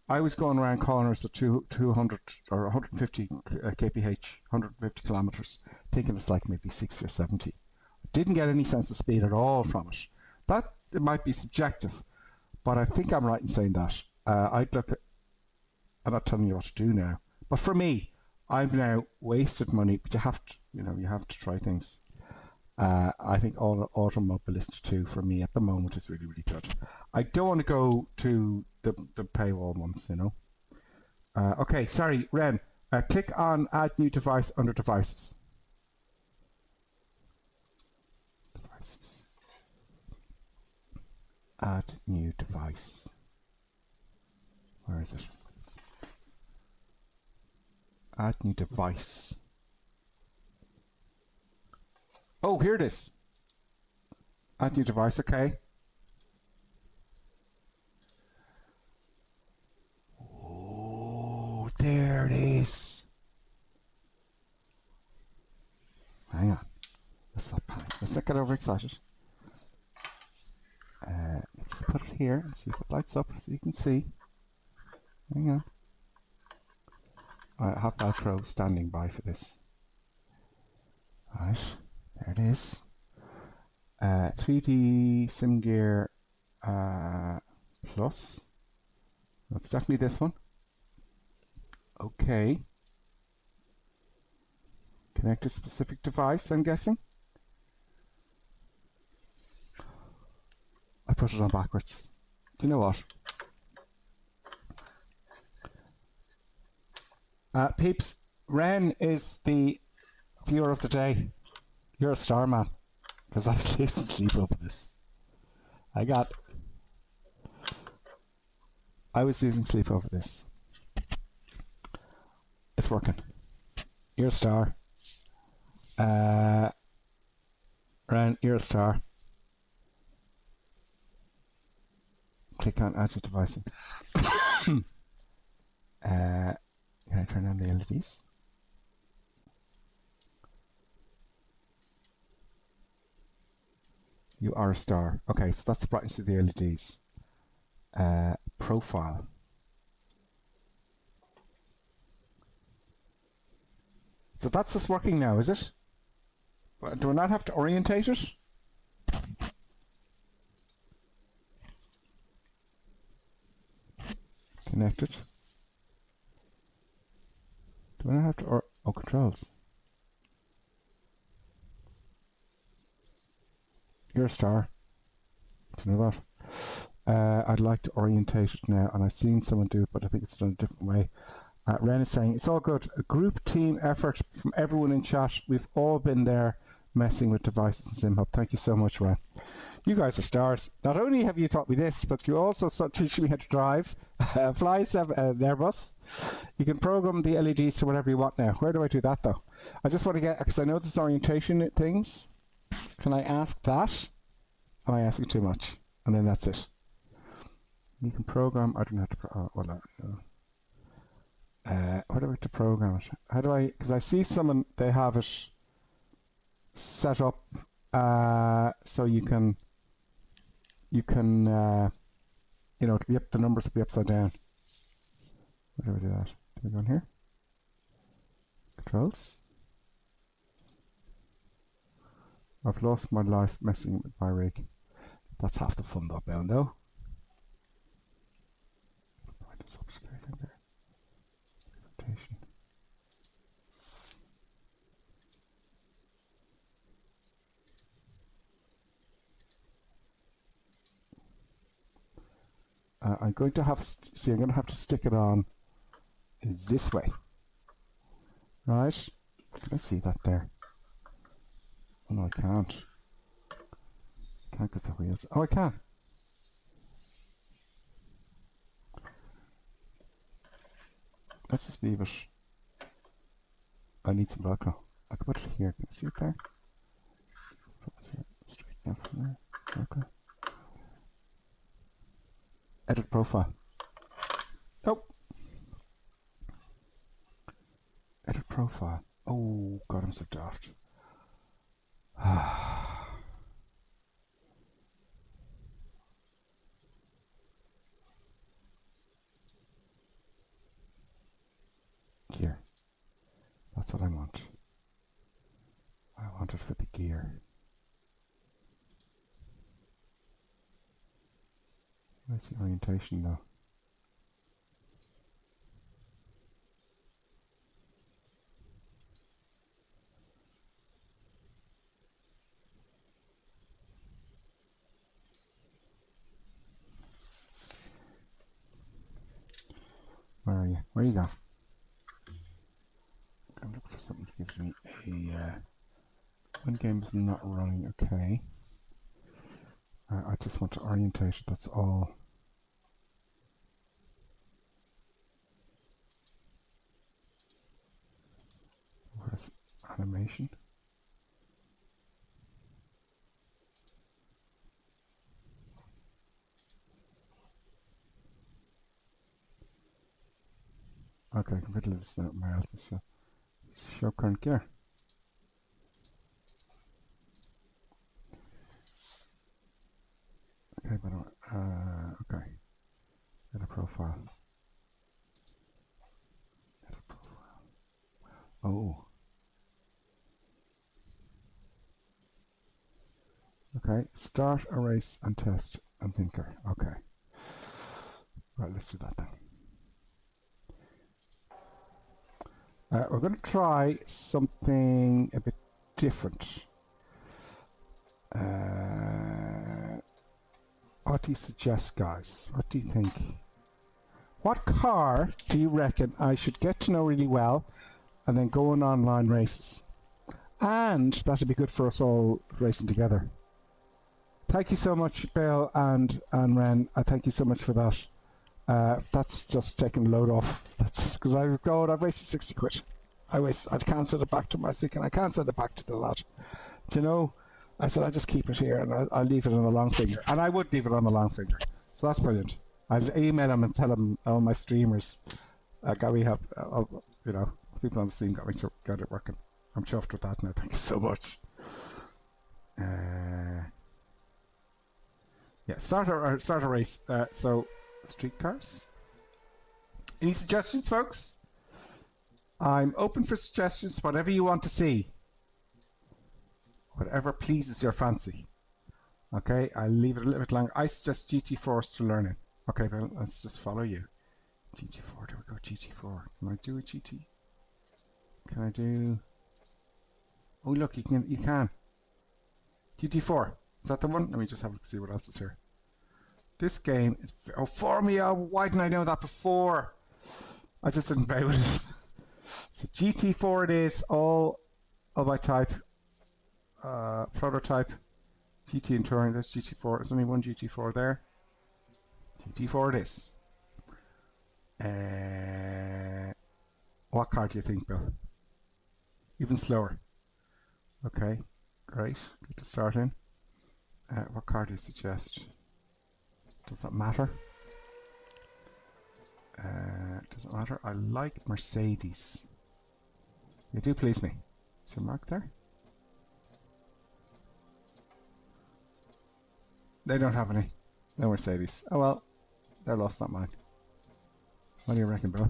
I was going around corners at 200 or 150 kph, 150 kilometers, thinking it's like maybe 60 or 70. I didn't get any sense of speed at all from it. That it might be subjective, but I think I'm right in saying that. I'd look at, I'm not telling you what to do now, but for me, I've now wasted money, but you have to, you have to try things. I think Automobilista 2 for me at the moment is really, really good. I don't want to go to the paywall ones, Okay, sorry, Ren. Click on Add New Device under Devices. Devices. Add New Device. Where is it? Add New Device. Oh, here it is. Add New Device, okay. Oh, there it is. Hang on. Let's not panic. Let's not get overexcited. Let's just put it here and see if it lights up so you can see. Hang on. I have Velcro standing by for this. Alright. There it is. 3D SimGear Plus. That's definitely this one. Okay. Connect a specific device, I'm guessing. I put it on backwards. Do you know what? Peeps, Ren is the viewer of the day. You're a star, man. Because I was losing sleep over this. I was losing sleep over this. It's working. You're a star. Ren, you're a star. Click on Add Your Device. Can I turn on the LEDs? You are a star. Okay, so that's the brightness of the LEDs. Profile. So that's just working now, is it? Do I not have to orientate it? Connect it. Do I not have to controls? You're a star. Do you know that? I'd like to orientate it now, and I've seen someone do it, but I think it's done a different way. Ren is saying, it's all good. A group team effort from everyone in chat. We've all been there messing with devices in SimHub. Thank you so much, Ren. You guys are stars. Not only have you taught me this, but you also teach me how to drive, fly an Airbus. You can program the LEDs to whatever you want now. Where do I do that, though? I just want to get, because I know this orientation things. Can I ask that? Am I asking too much? And then that's it. You can program. I don't have to. Where do I have to program it? How do I? Because I see someone, they have it set up so you can it'll be up. The numbers will be upside down. Where do I do that? Do we go in here? Controls. I've lost my life messing with my rig. That's half the fun though, Bill, no? Find a substrate in there. Presentation. I'm going to have see. I'm going to have to stick it on this way, right? Can I see that there? Oh no, I can't. Can't because the wheels. Oh, I can. Let's just leave it. I need some Velcro. I can put it here. Can you see it there? Put it here. Straight down from there. Velcro. Edit profile. Nope. Edit profile. Oh god, I'm so daft. Gear. That's what I want. I want it for the gear. Where's the orientation though? Where are you? Where are you going? I'm looking for something that gives me a when game is not running. Okay. I just want to orientate it, that's all. Where's animation? Okay, I can riddle this now. So show current gear. Okay, but okay. Edit profile. Edit profile. Oh. Okay. Start, erase, and test, and thinker. Okay. Right, let's do that then. We're going to try something a bit different. What do you suggest, guys? What do you think? What car do you reckon I should get to know really well and then go on online races? And that'd be good for us all racing together. Thank you so much, Bill and Ren. Thank you so much for that. That's just taking a load off. That's because I've wasted 60 quid. I can't send it back to my sick and I can't send it back to the lad. Do you know? I said I'll just keep it here and I'll leave it on a long finger. And I would leave it on a long finger. So that's brilliant. I'll email him and tell him all my streamers we have, you know, people on the stream got it working. I'm chuffed with that now. Thank you so much. Yeah, start a race. So streetcars. Any suggestions, folks? I'm open for suggestions. Whatever you want to see. Whatever pleases your fancy. Okay, I'll leave it a little bit longer. I suggest GT4s to learning. Okay, well, let's just follow you. GT4, there we go, GT4. Can I do a GT? Can I do... Oh look, you can. GT4, is that the one? Let me just have a look, see what else is here. This game is... Oh, Formula, why didn't I know that before? I just didn't play with it. So GT4 it is, all of my type. Prototype, GT and Touring, there's GT4, there's only one GT4 there. GT4 it is. What car do you think, Bill? Even slower. Okay, great, good to start in. What car do you suggest? Does that matter? Doesn't matter. I like Mercedes. They do please me. Is there a mark there? They don't have any. No Mercedes. Oh well, they're lost, not mine. What do you reckon, Bill?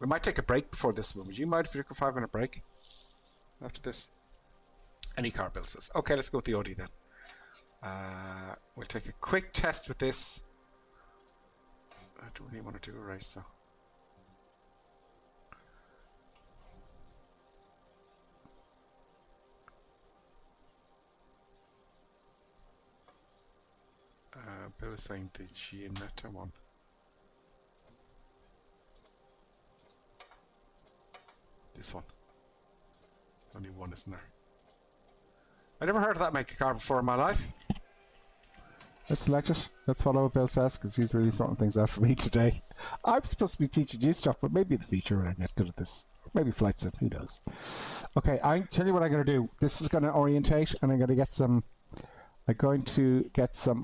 We might take a break before this one. Would you mind if we took a 5-minute break after this? Any car bill says. Okay, let's go with the Audi then. We'll take a quick test with this. I don't really want to do a race though. Bill was saying the Giannetta one. This one. Only one, isn't there? I never heard of that make a car before in my life. Let's select it. Let's follow what Bill says, because he's really sorting things out for me today. I'm supposed to be teaching you stuff, but maybe in the future when I get good at this. Maybe flight sim, who knows. Okay, I tell you what I'm going to do. This is going to orientate, and I'm going to get some... I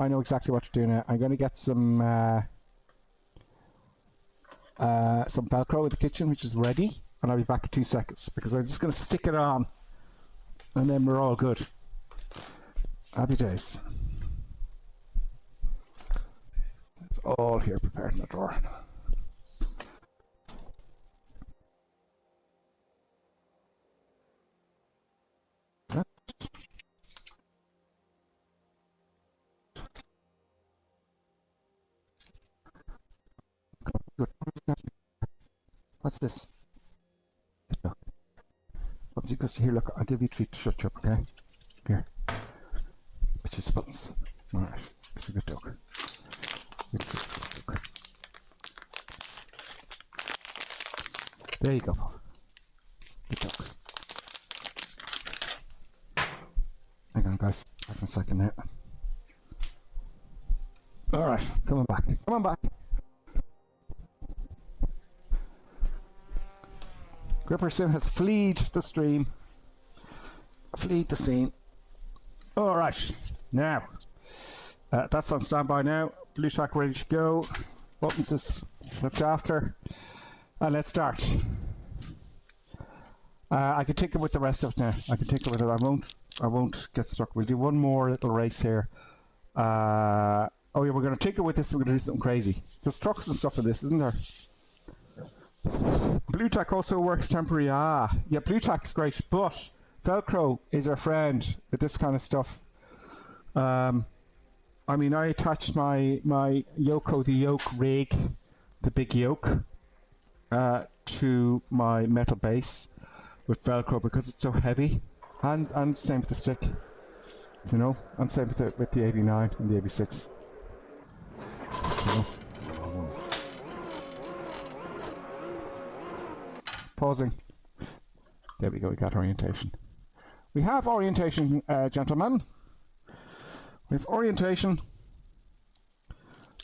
know exactly what to do now. I'm going to get some Velcro in the kitchen, which is ready, and I'll be back in 2 seconds, because I'm just going to stick it on, and then we're all good. Happy days. It's all here prepared in the drawer. What's this? What's it? Here, look, I'll give you a treat to shut you up, okay? Here. Which is buttons. Alright, it's a good dog. There you go. Good dog. Hang on, guys. Back in a second now. Alright, come on back. Come on back. Gripper Sim has fleed the stream. Fleed the scene. Alright, now. That's on standby now. Blue track ready to go. Buttons is looked after. And let's start. I can tinker with the rest of it now. I can tinker with it. I won't get stuck. We'll do one more little race here. Oh yeah, we're going to tinker with this. We're going to do something crazy. There's trucks and stuff in this, isn't there? Blue tack also works temporary. Yeah, blue tack is great, but Velcro is our friend with this kind of stuff. I mean, I attached my Yoko, the yoke rig, the big yoke, to my metal base with Velcro because it's so heavy, and same with the stick, you know, and same with the 89 and the 86. You know? Pausing. There we go, we got orientation. We have orientation, gentlemen. We have orientation.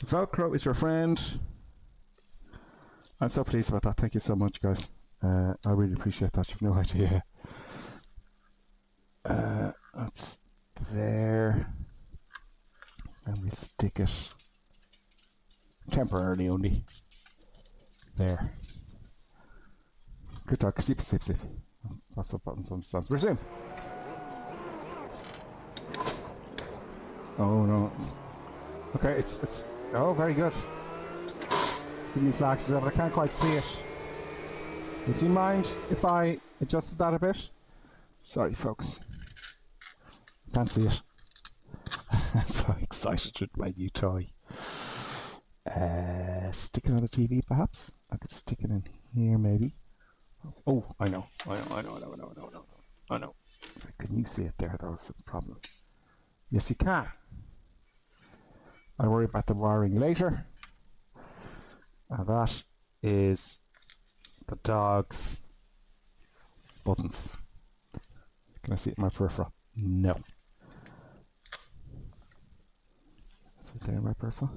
Velcro is your friend. I'm so pleased about that. Thank you so much, guys. I really appreciate that. You've no idea. That's there. And we stick it temporarily only. There. Good talk. Sleep. That's the button sometimes. Resume. Oh no. Okay, it's oh, very good. It's giving me flashes there, but I can't quite see it. Would you mind if I adjusted that a bit? Sorry, folks. Can't see it. I'm so excited with my new toy. Stick it on the TV, perhaps? I could stick it in here, maybe. Oh, I know. Can you see it there? That was the problem. Yes, you can. I'll worry about the wiring later. And that is the dog's buttons. Can I see it in my peripheral? No. Is it there in my peripheral?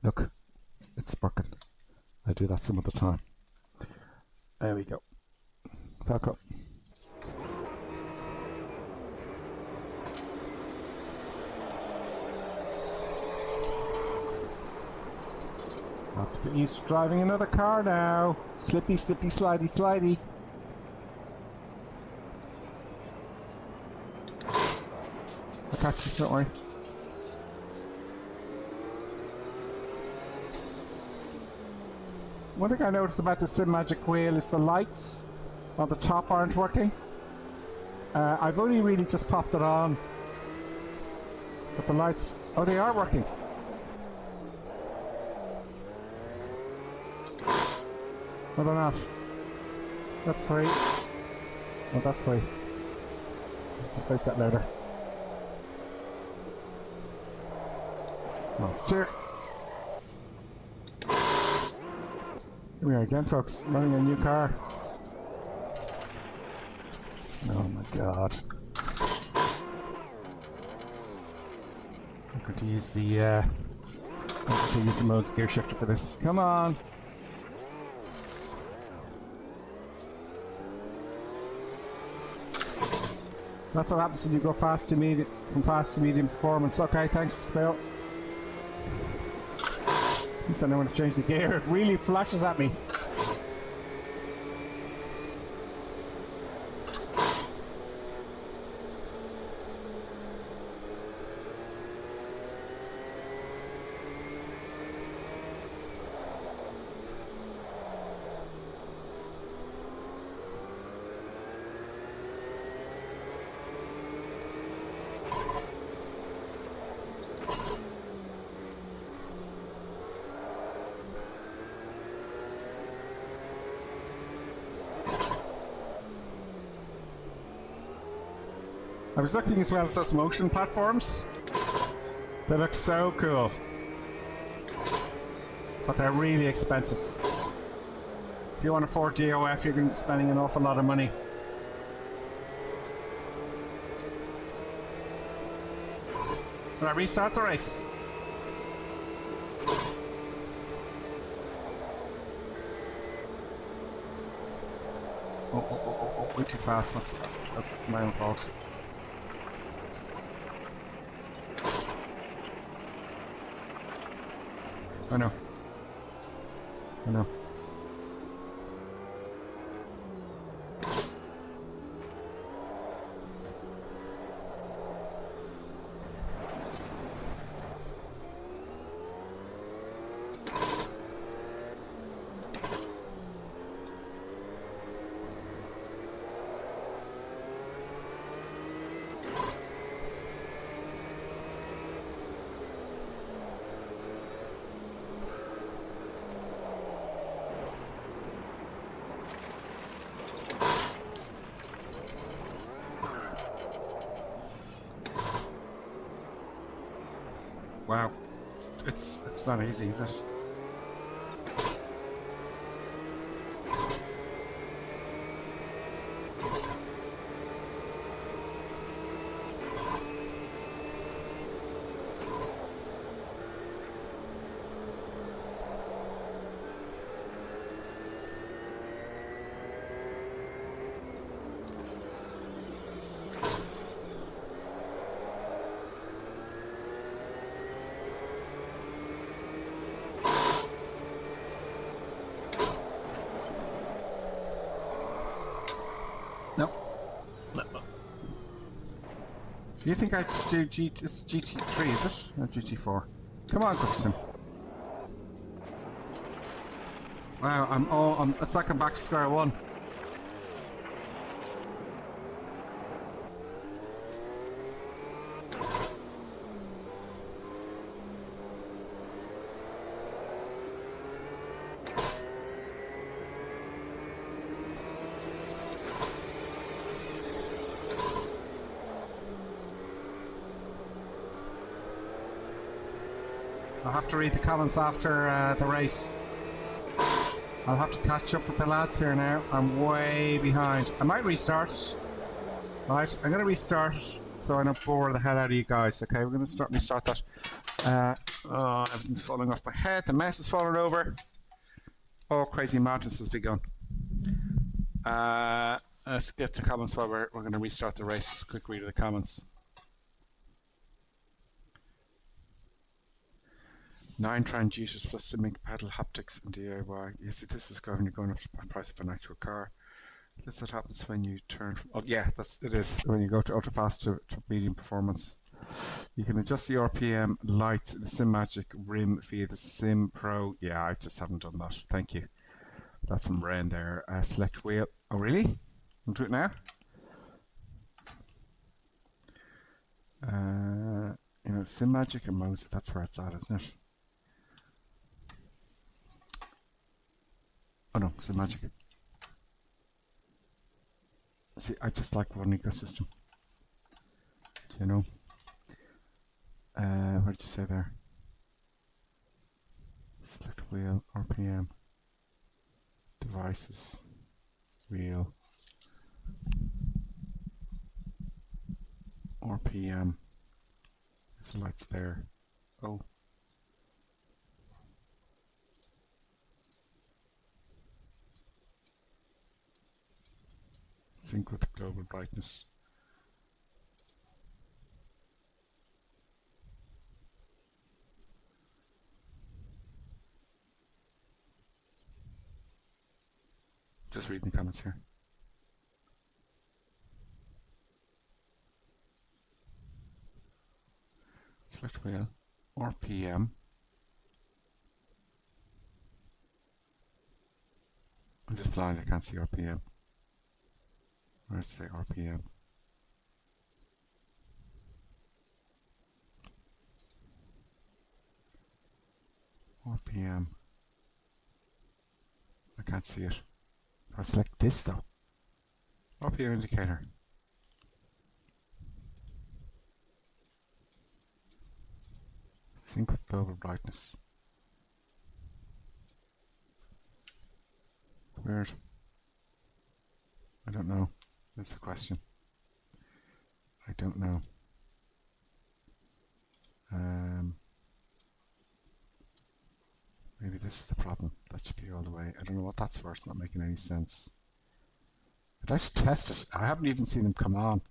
Look, it's broken. I do that some of the time. There we go. Velcro. I have to get used to driving another car now. Slippy, slidey. I'll catch you, don't worry. one thing I noticed about the Sim Magic wheel is the lights on the top aren't working. I've only really just popped it on, but the lights, oh, they are working. No, they're not. That's 3. Oh, that's 3. I'll place that later. Let's steer. Here we are again, folks. Running a new car. Oh my god. I'm going to use the Mode's gear shifter for this. Come on! That's what happens when you go fast to medium, from fast to medium performance. Okay, thanks, Bill. At least I know when to change the gear. It really flashes at me. I was looking as well at those motion platforms. They look so cool. But they're really expensive. If you want to afford DOF, you're going to be spending an awful lot of money. Will I restart the race? Oh, way too fast. That's my own fault. I know. I know. Wow, it's not easy, is it? Do you think I should do GT3, is it? Or GT4? Come on, Gibson. Wow, it's like I'm back to square one. I'll have to read the comments after the race. I'll have to catch up with the lads here now. I'm way behind. I might restart it. Right, I'm going to restart it so I don't bore the hell out of you guys. Okay, we're going to restart that. Everything's falling off my head. The mess is falling over. Oh, crazy madness has begun. Let's get to comments while we're going to restart the race. Just a quick read of the comments. 9 transducers plus simming pedal haptics and DIY. You see, this is going up to the price of an actual car. This what happens when you turn from, oh yeah, it is when you go to ultra fast to medium performance. You can adjust the RPM lights, the Sim Magic rim via the Sim Pro. Yeah, I just haven't done that. Thank you. That's some rain there. Select wheel. Oh, really? We'll do it now? You know, Sim Magic and Mose, that's where it's at, isn't it? Oh no, Sim Magic. See, I just like one ecosystem. Do you know? What did you say there? Select wheel, RPM, devices, wheel, RPM. There's the lights there. Oh. Sync with global brightness. Just reading the comments here. Select wheel, RPM. I'm just blind, I can't see RPM. Where does it say RPM? RPM. I can't see it. If I select this though. RPM indicator. Sync with global brightness. Weird. I don't know. That's the question. I don't know. Maybe this is the problem. That should be all the way. I don't know what that's for. It's not making any sense. I'd like to test it. I haven't even seen them come on.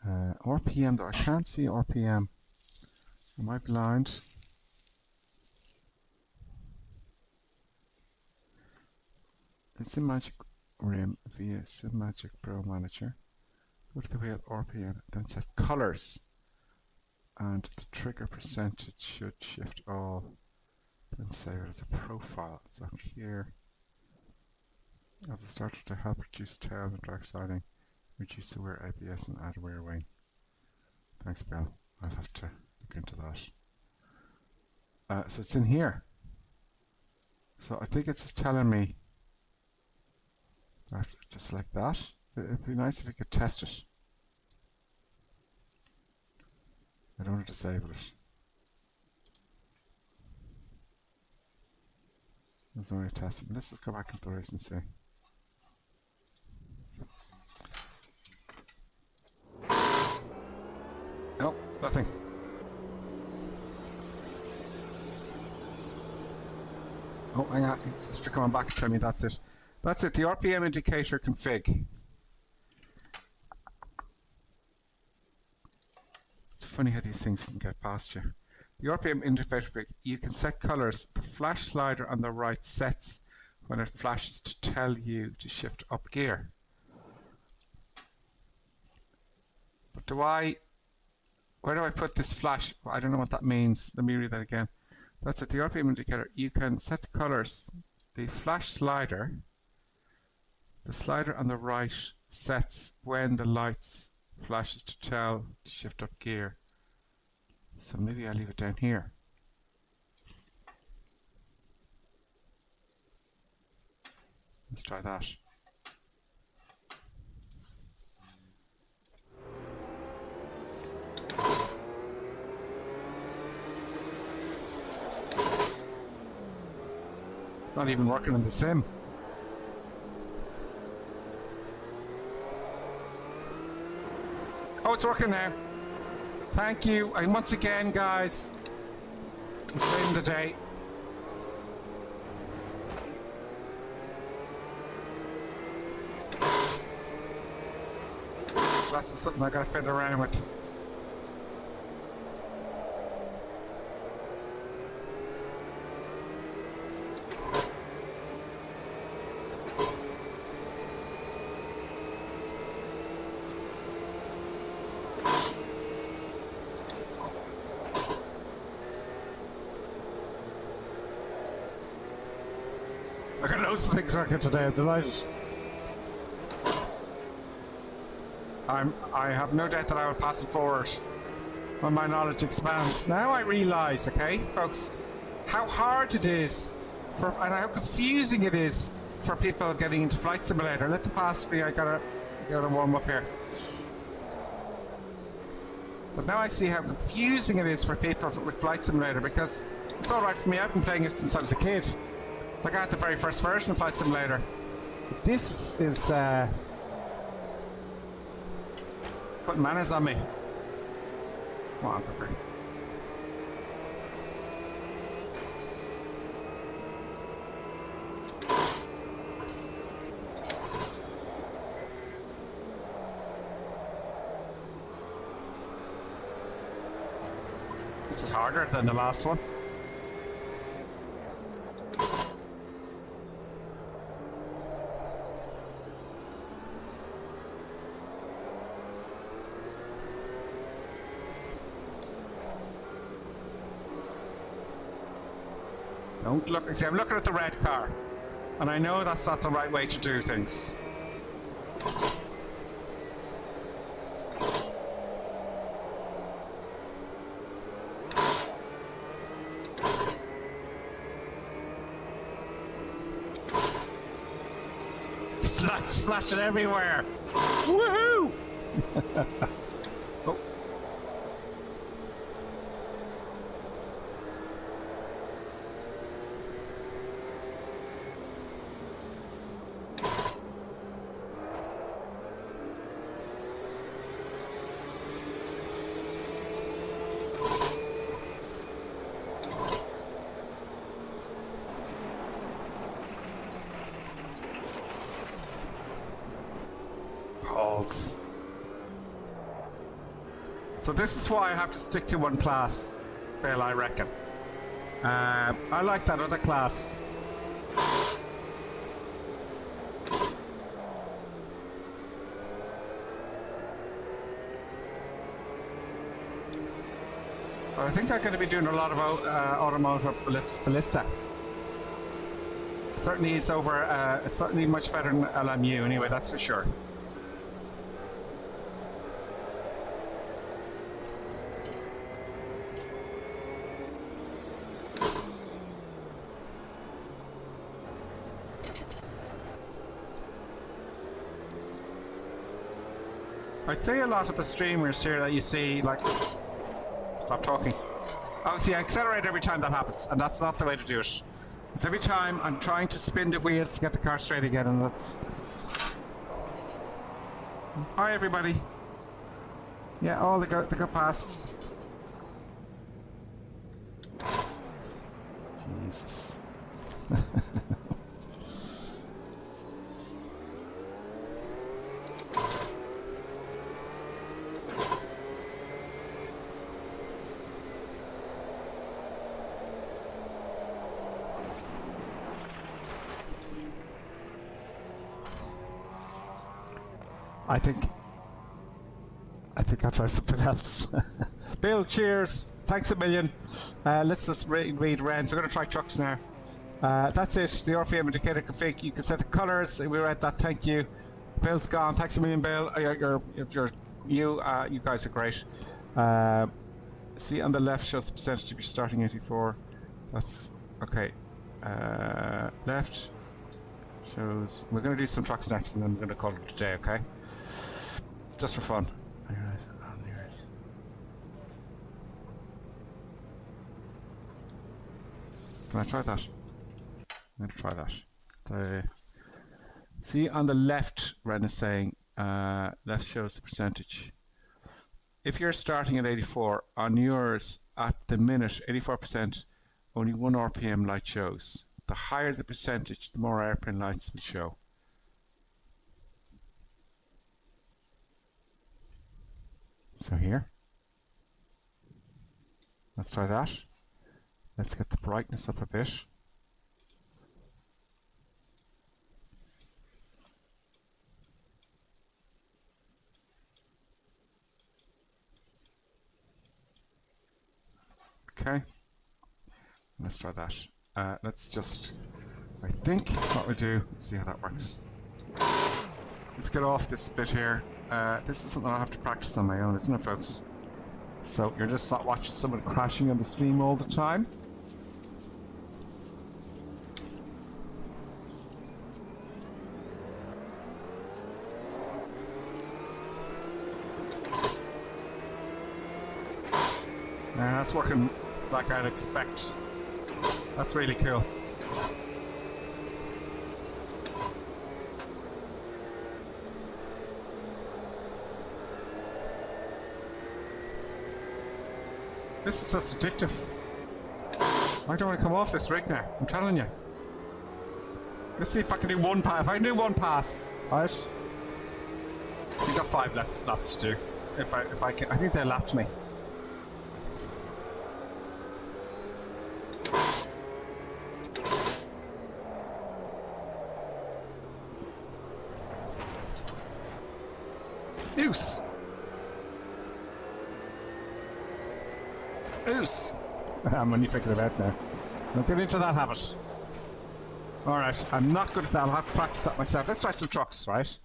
RPM though. I can't see RPM. Am I blind? It's in Magic Rim via SimMagic Pro Manager. Go to the wheel RPM, then set colors, and the trigger percentage should shift all. Then save it as a profile. So here, as a starter to help reduce tail and drag sliding, reduce the wear ABS and add wear wing. Thanks, Bill. I'll have to look into that. So it's in here. So I think it's just telling me just like that. It'd be nice if we could test it. I don't want to disable it. There's no way to test it. Let's just go back into the race and see. Nope, nothing. Oh, hang on. It's just coming back and telling me that's it. That's it, the RPM indicator config. It's funny how these things can get past you. The RPM indicator config, you can set colors. The flash slider on the right sets when it flashes to tell you to shift up gear. But where do I put this flash? I don't know what that means. Let me read that again. That's it, the RPM indicator. You can set colors. The flash slider, the slider on the right sets when the lights flashes to tell to shift up gear. So maybe I'll leave it down here. Let's try that. It's not even working on the sim. Oh, it's working now. Thank you. And once again, guys, it's saving the day. That's just something I gotta fiddle around with. I got it loads of things working today. I'm delighted. I have no doubt that I will pass it forward when my knowledge expands. Now I realise, okay, folks, how hard it is and how confusing it is for people getting into Flight Simulator. Let the pass me. I gotta warm up here. But now I see how confusing it is for people with Flight Simulator, because it's alright for me. I've been playing it since I was a kid. Like, I had the very first version of Flight Simulator. But this is putting manners on me. Come on, Pepper. This is harder than the last one. Don't look. See, I'm looking at the red car, and I know that's not the right way to do things. Lights flashing everywhere. Woohoo! Oh. So this is why I have to stick to one class, Bill, I reckon. I like that other class. I think I'm going to be doing a lot of Automobilista. Certainly it's over, it's certainly much better than LMU anyway, that's for sure. I'd say a lot of the streamers here that you see, like, stop talking. Obviously, I accelerate every time that happens, and that's not the way to do it. Because every time I'm trying to spin the wheels to get the car straight again, and that's... Hi, everybody. Yeah, oh, they got past. Jesus. I think I'll try something else. Bill, cheers. Thanks a million. Let's just read rounds. We're going to try trucks now. That's it. The RPM indicator config. You can set the colors. We read that. Thank you. Bill's gone. Thanks a million, Bill. You guys are great. See on the left shows the percentage if you're starting 84. That's okay. Left shows. We're going to do some trucks next, and then we're going to call it a day. Okay. Just for fun. Can I try that? I'm going to try that. See on the left, Ren is saying, left shows the percentage. If you're starting at 84, on yours at the minute, 84%, only 1 RPM light shows. The higher the percentage, the more airplane lights will show. So here, let's try that. Let's get the brightness up a bit. Okay, let's try that. Let's just I think what we'll do, let's see how that works. Let's get off this bit here. This is something I'll have to practice on my own, isn't it, folks? So you're just not watching someone crashing on the stream all the time. That's working like I'd expect. That's really cool. This is just addictive. I don't want to come off this rig now, I'm telling you. Let's see if I can do one pass. If I can do one pass, right? We've got 5 laps to do. If I can, I think they lapped me. Oos! Oos! I'm only picking it out now. Don't get into that habit. Alright, I'm not good at that. I'll have to practice that myself. Let's try some trucks, right?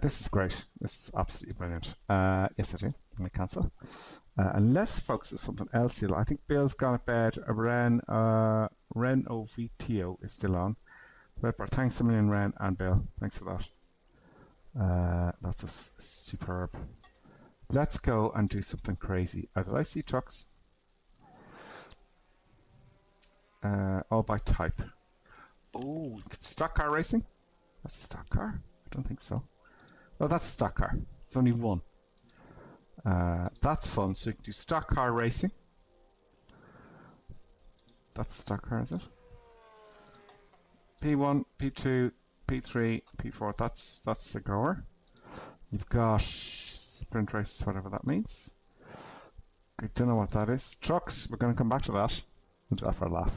This is great. This is absolutely brilliant. Yes, I do. Let me cancel. Unless, folks, there's something else here. I think Bill's gone to bed. Ren OVTO is still on. Thanks a million, Ren and Bill. Thanks for that. That's superb. Let's go and do something crazy. Did I see trucks? All by type. Oh, stock car racing? That's a stock car? I don't think so. Oh, that's a stock car. It's only one. That's fun. So you can do stock car racing. That's a stock car, is it? P1, P2, P3, P4. That's a goer. You've got sprint races, whatever that means. I don't know what that is. Trucks. We're going to come back to that. We'll do that for a laugh.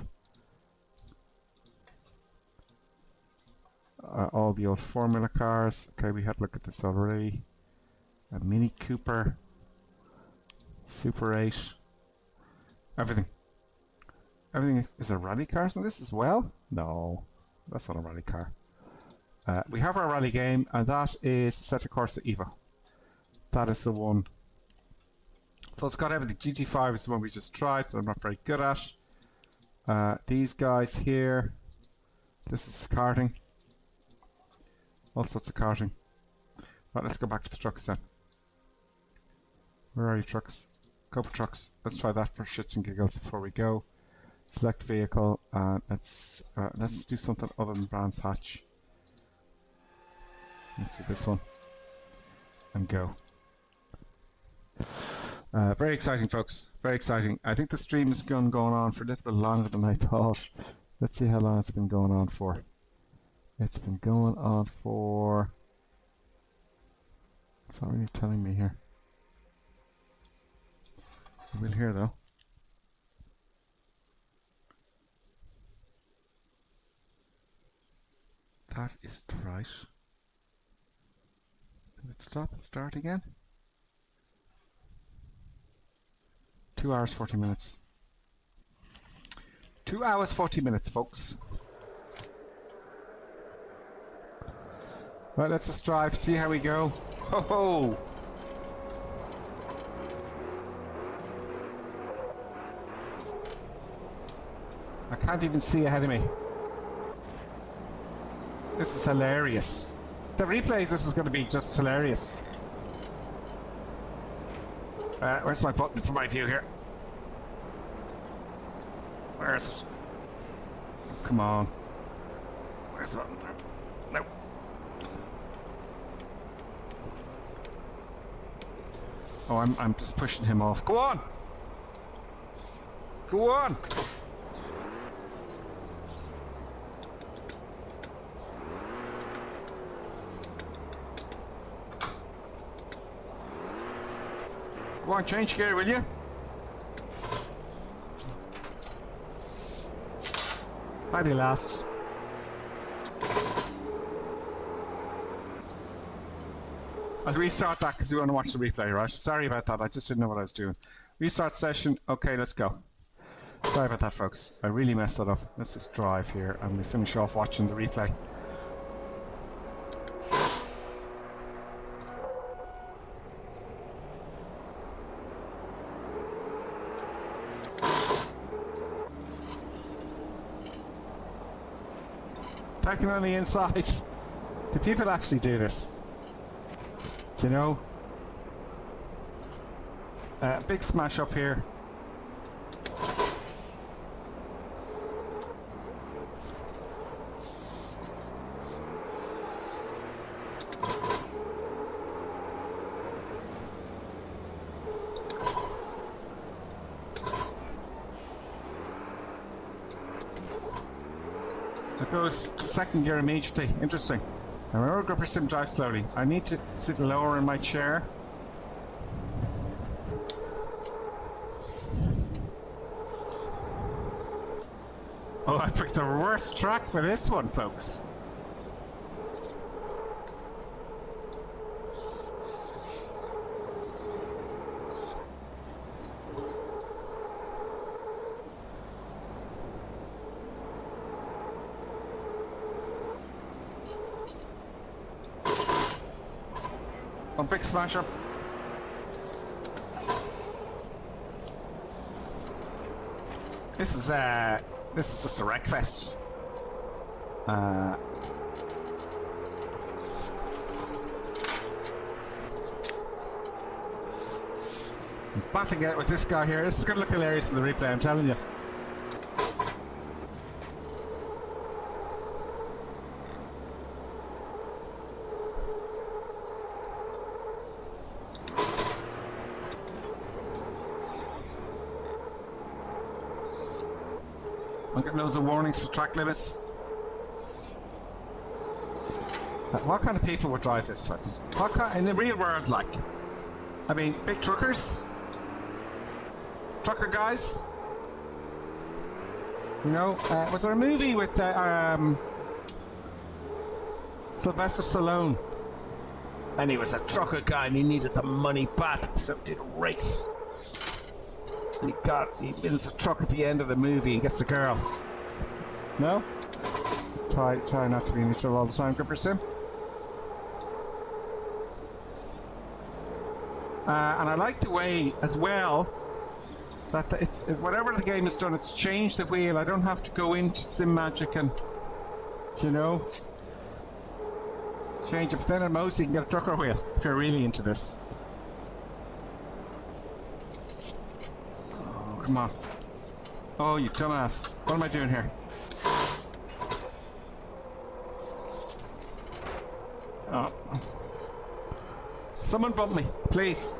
All the old Formula cars. Okay, we had a look at this already. A Mini Cooper. Super 8. Everything. Everything is a rally cars in this as well? No, that's not a rally car. We have our rally game, and that is Assetto Corsa Evo. That is the one. So it's got everything. GT5 is the one we just tried, that I'm not very good at. These guys here. This is karting. All sorts of karting. Right, let's go back to the trucks then. Where are your trucks? Go for trucks. Let's try that for shits and giggles before we go. Select vehicle, and let's do something other than Brands Hatch. Let's do this one. And go. Very exciting, folks. Very exciting. I think the stream has been going on for a little bit longer than I thought. Let's see how long it's been going on for. It's been going on for... It's not really telling me here. I will hear though. That is right. Did it stop and start again? 2 hours 40 minutes. 2 hours 40 minutes, folks. Right, let's just drive, see how we go. Ho ho! I can't even see ahead of me. This is hilarious. The replays, this is going to be just hilarious. Where's my button for my view here? Where is it? Come on. Where's the button? Nope. Oh, I'm just pushing him off. Go on! Go on! Go on, change gear, will you? How do you last? I'll restart that because we want to watch the replay, right? Sorry about that, I just didn't know what I was doing. Restart session. Okay, let's go. Sorry about that, folks. I really messed that up. Let's just drive here and we finish off watching the replay. Taking on the inside. Do people actually do this? Do you know? Big smash up here. It goes to second gear immediately. Interesting. Now remember, gripper sim drive slowly. I need to sit lower in my chair. Oh, I picked the worst track for this one, folks. One big smash up. This is just a wreck fest. Battling it with this guy here. This is gonna look hilarious in the replay, I'm telling you. I'm getting loads of warnings for track limits. What kind of people would drive this, folks? What kind, in the real world, like? I mean, big truckers? Trucker guys? You know, was there a movie with Sylvester Stallone? And he was a trucker guy and he needed the money bad, so he did a race. He wins the truck at the end of the movie and gets the girl. No? Try not to be in each other all the time, Gripper Sim. And I like the way, as well, that it's whatever the game has done, it's changed the wheel. I don't have to go into Sim Magic and, you know, change it. But then at most you can get a trucker wheel if you're really into this. Come on. Oh, you dumbass. What am I doing here? Oh. Someone bump me, please.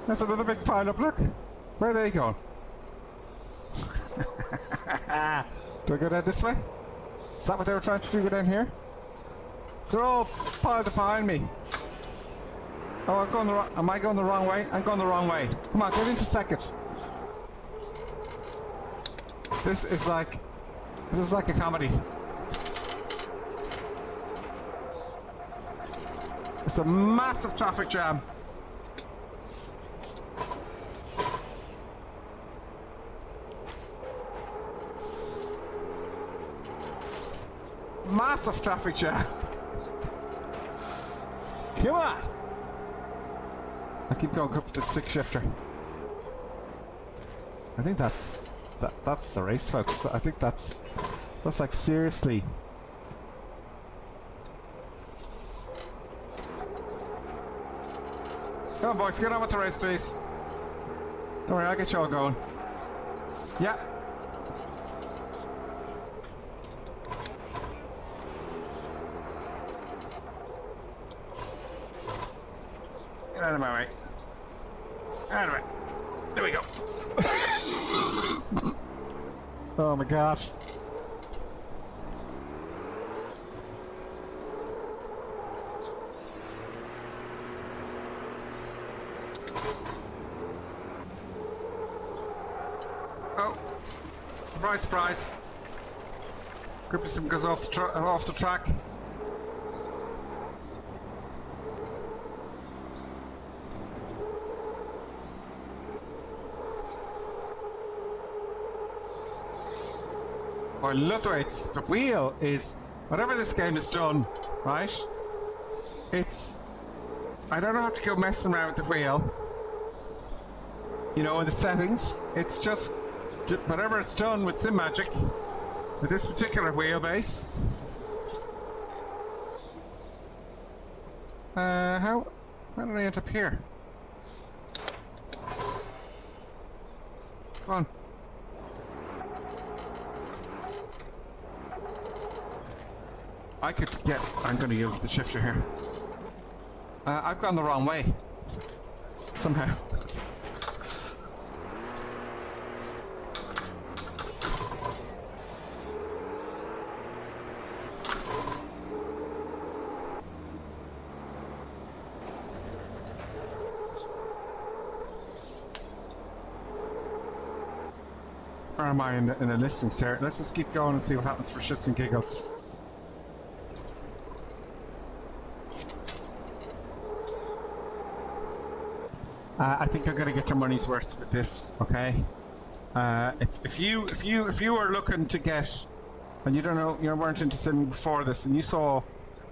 That's another big pile up, look. Where are they going? Do I go down this way? Is that what they were trying to do down here? They're all piled up behind me. Oh, I'm going the wrong... Am I going the wrong way? I'm going the wrong way. Come on, get into second. This is like a comedy. It's a massive traffic jam. Massive traffic jam. Come on. I keep going up for the stick shifter. I think that's the race, folks. I think that's like seriously. Come on, boys, get on with the race, please. Don't worry, I'll get you all going. Yeah. Get out of my way. Out of it. There we go. Oh my gosh. Oh. Surprise, surprise. Gripper Sim goes off the track. I love the way the wheel is, whatever this game has done, right? I don't have to go messing around with the wheel. You know, in the settings, it's just whatever it's done with Sim Magic, with this particular wheelbase. How did I end up here? Come on. I'm gonna use the shifter here. I've gone the wrong way. Somehow. Where am I in the listings here? Let's just keep going and see what happens for shits and giggles. I think I'm gonna get your money's worth with this, okay? If you were looking to get, and you don't know, you weren't into sim before this, and you saw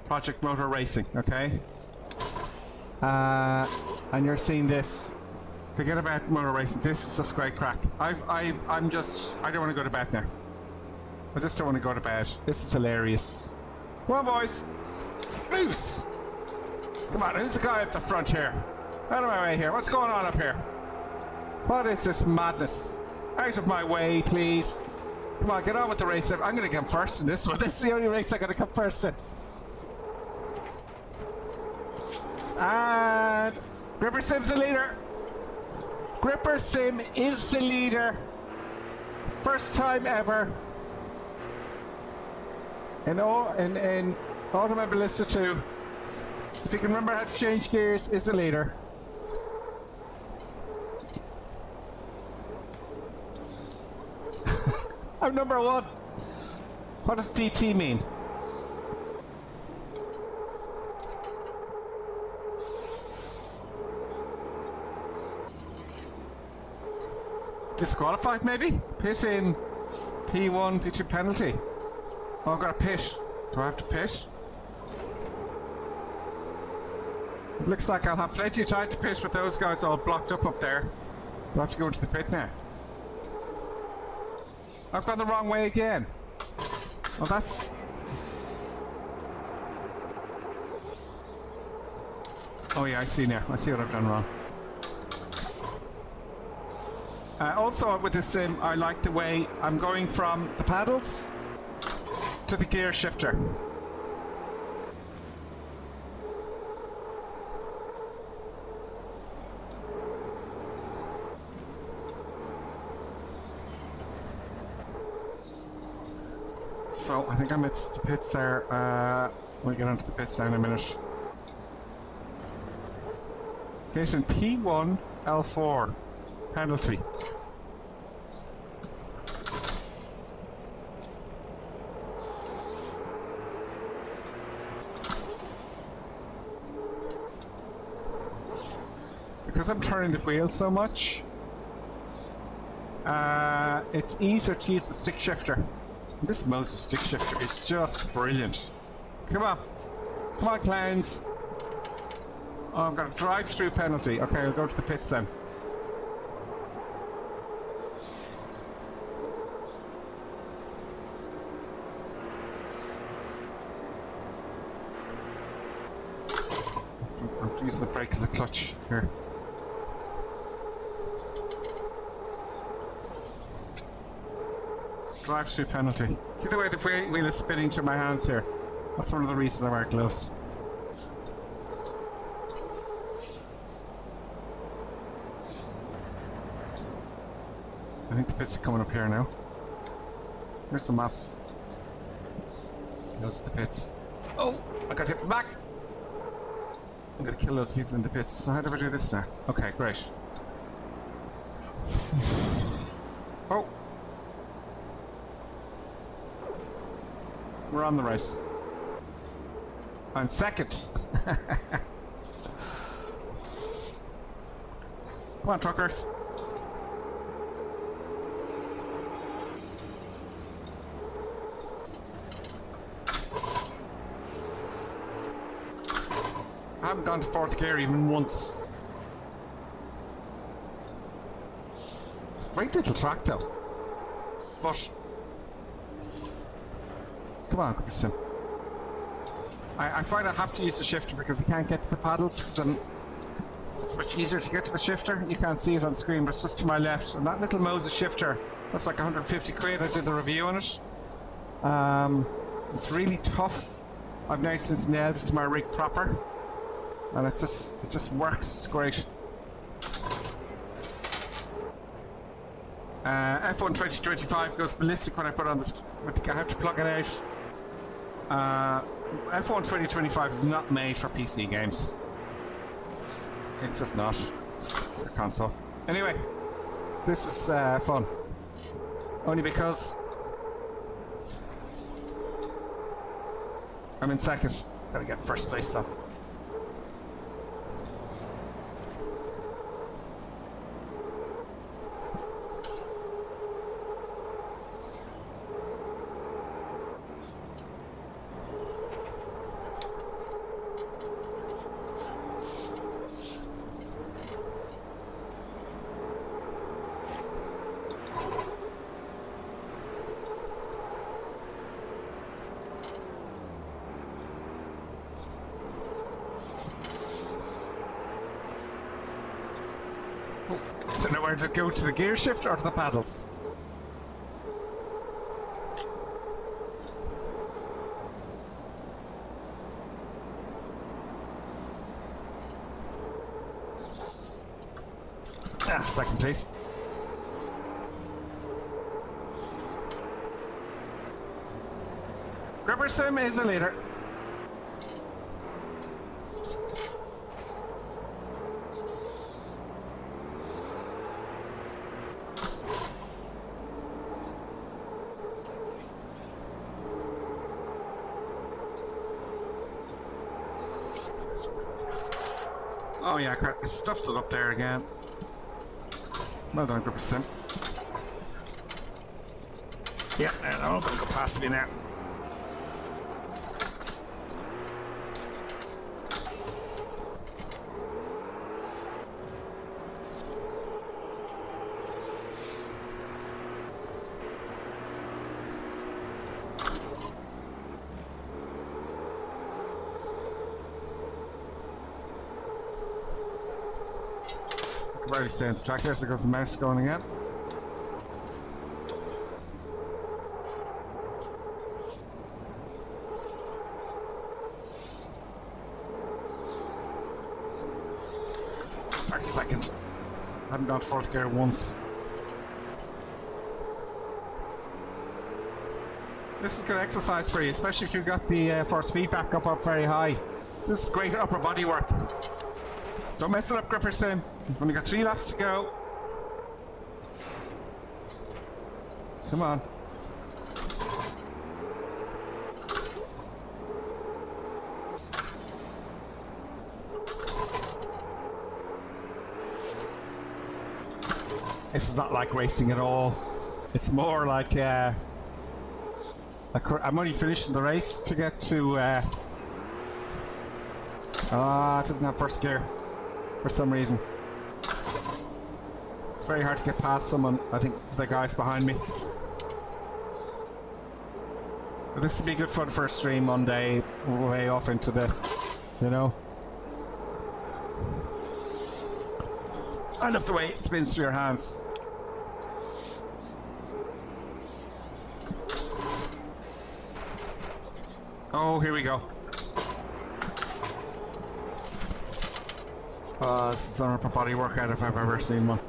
Project Motor Racing, okay? And you're seeing this, forget about motor racing. This is just great crack. I don't want to go to bed now. I just don't want to go to bed. This is hilarious. Come on, boys. Loose. Come on, who's the guy up the front here? Out of my way here. What's going on up here? What is this madness? Out of my way, please. Come on, get on with the race. I'm going to come first in this one. This is the only race I'm going to come first in. And Gripper Sim's the leader. Gripper Sim is the leader. First time ever. In Automobilista 2. If you can remember how to change gears, is the leader. I'm number 1. What does DT mean? Disqualified, maybe? Pit in P1, P2 penalty. Oh, I've got to pit. Do I have to pit? It looks like I'll have plenty of time to pit with those guys all blocked up there. Do I have to go into the pit now? I've gone the wrong way again. Well, that's... Oh yeah, I see now. I see what I've done wrong. Also with this sim, I like the way I'm going from the paddles to the gear shifter. So I think I'm at the pits there. We'll get onto the pits now in a minute. Getting P1 L4 penalty. Because I'm turning the wheel so much, it's easier to use the stick shifter. This Moses stick shifter is just brilliant. Come on. Come on, clowns. Oh, I've got a drive-through penalty. Okay, I'll go to the pits then. I'm using the brake as a clutch here. Drive-through penalty. See the way the wheel is spinning through my hands here? That's one of the reasons I wear gloves. I think the pits are coming up here now. Here's the map. Those are the pits. Oh! I got hit back! I'm gonna kill those people in the pits. So how do I do this now? Okay, great. Oh! We're on the race. I'm second. Come on, truckers. haven't gone to fourth gear even once. It's a great little track though. But come on, Christian. I find I have to use the shifter because I can't get to the paddles because it's much easier to get to the shifter. You can't see it on screen, but it's just to my left. And that little Moses shifter, that's like 150 quid. I did the review on it. It's really tough. I've now since nailed it to my rig proper, and it just works. It's great. F1 2025 goes ballistic when I put on this. I have to plug it out. F1 2025 is not made for PC games. It's just not. It's for console. Anyway, this is fun. Only because I'm in second. Gotta get first place though. Don't know where to go, to the gear shift or to the paddles. Second place. Gripper Sim is the leader. Oh yeah, I stuffed it up there again. Well done, Gripper Sim. Yeah, I'm gonna go past me now. Right, stay on the track there, so there goes the mouse going again. Back to second. Haven't gone to fourth gear once. This is good exercise for you, especially if you've got the force feedback up very high. This is great upper body work. Don't mess it up, Gripper Sim. You've only got 3 laps to go. Come on. This is not like racing at all. It's more like I'm only finishing the race to get to it doesn't have first gear for some reason. It's very hard to get past someone. I think the guy's behind me. But this would be good fun for a stream one day, way off into the, you know. I love the way it spins through your hands. Oh, here we go. This is an upper body workout if I've ever seen one.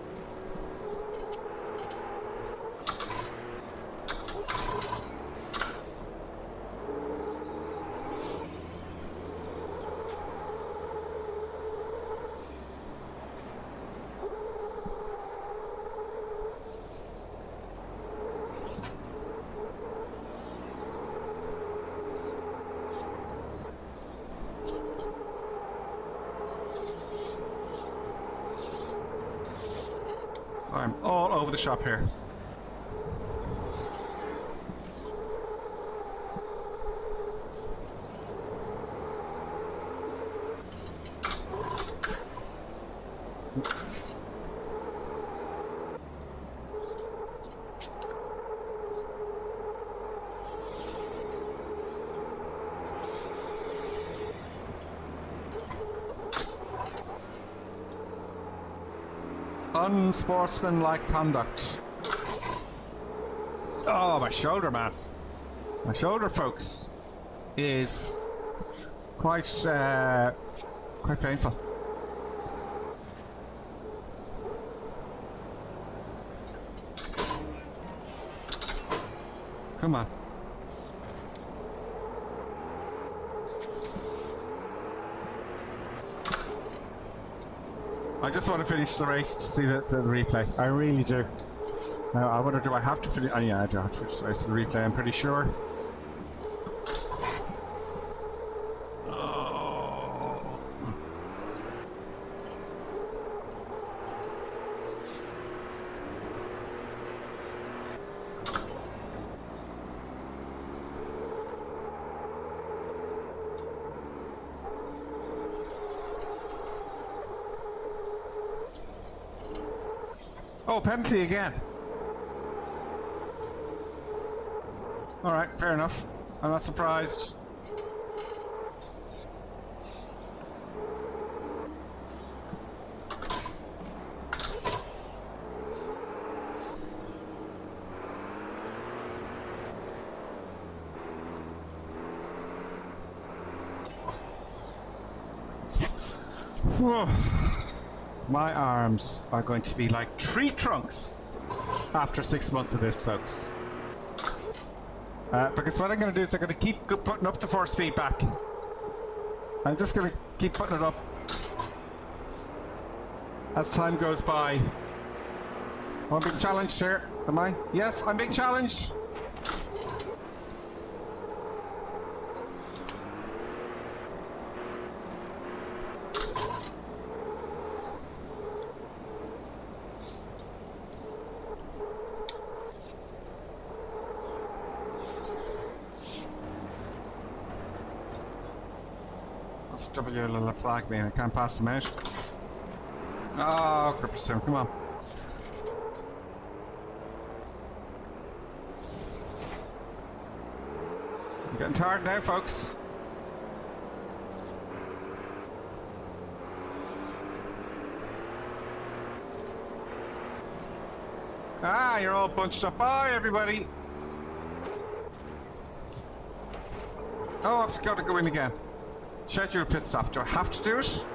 I'm all over the shop here. unsportsmanlike conduct. Oh, my shoulder, man. My shoulder, folks, is quite painful. Come on. I just want to finish the race to see the replay. I really do. Now, I wonder, do I have to finish? Oh, yeah, I do have to finish the race to the replay, I'm pretty sure. Oh, penalty again. Alright, fair enough. I'm not surprised. Whoa. My arms are going to be like tree trunks after 6 months of this, folks. Because what I'm going to do is I'm going to keep putting up the force feedback. I'm just going to keep putting it up as time goes by. Oh, I'm being challenged here, am I? Yes, I'm being challenged. W little flag me and I can't pass them out. Oh, Competizione, come on. I'm getting tired now, folks. Ah, you're all bunched up. Bye, everybody. Oh, I've got to go in again. Schedule pit stop. Do I have to do it?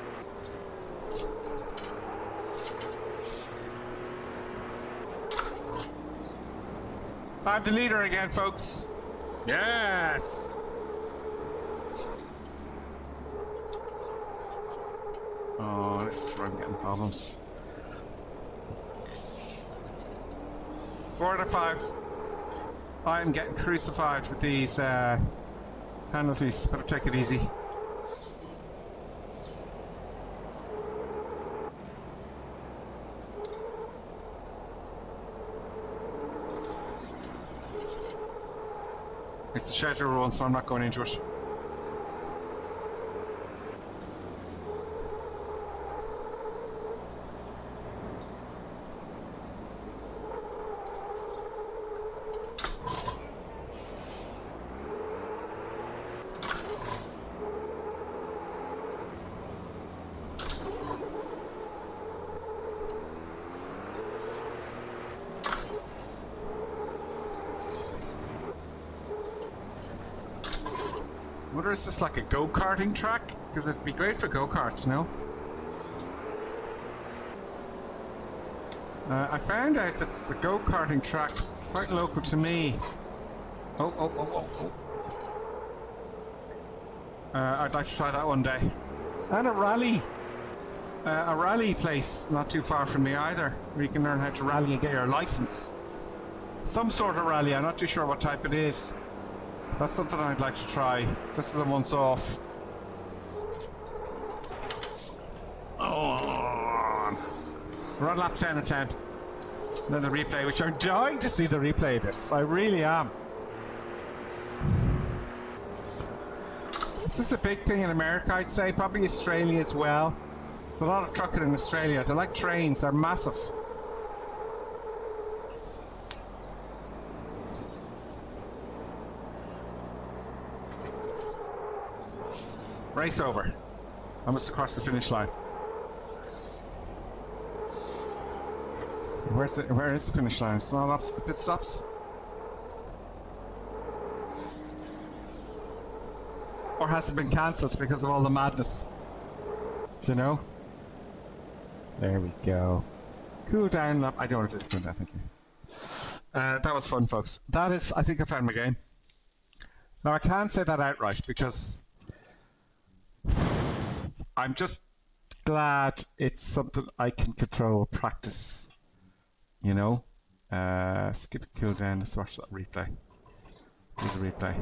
I'm the leader again, folks. Yes! Oh, this is where I'm getting problems. 4 out of 5. I'm getting crucified with these penalties. Better take it easy. It's a schedule run, so I'm not going into it. I wonder, is this like a go-karting track? Because it'd be great for go-karts, no? I found out that it's a go-karting track quite local to me. Oh. I'd like to try that one day. And a rally place not too far from me either, where you can learn how to rally and get your license. Some sort of rally, I'm not too sure what type it is. That's something I'd like to try, just as a once off. Oh, we're on lap 10 of 10. And then the replay, which I'm dying to see the replay of this. I really am. It's just a big thing in America, I'd say. Probably Australia as well. There's a lot of trucking in Australia. They're like trains, they're massive. Race over. I must have crossed the finish line. Where is the finish line? It's not opposite the pit stops. Or has it been cancelled because of all the madness? Do you know? There we go. Cool down lap. I don't want to do that, thank you. That was fun, folks. That is, I think I found my game. Now, I can't say that outright because I'm just glad it's something I can control, practice. You know? Skip a cool down. Let's watch that replay. Do the replay.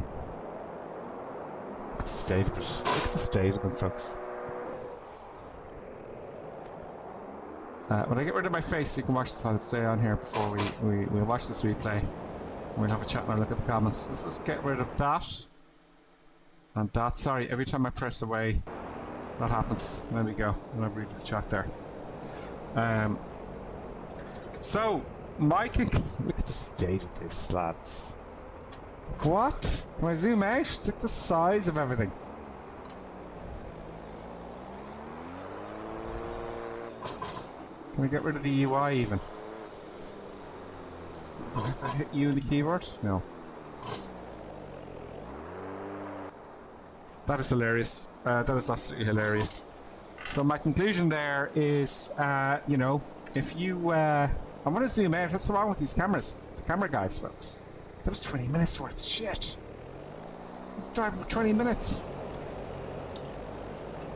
Look at the state of it. Look at the state of them, folks. When I get rid of my face, you can watch this. I'll stay on here before we watch this replay. We'll have a chat and I'll look at the comments. Let's just get rid of that. And that. Sorry, every time I press away, that happens. There we go. I'll read the chat there. So, Mike, look at the state of this, lads. What? Can I zoom out? Look at the size of everything. Can we get rid of the UI even? If I hit U in the keyboard? No. That is hilarious. That is absolutely hilarious. So my conclusion there is, you know, if you... I want to zoom out. What's wrong with these cameras? The camera guys, folks. That was 20 minutes worth. Shit. Let's drive for 20 minutes.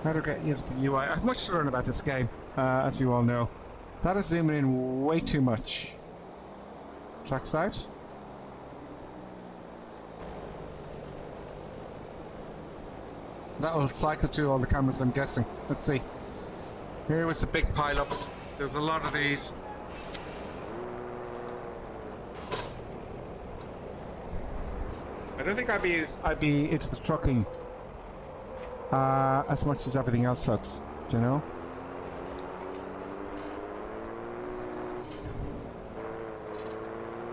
How to get you to the UI. I have much to learn about this game, as you all know. That is zooming in way too much. Trackside. That will cycle through all the cameras, I'm guessing. Let's see. Here was a big pile up. There's a lot of these. I don't think I'd be into the trucking as much as everything else, folks. Do you know?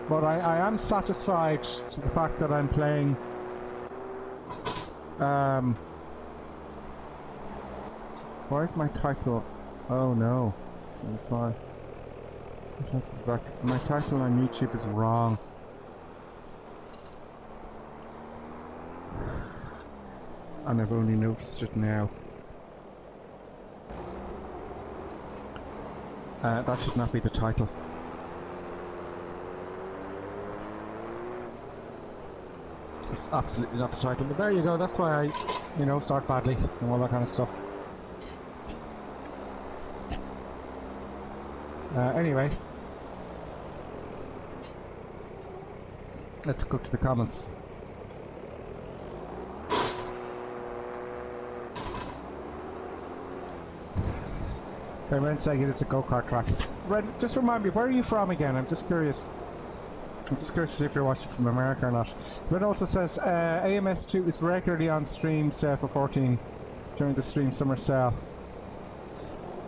But I am satisfied to the fact that I'm playing why is my title? Oh no. So sorry. My title on YouTube is wrong. And I've only noticed it now. That should not be the title. It's absolutely not the title, but there you go. That's why I, you know, start badly and all that kind of stuff. Anyway, let's go to the comments. Okay, Ren saying it is a go-kart track. Ren, just remind me, where are you from again? I'm just curious. I'm just curious to see if you're watching from America or not. Ren also says AMS2 is regularly on streams for 14 during the stream summer sale.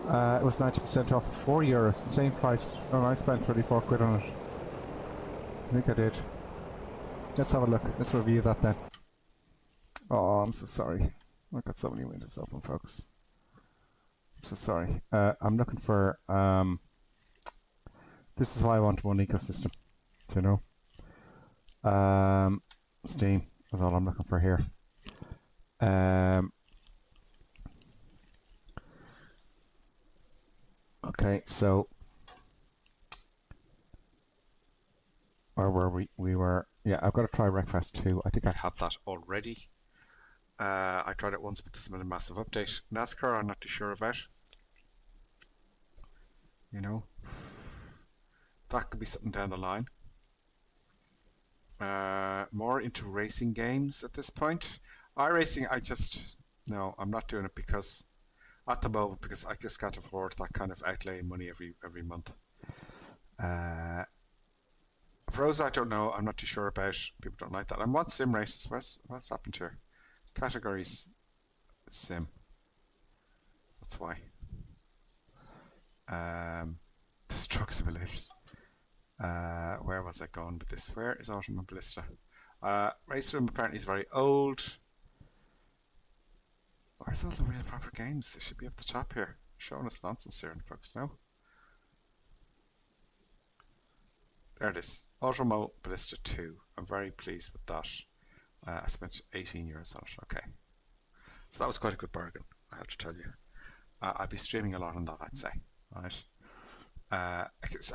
It was 90% off at €4, the same price. Oh, I spent 24 quid on it. I think I did. Let's have a look. Let's review that then. Oh, I'm so sorry. I've got so many windows open, folks. I'm so sorry. I'm looking for... this is why I want one ecosystem. Do you know? Steam is all I'm looking for here. Okay, so where were we? We were, yeah, I've got to try Wreckfest 2. I think I had that already. I tried it once, but this has been a massive update. NASCAR, I'm not too sure about. You know, that could be something down the line. More into racing games at this point. iRacing, no, I'm not doing it because at the moment, because I just can't afford that kind of outlay money every month. Pros, I don't know. I'm not too sure about. People don't like that. I want sim races. What's happened here? Categories, sim. That's why. There's truck simulators. Where was I going with this? Where is Automobilista? Race Room apparently is very old. Where's all the real proper games? They should be up the top here. Showing us nonsense here, folks. No. There it is. Automobilista 2. I'm very pleased with that. I spent €18 on it. Okay. So that was quite a good bargain, I have to tell you. I'd be streaming a lot on that, I'd say. Right.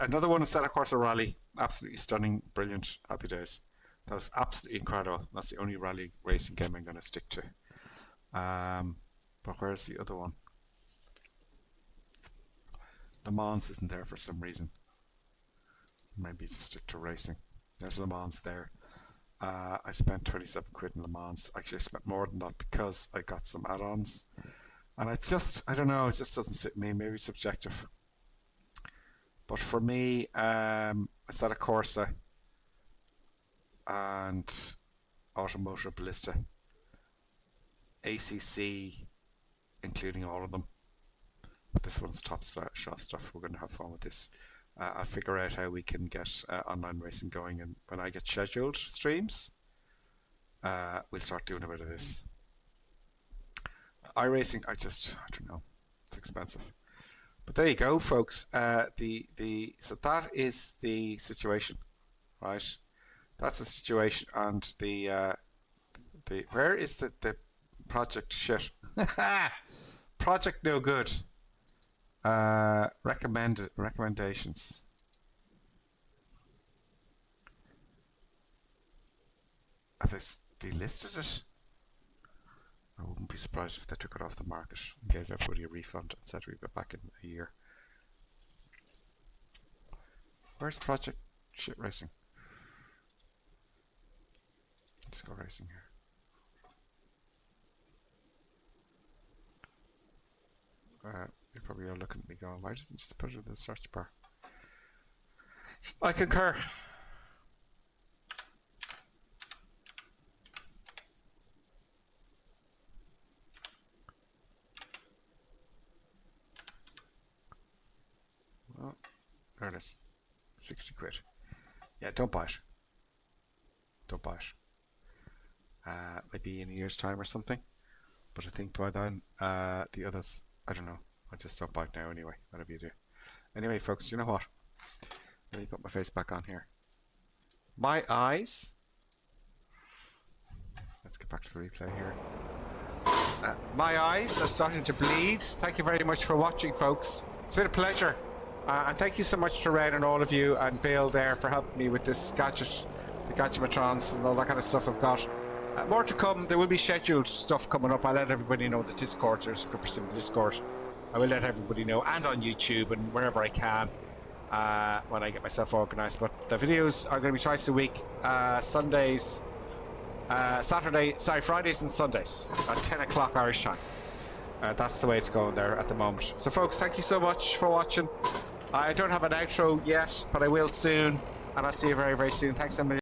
Another one, Assetto Corsa Rally. Absolutely stunning, brilliant, happy days. That was absolutely incredible. That's the only rally racing game I'm going to stick to. But where's the other one? Le Mans isn't there for some reason. Maybe just stick to racing. There's Le Mans there. I spent 27 quid in Le Mans. Actually, I spent more than that because I got some add-ons. And I don't know, it just doesn't suit me. Maybe it's subjective. But for me, Assetto Corsa and Automobilista, ACC, including all of them. But this one's top shelf stuff. We're going to have fun with this. I'll figure out how we can get online racing going, and when I get scheduled streams, we'll start doing a bit of this. iRacing, I don't know, it's expensive. But there you go, folks. So that is the situation, right? That's the situation, and where is the project shit? Project no good. Recommendations. Have they delisted it? I wouldn't be surprised if they took it off the market and gave everybody a refund and said we'll be back in a year. Where's Project Shit Racing? Let's go racing here. You're probably all looking at me going, why doesn't it just put it in the search bar? I concur. Well, there it is. 60 quid. Yeah, don't buy it. Don't buy it. Maybe in a year's time or something. But I think by then, the others, I don't know. I just don't buy it now anyway, whatever you do. Anyway, folks, you know what? Let me put my face back on here. My eyes. Let's get back to the replay here. My eyes are starting to bleed. Thank you very much for watching, folks. It's been a pleasure. And thank you so much to Red and all of you and Bill there for helping me with this gadget, the Gadgetatrons and all that kind of stuff I've got. More to come. There will be scheduled stuff coming up. I'll let everybody know the Discord. There's a good percent of Discord. I will let everybody know, and on YouTube and wherever I can when I get myself organised. But the videos are going to be twice a week, Fridays and Sundays at 10 o'clock Irish time. That's the way it's going there at the moment. So folks, thank you so much for watching. I don't have an outro yet, but I will soon, and I'll see you very, very soon. Thanks, everybody.